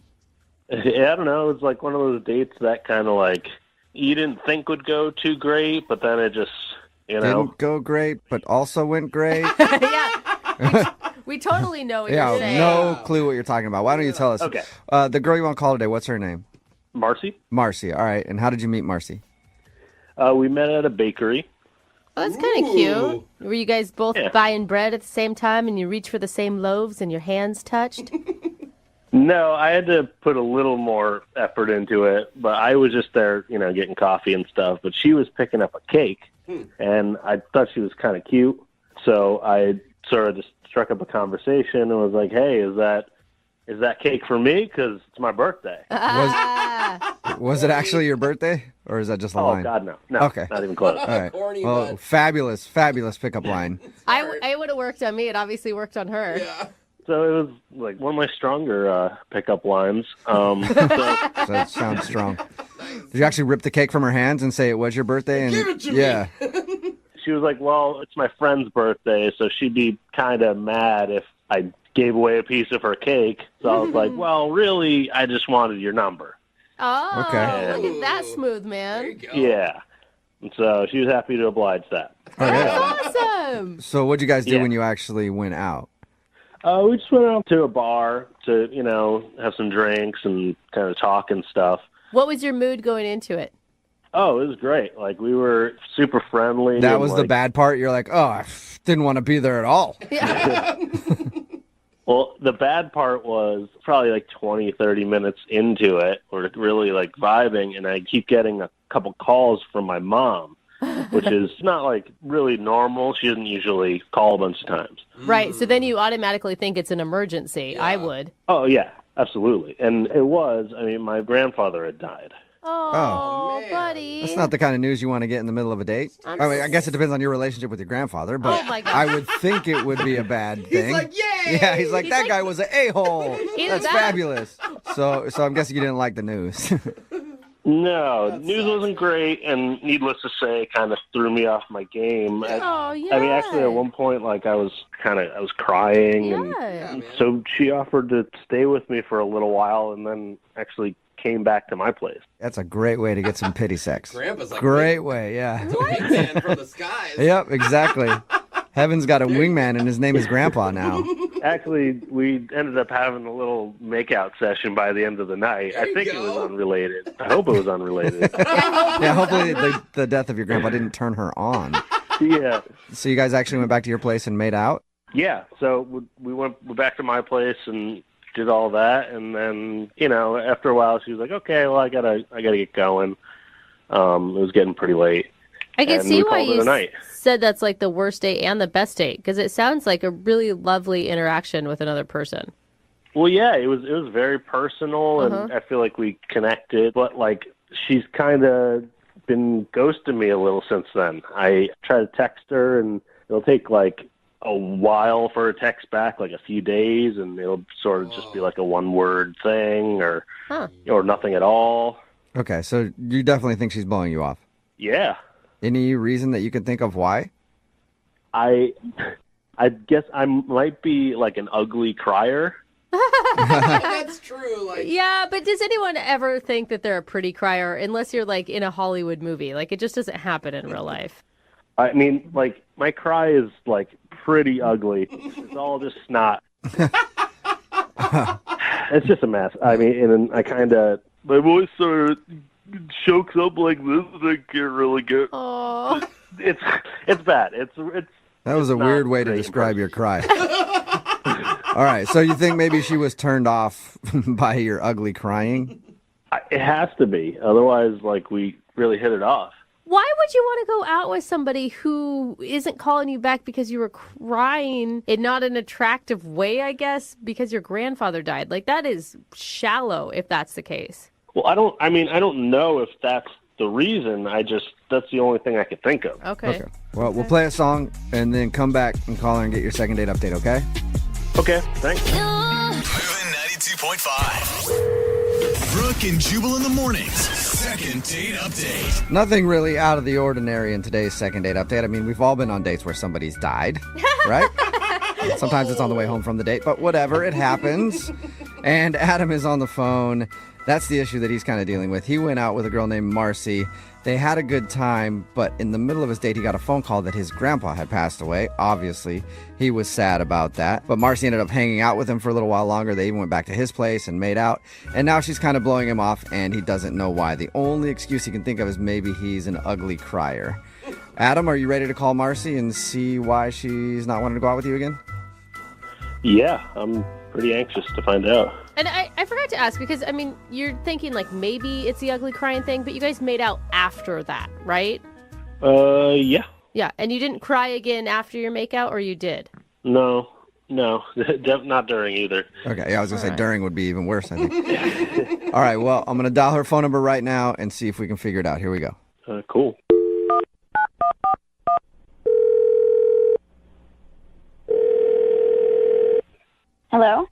Yeah, I don't know. It's like one of those dates that kind of like you didn't think would go too great, but then it just, you know.
Didn't go great, but also went great.
Yeah. We totally know what you're saying.
No clue what you're talking about. Why don't you tell us?
Okay.
The girl you want to call today, what's her name?
Marcy.
Marcy. All right. And how did you meet Marcy?
We met at a bakery.
Well, that's kind of cute. Were you guys both buying bread at the same time and you reach for the same loaves and your hands touched?
No, I had to put a little more effort into it, but I was just there, you know, getting coffee and stuff. But she was picking up a cake, and I thought she was kind of cute. So I sort of just struck up a conversation and was like, hey, is that cake for me? Because it's my birthday.
Was it actually your birthday, or is that just a line?
Oh, God, no. No,
okay.
Not even close.
All right. Well, fabulous pickup line.
I would have worked on me. It obviously worked on her. Yeah.
So it was like one of my stronger pickup lines.
So that sounds strong. Did you actually rip the cake from her hands and say it was your birthday? And
Give it to
yeah.
me. She was like, well, it's my friend's birthday, so she'd be kind of mad if I gave away a piece of her cake. So I was like, well, really, I just wanted your number.
Oh,
Okay.
Look at that smooth man.
Yeah. And so she was happy to oblige that.
Awesome.
So what'd you guys do
Yeah.
when you actually went out?
We just went out to a bar to, you know, have some drinks and kind of talk and stuff.
What was your mood going into it?
Oh, it was great. Like, we were super friendly.
That
and,
was the
like,
bad part? You're like, oh, I didn't want to be there at all.
Well, the bad part was probably like 20, 30 minutes into it. We're really like vibing, and I keep getting a couple calls from my mom. which is not like really normal. She doesn't usually call a bunch of times.
Right. So then you automatically think it's an emergency. I would.
Oh, yeah, absolutely. And it was, I mean, my grandfather had died.
Oh, buddy.
That's not the kind of news you want to get in the middle of a date. I mean, I guess it depends on your relationship with your grandfather, but
Oh, my God.
I would think it would be a bad thing.
He's like, yay!
Yeah, he's like, that guy was an a-hole.
Either
That's
that-
fabulous. So I'm guessing you didn't like the news.
No, news wasn't great, and needless to say, it kind of threw me off my game.
Oh, yeah.
I mean, actually, at one point, like I was crying, and so she offered to stay with me for a little while, and then actually came back to my place.
That's a great way to get some pity sex.
Grandpa's like,
Great way, yeah.
wingman from the skies.
Yep, exactly. Heaven's got a wingman, and his name is Grandpa now.
Actually, we ended up having a little makeout session by the end of the night. I think it was unrelated. I hope it was unrelated.
Yeah, hopefully the death of your grandpa didn't turn her on.
Yeah.
So you guys actually went back to your place and made out?
Yeah, so we went back to my place and did all that, and then after a while she was like, "Okay, well I gotta get going." It was getting pretty late.
I can
and
see
we
why
called it
you
a night.
said that's like the worst date and the best date, because it sounds like a really lovely interaction with another person.
Well, yeah, it was very personal, and
Uh-huh.
I feel like we connected. But like, she's kind of been ghosting me a little since then. I try to text her, and it'll take like a while for a text back, like a few days, and it'll sort of just be like a one-word thing, or nothing at all.
Okay, so you definitely think she's blowing you off.
Yeah,
Any reason that you can think of why?
I guess I might be like an ugly crier.
That's true. Like,
Yeah, but does anyone ever think that they're a pretty crier unless you're like in a Hollywood movie? Like it just doesn't happen in real life.
I mean, like, my cry is, like, pretty ugly. It's all just snot. It's just a mess. I mean, and then I kind of... My voice sort of chokes up like this, and I can't really get...
Oh.
It's bad. It's
That was a weird way to describe your cry. All right, so you think maybe she was turned off by your ugly crying?
It has to be. Otherwise, like, we really hit it off.
Why would you want to go out with somebody who isn't calling you back because you were crying in not an attractive way, I guess, because your grandfather died? Like, that is shallow if that's the case.
Well, I don't know if that's the reason. That's the only thing I could think of.
Okay.
Well, we'll play a song and then come back and call her and get your second date update, okay?
Okay, thanks.
Moving 92.5. Brooke and Jubal in the mornings. Second date update.
Nothing really out of the ordinary in today's second date update. I mean, we've all been on dates where somebody's died, right? Sometimes it's on the way home from the date, but whatever, it happens. And Adam is on the phone. That's the issue that he's kind of dealing with. He went out with a girl named Marcy. They had a good time, but in the middle of his date, he got a phone call that his grandpa had passed away. Obviously, he was sad about that. But Marcy ended up hanging out with him for a little while longer. They even went back to his place and made out. And now she's kind of blowing him off, and he doesn't know why. The only excuse he can think of is maybe he's an ugly crier. Adam, are you ready to call Marcy and see why she's not wanting to go out with you again?
Yeah, I'm pretty anxious to find out.
And I forgot to ask because, I mean, you're thinking like maybe it's the ugly crying thing, but you guys made out after that, right?
Yeah.
Yeah, and you didn't cry again after your makeout, or you did?
No, not during either.
Okay, yeah, I was going to say during would be even worse, I think. All right, well, I'm going to dial her phone number right now and see if we can figure it out. Here we go.
Cool.
Hello,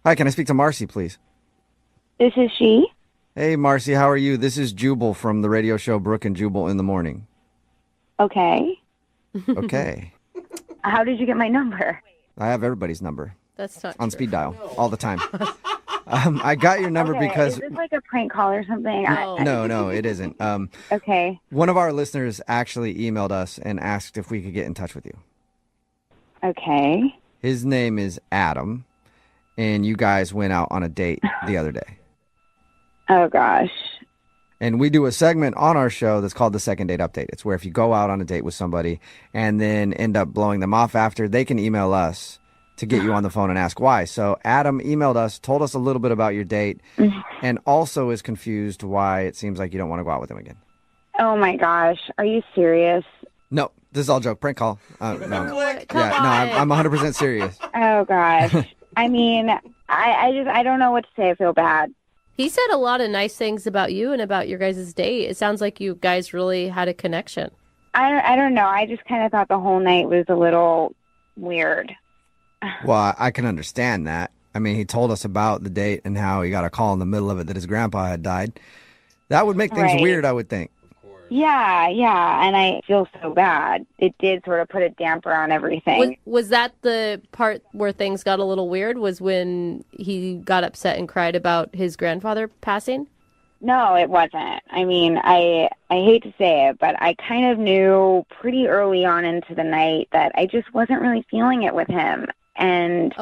Hi, can I speak to Marcy, please?
this is she.
Hey, Marcy, how are you? This is Jubal from the radio show Brooke and Jubal in the Morning.
Okay.
Okay.
How did you get my number?
I have everybody's number
That's not
on speed dial all the time. I got your number
Okay,
because...
is this like a prank call or something?
No, it isn't.
Okay.
One of our listeners actually emailed us and asked if we could get in touch with you.
Okay.
His name is Adam, and you guys went out on a date the other day.
Oh, gosh.
And we do a segment on our show that's called the Second Date Update. It's where if you go out on a date with somebody and then end up blowing them off after, they can email us to get you on the phone and ask why. So Adam emailed us, told us a little bit about your date, and also is confused why it seems like you don't want to go out with him again.
Oh my gosh, are you serious?
No, this is all joke. Prank call. No.
Come on.
I'm 100% serious.
Oh gosh. I mean, I don't know what to say. I feel bad.
He said a lot of nice things about you and about your guys' date. It sounds like you guys really had a connection.
I don't know. I just kind of thought the whole night was a little weird.
Well, I can understand that. I mean, he told us about the date and how he got a call in the middle of it that his grandpa had died. That would make things
Right.
weird, I would think.
Yeah, and I feel so bad. It did sort of put a damper on everything.
Was that the part where things got a little weird? Was when he got upset and cried about his grandfather passing?
No, it wasn't. I mean, I hate to say it, but I kind of knew pretty early on into the night that I just wasn't really feeling it with him. And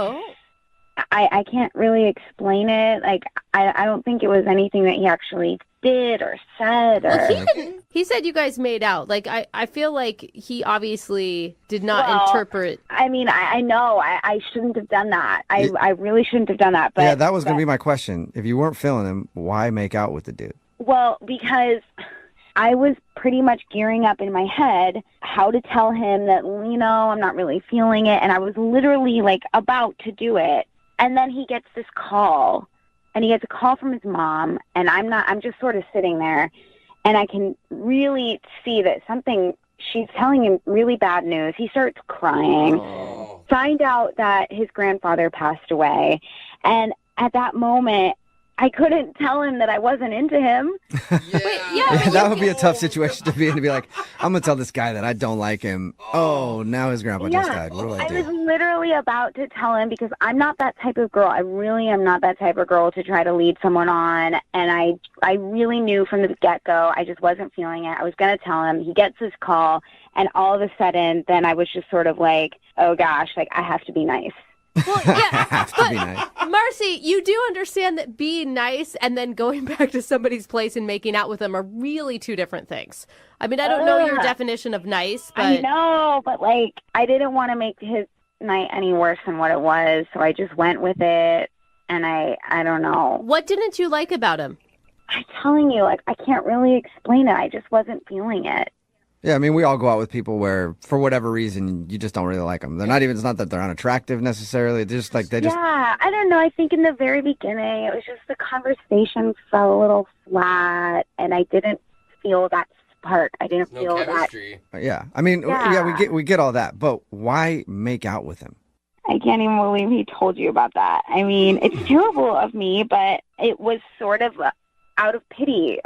I can't really explain it. Like, I don't think it was anything that he actually did or said. Or...
He said you guys made out. Like, I feel like he obviously did not interpret.
I mean, I know I shouldn't have done that. I really shouldn't have done that. But
Yeah, that was going to be my question. If you weren't feeling him, why make out with the dude?
Well, because I was pretty much gearing up in my head how to tell him that, I'm not really feeling it. And I was literally like about to do it. And then he gets this call, and he gets a call from his mom, and I'm just sort of sitting there, and I can really see that she's telling him really bad news. He starts crying, find out that his grandfather passed away. And at that moment, I couldn't tell him that I wasn't into him.
That would be a tough situation to be in, to be like, I'm going to tell this guy that I don't like him. Oh, now his grandpa just died. What do I do?
was literally about to tell him because I'm not that type of girl. I really am not that type of girl to try to lead someone on. And I really knew from the get-go I just wasn't feeling it. I was going to tell him. He gets this call, and all of a sudden, then I was just sort of like, oh gosh, like I have to be nice.
Well, yeah,
have to be nice.
Marcy, you do understand that being nice and then going back to somebody's place and making out with them are really two different things. I mean, I don't know your definition of nice, but...
I know, but like, I didn't want to make his night any worse than what it was, so I just went with it, and I don't know.
What didn't you like about him?
I'm telling you, like, I can't really explain it. I just wasn't feeling it.
Yeah, I mean, we all go out with people where, for whatever reason, you just don't really like them. It's not that they're unattractive necessarily. They're just like,
Yeah, I don't know. I think in the very beginning, it was just the conversation fell a little flat, and I didn't feel that spark. I didn't feel
chemistry.
Yeah, I mean, we get all that, but why make out with him?
I can't even believe he told you about that. I mean, it's terrible of me, but it was sort of out of pity.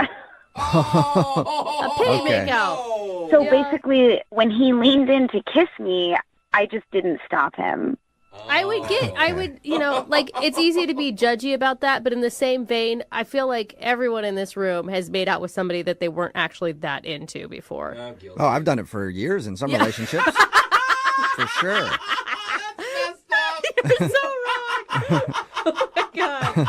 A pity make out.
So basically, when he leaned in to kiss me, I just didn't stop him.
I would, like, it's easy to be judgy about that, but in the same vein, I feel like everyone in this room has made out with somebody that they weren't actually that into before.
Oh, I've done it for years in some relationships. For sure.
You're so wrong. Oh my God.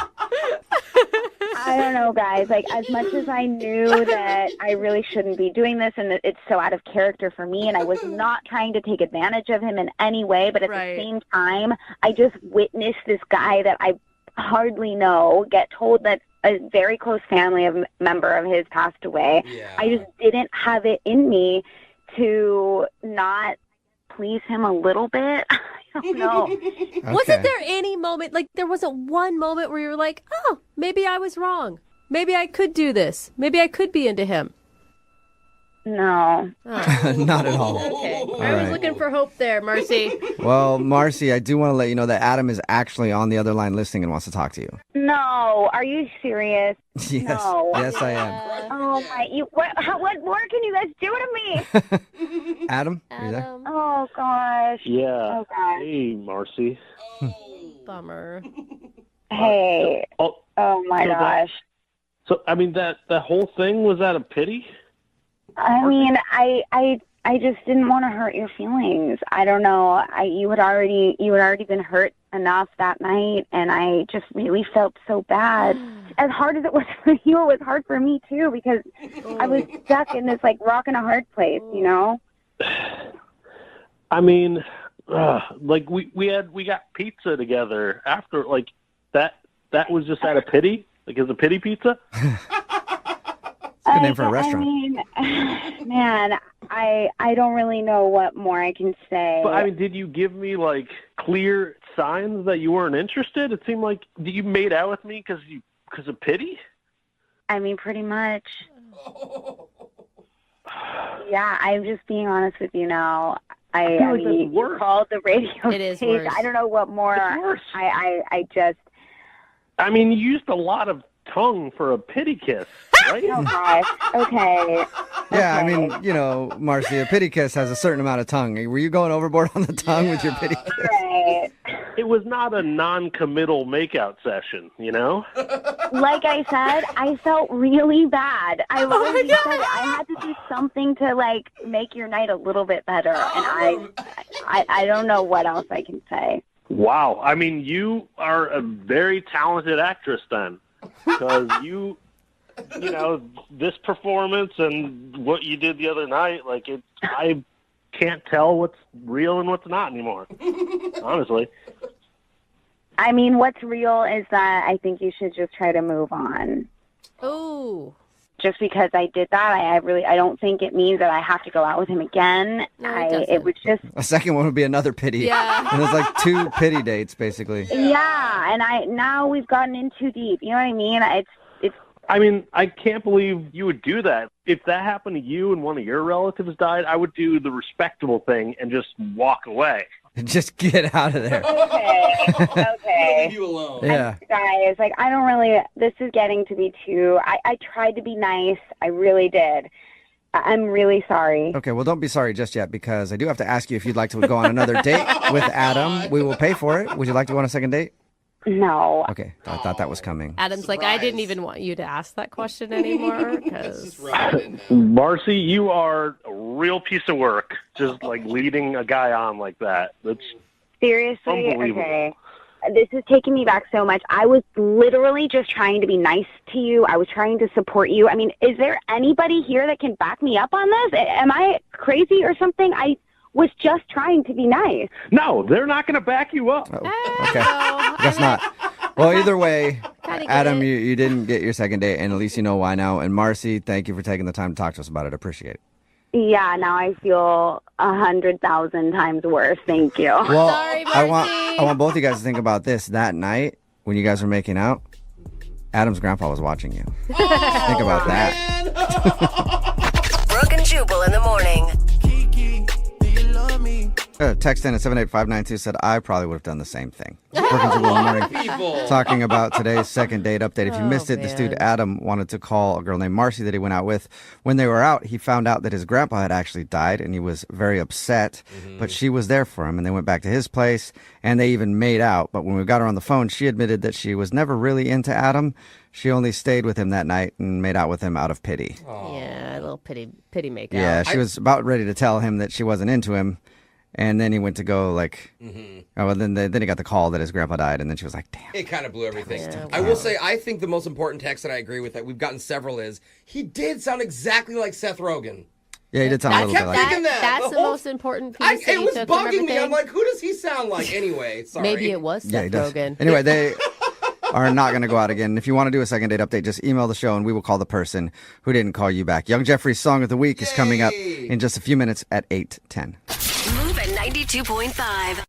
I don't know, guys. Like, as much as I knew that I really shouldn't be doing this and that it's so out of character for me, and I was not trying to take advantage of him in any way, but at the same time, I just witnessed this guy that I hardly know get told that a very close family member of his passed away. I just didn't have it in me to not please him a little bit. I don't know.
Wasn't there any moment, like there wasn't one moment where you were like, oh, maybe I was wrong. Maybe I could do this. Maybe I could be into him.
No.
Not at all.
Okay.
All
I was
right.
looking for hope there, Marcy.
Well, Marcy, I do want to let you know that Adam is actually on the other line listening and wants to talk to you.
No. Are you serious?
Yes.
No.
Yes, I am.
Oh, my. What more can you guys do to me?
Adam, are you there?
Oh, gosh.
Yeah.
Oh, gosh.
Hey, Marcy.
Bummer.
Hey. Oh, my gosh.
So, I mean, that whole thing, was that a pity?
I mean, I just didn't want to hurt your feelings. I don't know. You had already been hurt enough that night, and I just really felt so bad. As hard as it was for you, it was hard for me too, because I was stuck in this like rock and a hard place, you know.
I mean, like we got pizza together after, like that was just out of pity. Like, is a pity pizza?
Good name for a restaurant.
I mean, man, I don't really know what more I can say.
But I mean, did you give me like clear signs that you weren't interested? It seemed like you made out with me because of pity.
I mean, pretty much. Yeah, I'm just being honest with you now. I
feel like
mean,
that's worse.
you called the radio
It is
station.
worse.
I don't know what more.
It's worse.
I just.
I mean, you used a lot of tongue for a pity kiss, right?
Oh gosh. Okay.
Yeah, I mean, you know, Marcy, a pity kiss has a certain amount of tongue. Were you going overboard on the tongue with your pity kiss?
Right.
It was not a non-committal makeout session, you know?
Like I said, I felt really bad. I really said it. I had to do something to like make your night a little bit better, and I don't know what else I can say.
Wow. I mean, you are a very talented actress then, because you know, this performance and what you did the other night, like I can't tell what's real and what's not anymore, honestly.
I mean, what's real is that I think you should just try to move on.
Ooh.
Just because I did that, I don't think it means that I have to go out with him again.
No, it doesn't.
It was just
A second one would be another pity.
Yeah.
And it's like 2 pity dates, basically.
yeah, and now we've gotten in too deep. You know what I mean? It's
I mean, I can't believe you would do that. If that happened to you and one of your relatives died, I would do the respectable thing and just walk away.
Just get out of there.
okay.
Leave you alone.
Yeah.
Guys, like I don't really. This is getting to be too. I tried to be nice. I really did. I'm really sorry.
Okay, well, don't be sorry just yet, because I do have to ask you if you'd like to go on another date with Adam. We will pay for it. Would you like to go on a second date?
No.
Okay, I thought that was coming.
Adam's like, I didn't even want you to ask that question anymore. Because
Marcy, you are a real piece of work, just like leading a guy on like that. That's
Seriously?
unbelievable.
Okay. This is taking me back so much. I was literally just trying to be nice to you. I was trying to support you. I mean, is there anybody here that can back me up on this? Am I crazy or something? I was just trying to be nice.
No, they're not going to back you up.
Okay, I guess not. Well, either way, Adam, you didn't get your second date, and at least you know why now. And Marcy, thank you for taking the time to talk to us about it. Appreciate it.
Yeah, now I feel 100,000 times worse. Thank you.
Well,
Sorry,
I want both you guys to think about this. That night when you guys were making out, Adam's grandpa was watching you. Think about that.
Brooke and Jubal in the morning.
Text in at 78592 said, I probably would have done the same thing. Brooke and Jubal in the morning, talking about today's second date update. If you missed it, this dude Adam wanted to call a girl named Marcy that he went out with. When they were out, he found out that his grandpa had actually died, and he was very upset. But she was there for him, and they went back to his place, and they even made out. But when we got her on the phone, she admitted that she was never really into Adam. She only stayed with him that night and made out with him out of pity.
Yeah, a little pity makeout.
Yeah, she was about ready to tell him that she wasn't into him. And then he went to go, like, oh, well, then he got the call that his grandpa died, and then she was like, damn.
It kind of blew everything.
Yeah,
I will say, I think the most important text that I agree with that we've gotten several is, he did sound exactly like Seth Rogen.
Yeah, he did sound a little bit like
thinking that.
That's the most important piece that
It
you
was
took from
bugging me.
everything.
I'm like, who does he sound like anyway? Sorry.
Maybe it was
Yeah, he
Seth
does.
Rogen.
Anyway, they are not going to go out again. If you want to do a second date update, just email the show, and we will call the person who didn't call you back. Young Jeffrey's Song of the Week is coming up in just a few minutes at 8:10.
Move at 92.5.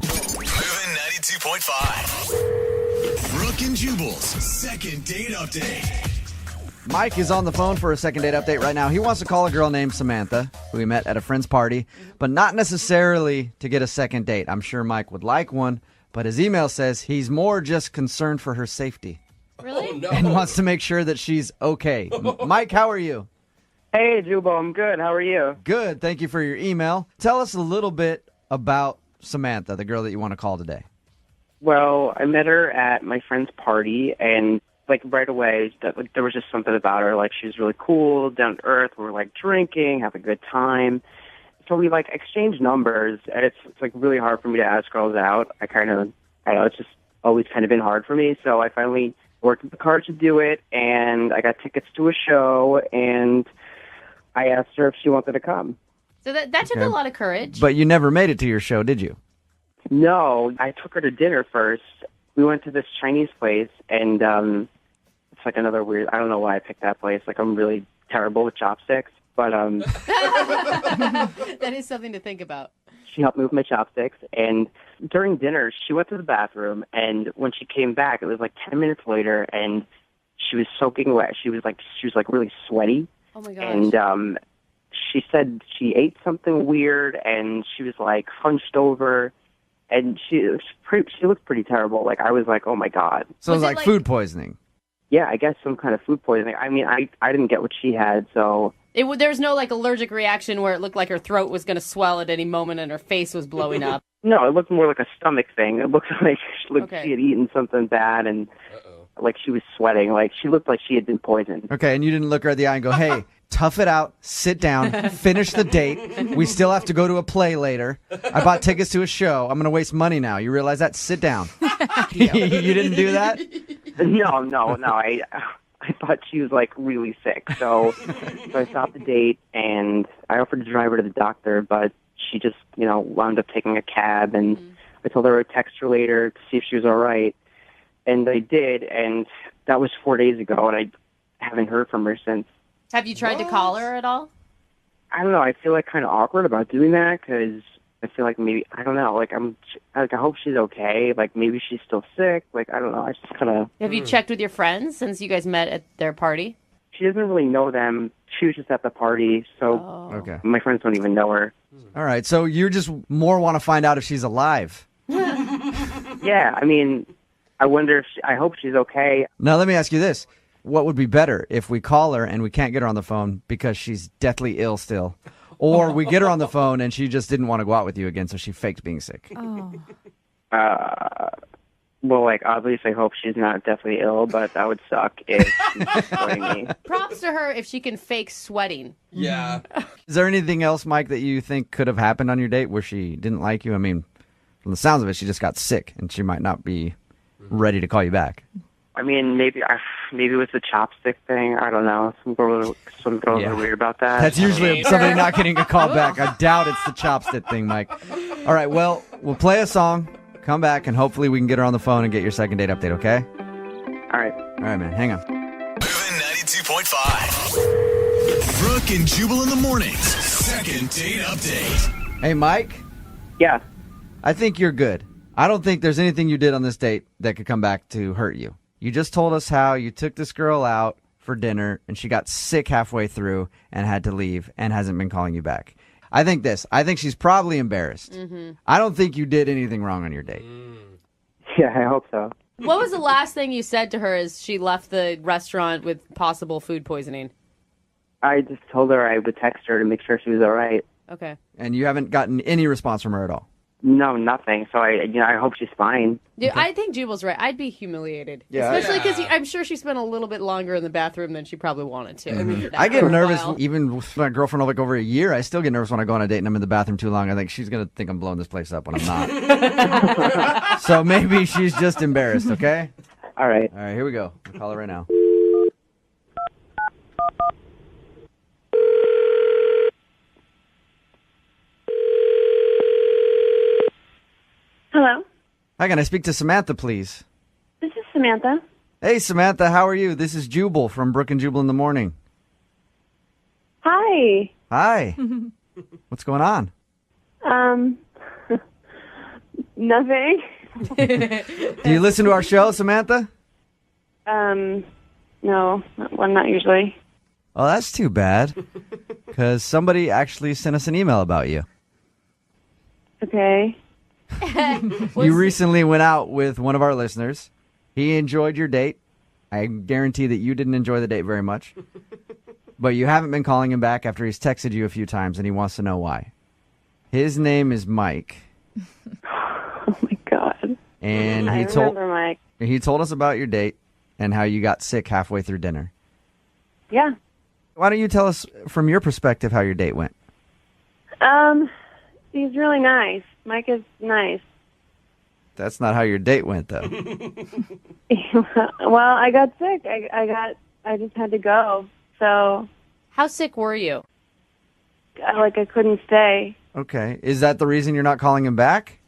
Moving 92.5. Brooke and Jubal's second date update.
Mike is on the phone for a second date update right now. He wants to call a girl named Samantha, who he met at a friend's party, but not necessarily to get a second date. I'm sure Mike would like one, but his email says he's more just concerned for her safety.
Really?
Oh, no.
And wants to make sure that she's okay. Mike, how are you?
Hey, Jubal, I'm good. How are you?
Good. Thank you for your email. Tell us a little bit about Samantha, the girl that you want to call today.
Well, I met her at my friend's party, and like right away, there was just something about her. Like she was really cool, down to earth. We were like drinking, have a good time. So we like exchanged numbers, and it's like really hard for me to ask girls out. I don't know, it's just always kind of been hard for me. So I finally worked with the card to do it, and I got tickets to a show, and I asked her if she wanted to come.
So that took
Okay.
a lot of courage.
But you never made it to your show, did you?
No, I took her to dinner first. We went to this Chinese place, and it's like another weird. I don't know why I picked that place. Like I'm really terrible with chopsticks, but
That is something to think about.
she helped me with my chopsticks. And during dinner, she went to the bathroom, and when she came back, it was like 10 minutes later, and she was soaking wet. She was like really sweaty.
Oh my gosh.
And she said she ate something weird, and she was like hunched over, and she looked pretty terrible. Like I was like, oh my god.
So it was like food poisoning.
Yeah, I guess some kind of food poisoning. I mean, I didn't get what she had, so
There was no like allergic reaction where it looked like her throat was going to swell at any moment and her face was blowing up.
no, it looked more like a stomach thing. It looked like
Okay.
she had eaten something bad, and like she was sweating. Like she looked like she had been poisoned.
Okay, and you didn't look her in the eye and go, hey, tough it out, sit down, finish the date. We still have to go to a play later. I bought tickets to a show. I'm going to waste money now. You realize that? Sit down. You didn't do that?
No. I thought she was like really sick, so I stopped the date and I offered to drive her to the doctor, but she just wound up taking a cab, and I told her I would text her later to see if she was all right, and I did, and that was 4 days ago, and I haven't heard from her since.
Have you tried to call her at all?
I don't know. I feel like kind of awkward about doing that because I feel like maybe I don't know. Like I hope she's okay. Like maybe she's still sick. Like I don't know. I just kind of.
Have you checked with your friends since you guys met at their party?
She doesn't really know them. She was just at the party, so
Okay.
my friends don't even know her.
All right, so you just more want to find out if she's alive.
Yeah, I mean, I wonder if I hope she's okay.
Now, let me ask you this. What would be better if we call her and we can't get her on the phone because she's deathly ill still? Or we get her on the phone and she just didn't want to go out with you again, so she faked being sick.
Oh.
Well, like obviously, I hope she's not deathly ill, but that would suck if she's sweating me.
Props to her if she can fake sweating.
Yeah.
Is there anything else, Mike, that you think could have happened on your date where she didn't like you? I mean, from the sounds of it, she just got sick and she might not be ready to call you back.
I mean, maybe it was the chopstick thing. I don't know. Some girls are weird about that.
That's usually somebody not getting a call back. I doubt it's the chopstick thing, Mike. All right, well, we'll play a song, come back, and hopefully we can get her on the phone and get your second date update, okay?
All right.
All right, man. Hang on.
Moving 92.5. Brooke and Jubal in the mornings. Second date update.
Hey, Mike?
Yeah.
I think you're good. I don't think there's anything you did on this date that could come back to hurt you. You just told us how you took this girl out for dinner and she got sick halfway through and had to leave and hasn't been calling you back. I think she's probably embarrassed.
Mm-hmm.
I don't think you did anything wrong on your date.
Yeah, I hope so.
What was the last thing you said to her as she left the restaurant with possible food poisoning?
I just told her I would text her to make sure she was all right.
Okay.
And you haven't gotten any response from her at all?
No, nothing. So I hope she's fine.
Dude, I think Jubal's right. I'd be humiliated.
Yeah.
Especially because I'm sure she spent a little bit longer in the bathroom than she probably wanted to.
I get
For a
nervous
while.
even with my girlfriend like over a year. I still get nervous when I go on a date and I'm in the bathroom too long. I think she's going to think I'm blowing this place up when I'm not. So maybe she's just embarrassed, okay?
All right.
All right, here we go. I'll call her right now.
Hello,
Hi, can I speak to Samantha, please?
this is Samantha.
Hey, Samantha, how are you? This is Jubal from Brooke and Jubal in the morning.
Hi.
Hi. What's going on?
Nothing.
Do you listen to our show, Samantha?
No, not usually.
Oh, that's too bad. Because somebody actually sent us an email about you.
Okay.
You recently went out with one of our listeners. He enjoyed your date. I guarantee that you didn't enjoy the date very much. But you haven't been calling him back after he's texted you a few times, and he wants to know why. His name is Mike.
Oh my God.
And
I remember Mike.
he told us about your date and how you got sick halfway through dinner.
Yeah.
Why don't you tell us from your perspective how your date went?
He's really nice. Mike is nice.
That's not how your date went, though.
Well, I got sick. I just had to go. So,
how sick were you?
I couldn't stay.
Okay. Is that the reason you're not calling him back?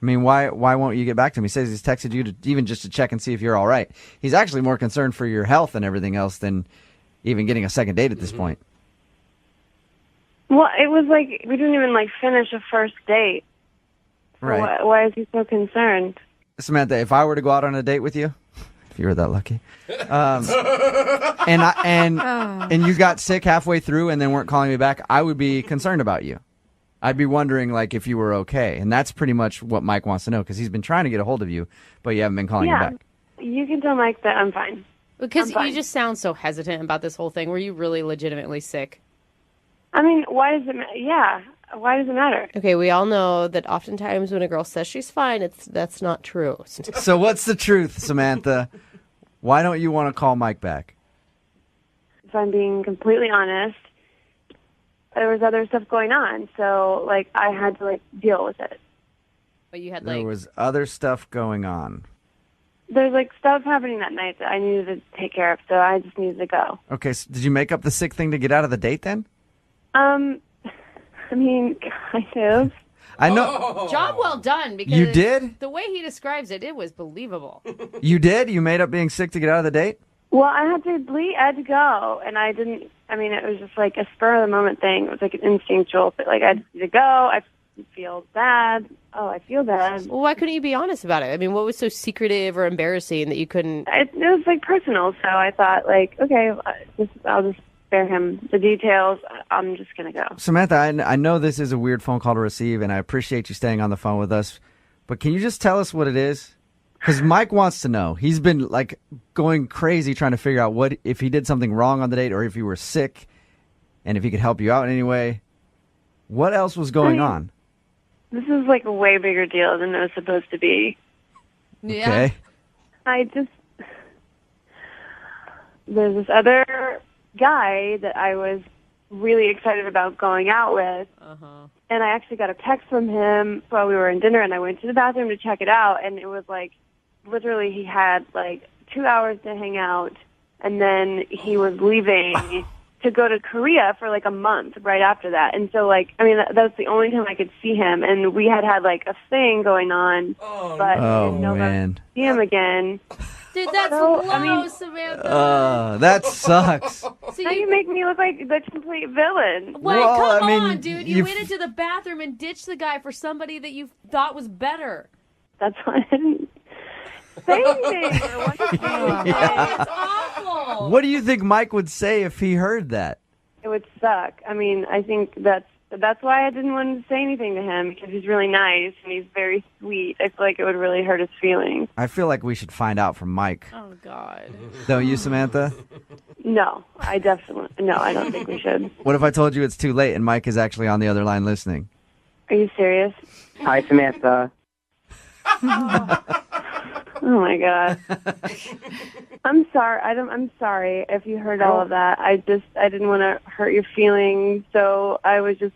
I mean, why won't you get back to him? He says he's texted you even just to check and see if you're all right. He's actually more concerned for your health and everything else than even getting a second date at this point.
Well, it was like we didn't even finish a first date. So
Right.
why is he so concerned?
Samantha, if I were to go out on a date with you, if you were that lucky, and you got sick halfway through and then weren't calling me back, I would be concerned about you. I'd be wondering if you were okay, and that's pretty much what Mike wants to know because he's been trying to get a hold of you, but you haven't been calling him back.
You can tell Mike that I'm fine.
Because
I'm fine.
you just sound so hesitant about this whole thing. Were you really legitimately sick?
I mean, why does it matter? Yeah, why does it matter?
Okay, we all know that oftentimes when a girl says she's fine, that's not true.
So what's the truth, Samantha? Why don't you want to call Mike back?
If I'm being completely honest, there was other stuff going on, so I had to deal with it.
But you had
There was other stuff going on.
There's stuff happening that night that I needed to take care of, so I just needed to go.
Okay, so did you make up the sick thing to get out of the date then?
I mean, kind of.
I know.
Job well done. Because
You did?
The way he describes it, it was believable.
You did? You made up being sick to get out of the date?
Well, I had to leave. I had to go, and I didn't. I mean, it was just a spur of the moment thing. It was an instinctual. But I had to go. I feel bad. Oh, I feel bad.
Well, why couldn't you be honest about it? I mean, what was so secretive or embarrassing that you couldn't?
It was personal, so I thought okay, I'll just spare him the details. I'm just gonna go.
Samantha, I know this is a weird phone call to receive, and I appreciate you staying on the phone with us, but can you just tell us what it is? Because Mike wants to know. He's been going crazy trying to figure out if he did something wrong on the date or if you were sick and if he could help you out in any way. What else was going on?
This is a way bigger deal than it was supposed to be.
Yeah.
Okay.
There's this other guy that I was really excited about going out with. And I actually got a text from him while we were in dinner, and I went to the bathroom to check it out, and it was literally he had 2 hours to hang out, and then he was leaving to go to Korea for a month right after that. And so that was the only time I could see him, and we had a thing going on, but I didn't know if I would see him again.
Dude, that's low, Samantha.
That sucks.
So
now you make me look like the complete villain.
Well, come on, dude. You went into the bathroom and ditched the guy for somebody that you thought was better.
That's why I didn't say anything.
It's awful.
What do you think Mike would say if he heard that?
It would suck. I mean, I think that's why I didn't want to say anything to him, because he's really nice and he's very sweet. I feel like it would really hurt his feelings.
I feel like we should find out from Mike.
Oh, God.
Don't you, Samantha?
No, I don't think we should.
What if I told you it's too late and Mike is actually on the other line listening?
Are you serious?
Hi, Samantha.
Oh my God. I'm sorry. I'm sorry if you heard all of that. I didn't want to hurt your feelings, so I was just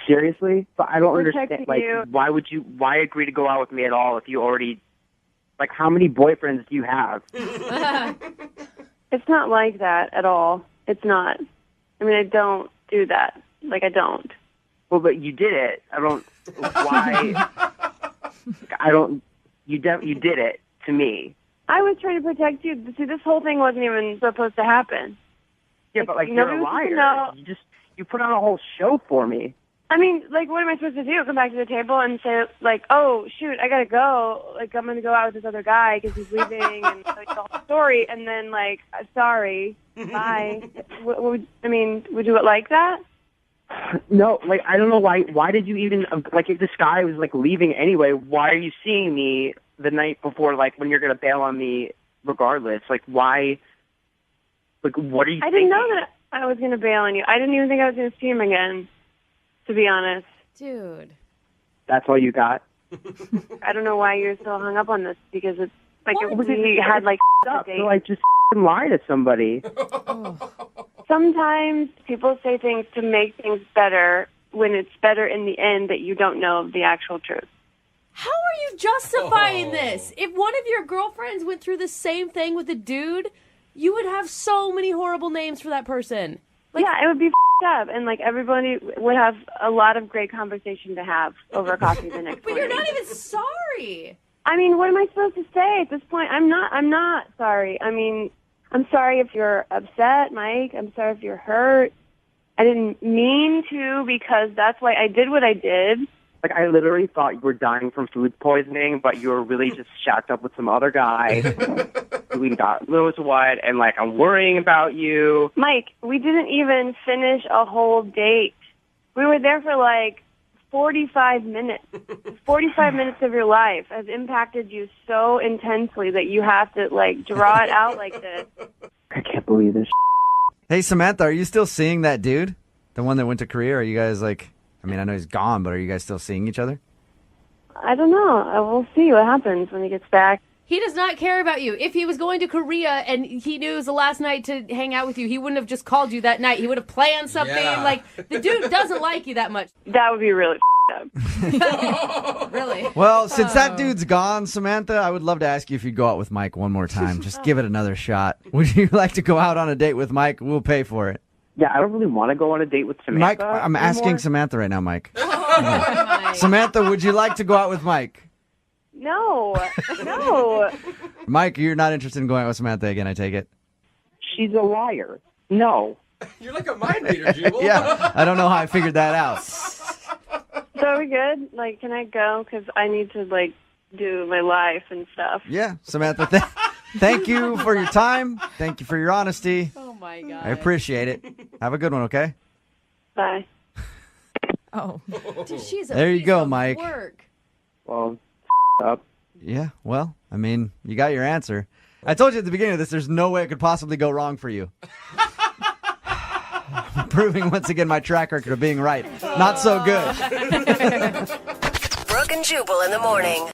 Seriously? But I don't understand.
protecting you.
Why agree to go out with me at all if you already, how many boyfriends do you have?
It's not like that at all. It's not. I mean, I don't do that. I don't.
Well, but you did it. I don't. Why? I don't. You did it to me.
I was trying to protect you. See, this whole thing wasn't even supposed to happen.
Yeah, but you're a liar. You put on a whole show for me.
I mean, what am I supposed to do? Come back to the table and say, oh, shoot, I gotta go. I'm gonna go out with this other guy because he's leaving, and the whole story, and then sorry, bye. Would you it like that?
No, I don't know why. Why did you even if this guy was leaving anyway? Why are you seeing me the night before? When you're gonna bail on me, regardless. Why? What are you?
I didn't know that I was gonna bail on you. I didn't even think I was gonna see him again. To be honest,
dude.
That's all you got.
I don't know why you're so hung up on this, because it's we had a date.
So just lie to somebody.
Sometimes people say things to make things better when it's better in the end that you don't know the actual truth.
How are you
justifying this. If one of your girlfriends went through the same thing with a dude, you would have so many horrible names for that person.
Yeah, it would be up, and like everybody would have a lot of great conversation to have over coffee the next
But
morning.
you're not even sorry.
I mean, what am I supposed to say at this point? I'm not sorry. I mean, I'm sorry if you're upset, Mike. I'm sorry if you're hurt. I didn't mean to, because that's why I did what I did.
Like, I literally thought you were dying from food poisoning, but you were really just shacked up with some other guy doing God knows what, and, like, I'm worrying about you.
Mike, we didn't even finish a whole date. We were there for, like, 45 minutes. 45 minutes of your life has impacted you so intensely that you have to, like, draw it out like this.
I can't believe this.
Hey, Samantha, are you still seeing that dude? The one that went to Korea? Are you guys like, I mean, I know he's gone, but are you guys still seeing each other?
I don't know. We'll see what happens when he gets back.
He does not care about you. If he was going to Korea and he knew it was the last night to hang out with you, he wouldn't have just called you that night. He would have planned something.
Yeah.
Like, the dude doesn't like you that much.
That would be really up.
Really?
Well, since that dude's gone, Samantha, I would love to ask you if you'd go out with Mike one more time. Just give it another shot. Would you like to go out on a date with Mike? We'll pay for it.
Yeah, I don't really want to go on a date with Samantha.
Mike, I'm asking Samantha right now, Mike. Samantha, would you like to go out with Mike?
No. No.
Mike, you're not interested in going out with Samantha again, I take it?
She's a liar. No.
You're like a mind reader, Jubal.
Yeah, I don't know how I figured that out.
So are we good? Like, can I go? Because I need to, like, do my life and stuff.
Yeah, Samantha, thank you for your time. Thank you for your honesty.
Oh, my God.
I appreciate it. Have a good one, okay?
Bye.
Oh. Dude, she's a
There you
piece
go,
of
Mike.
Work.
Well, up.
Yeah, well, I mean, you got your answer. I told you at the beginning of this, there's no way it could possibly go wrong for you. Proving once again my track record of being right. Not so good.
Brooke and Jubal in the morning.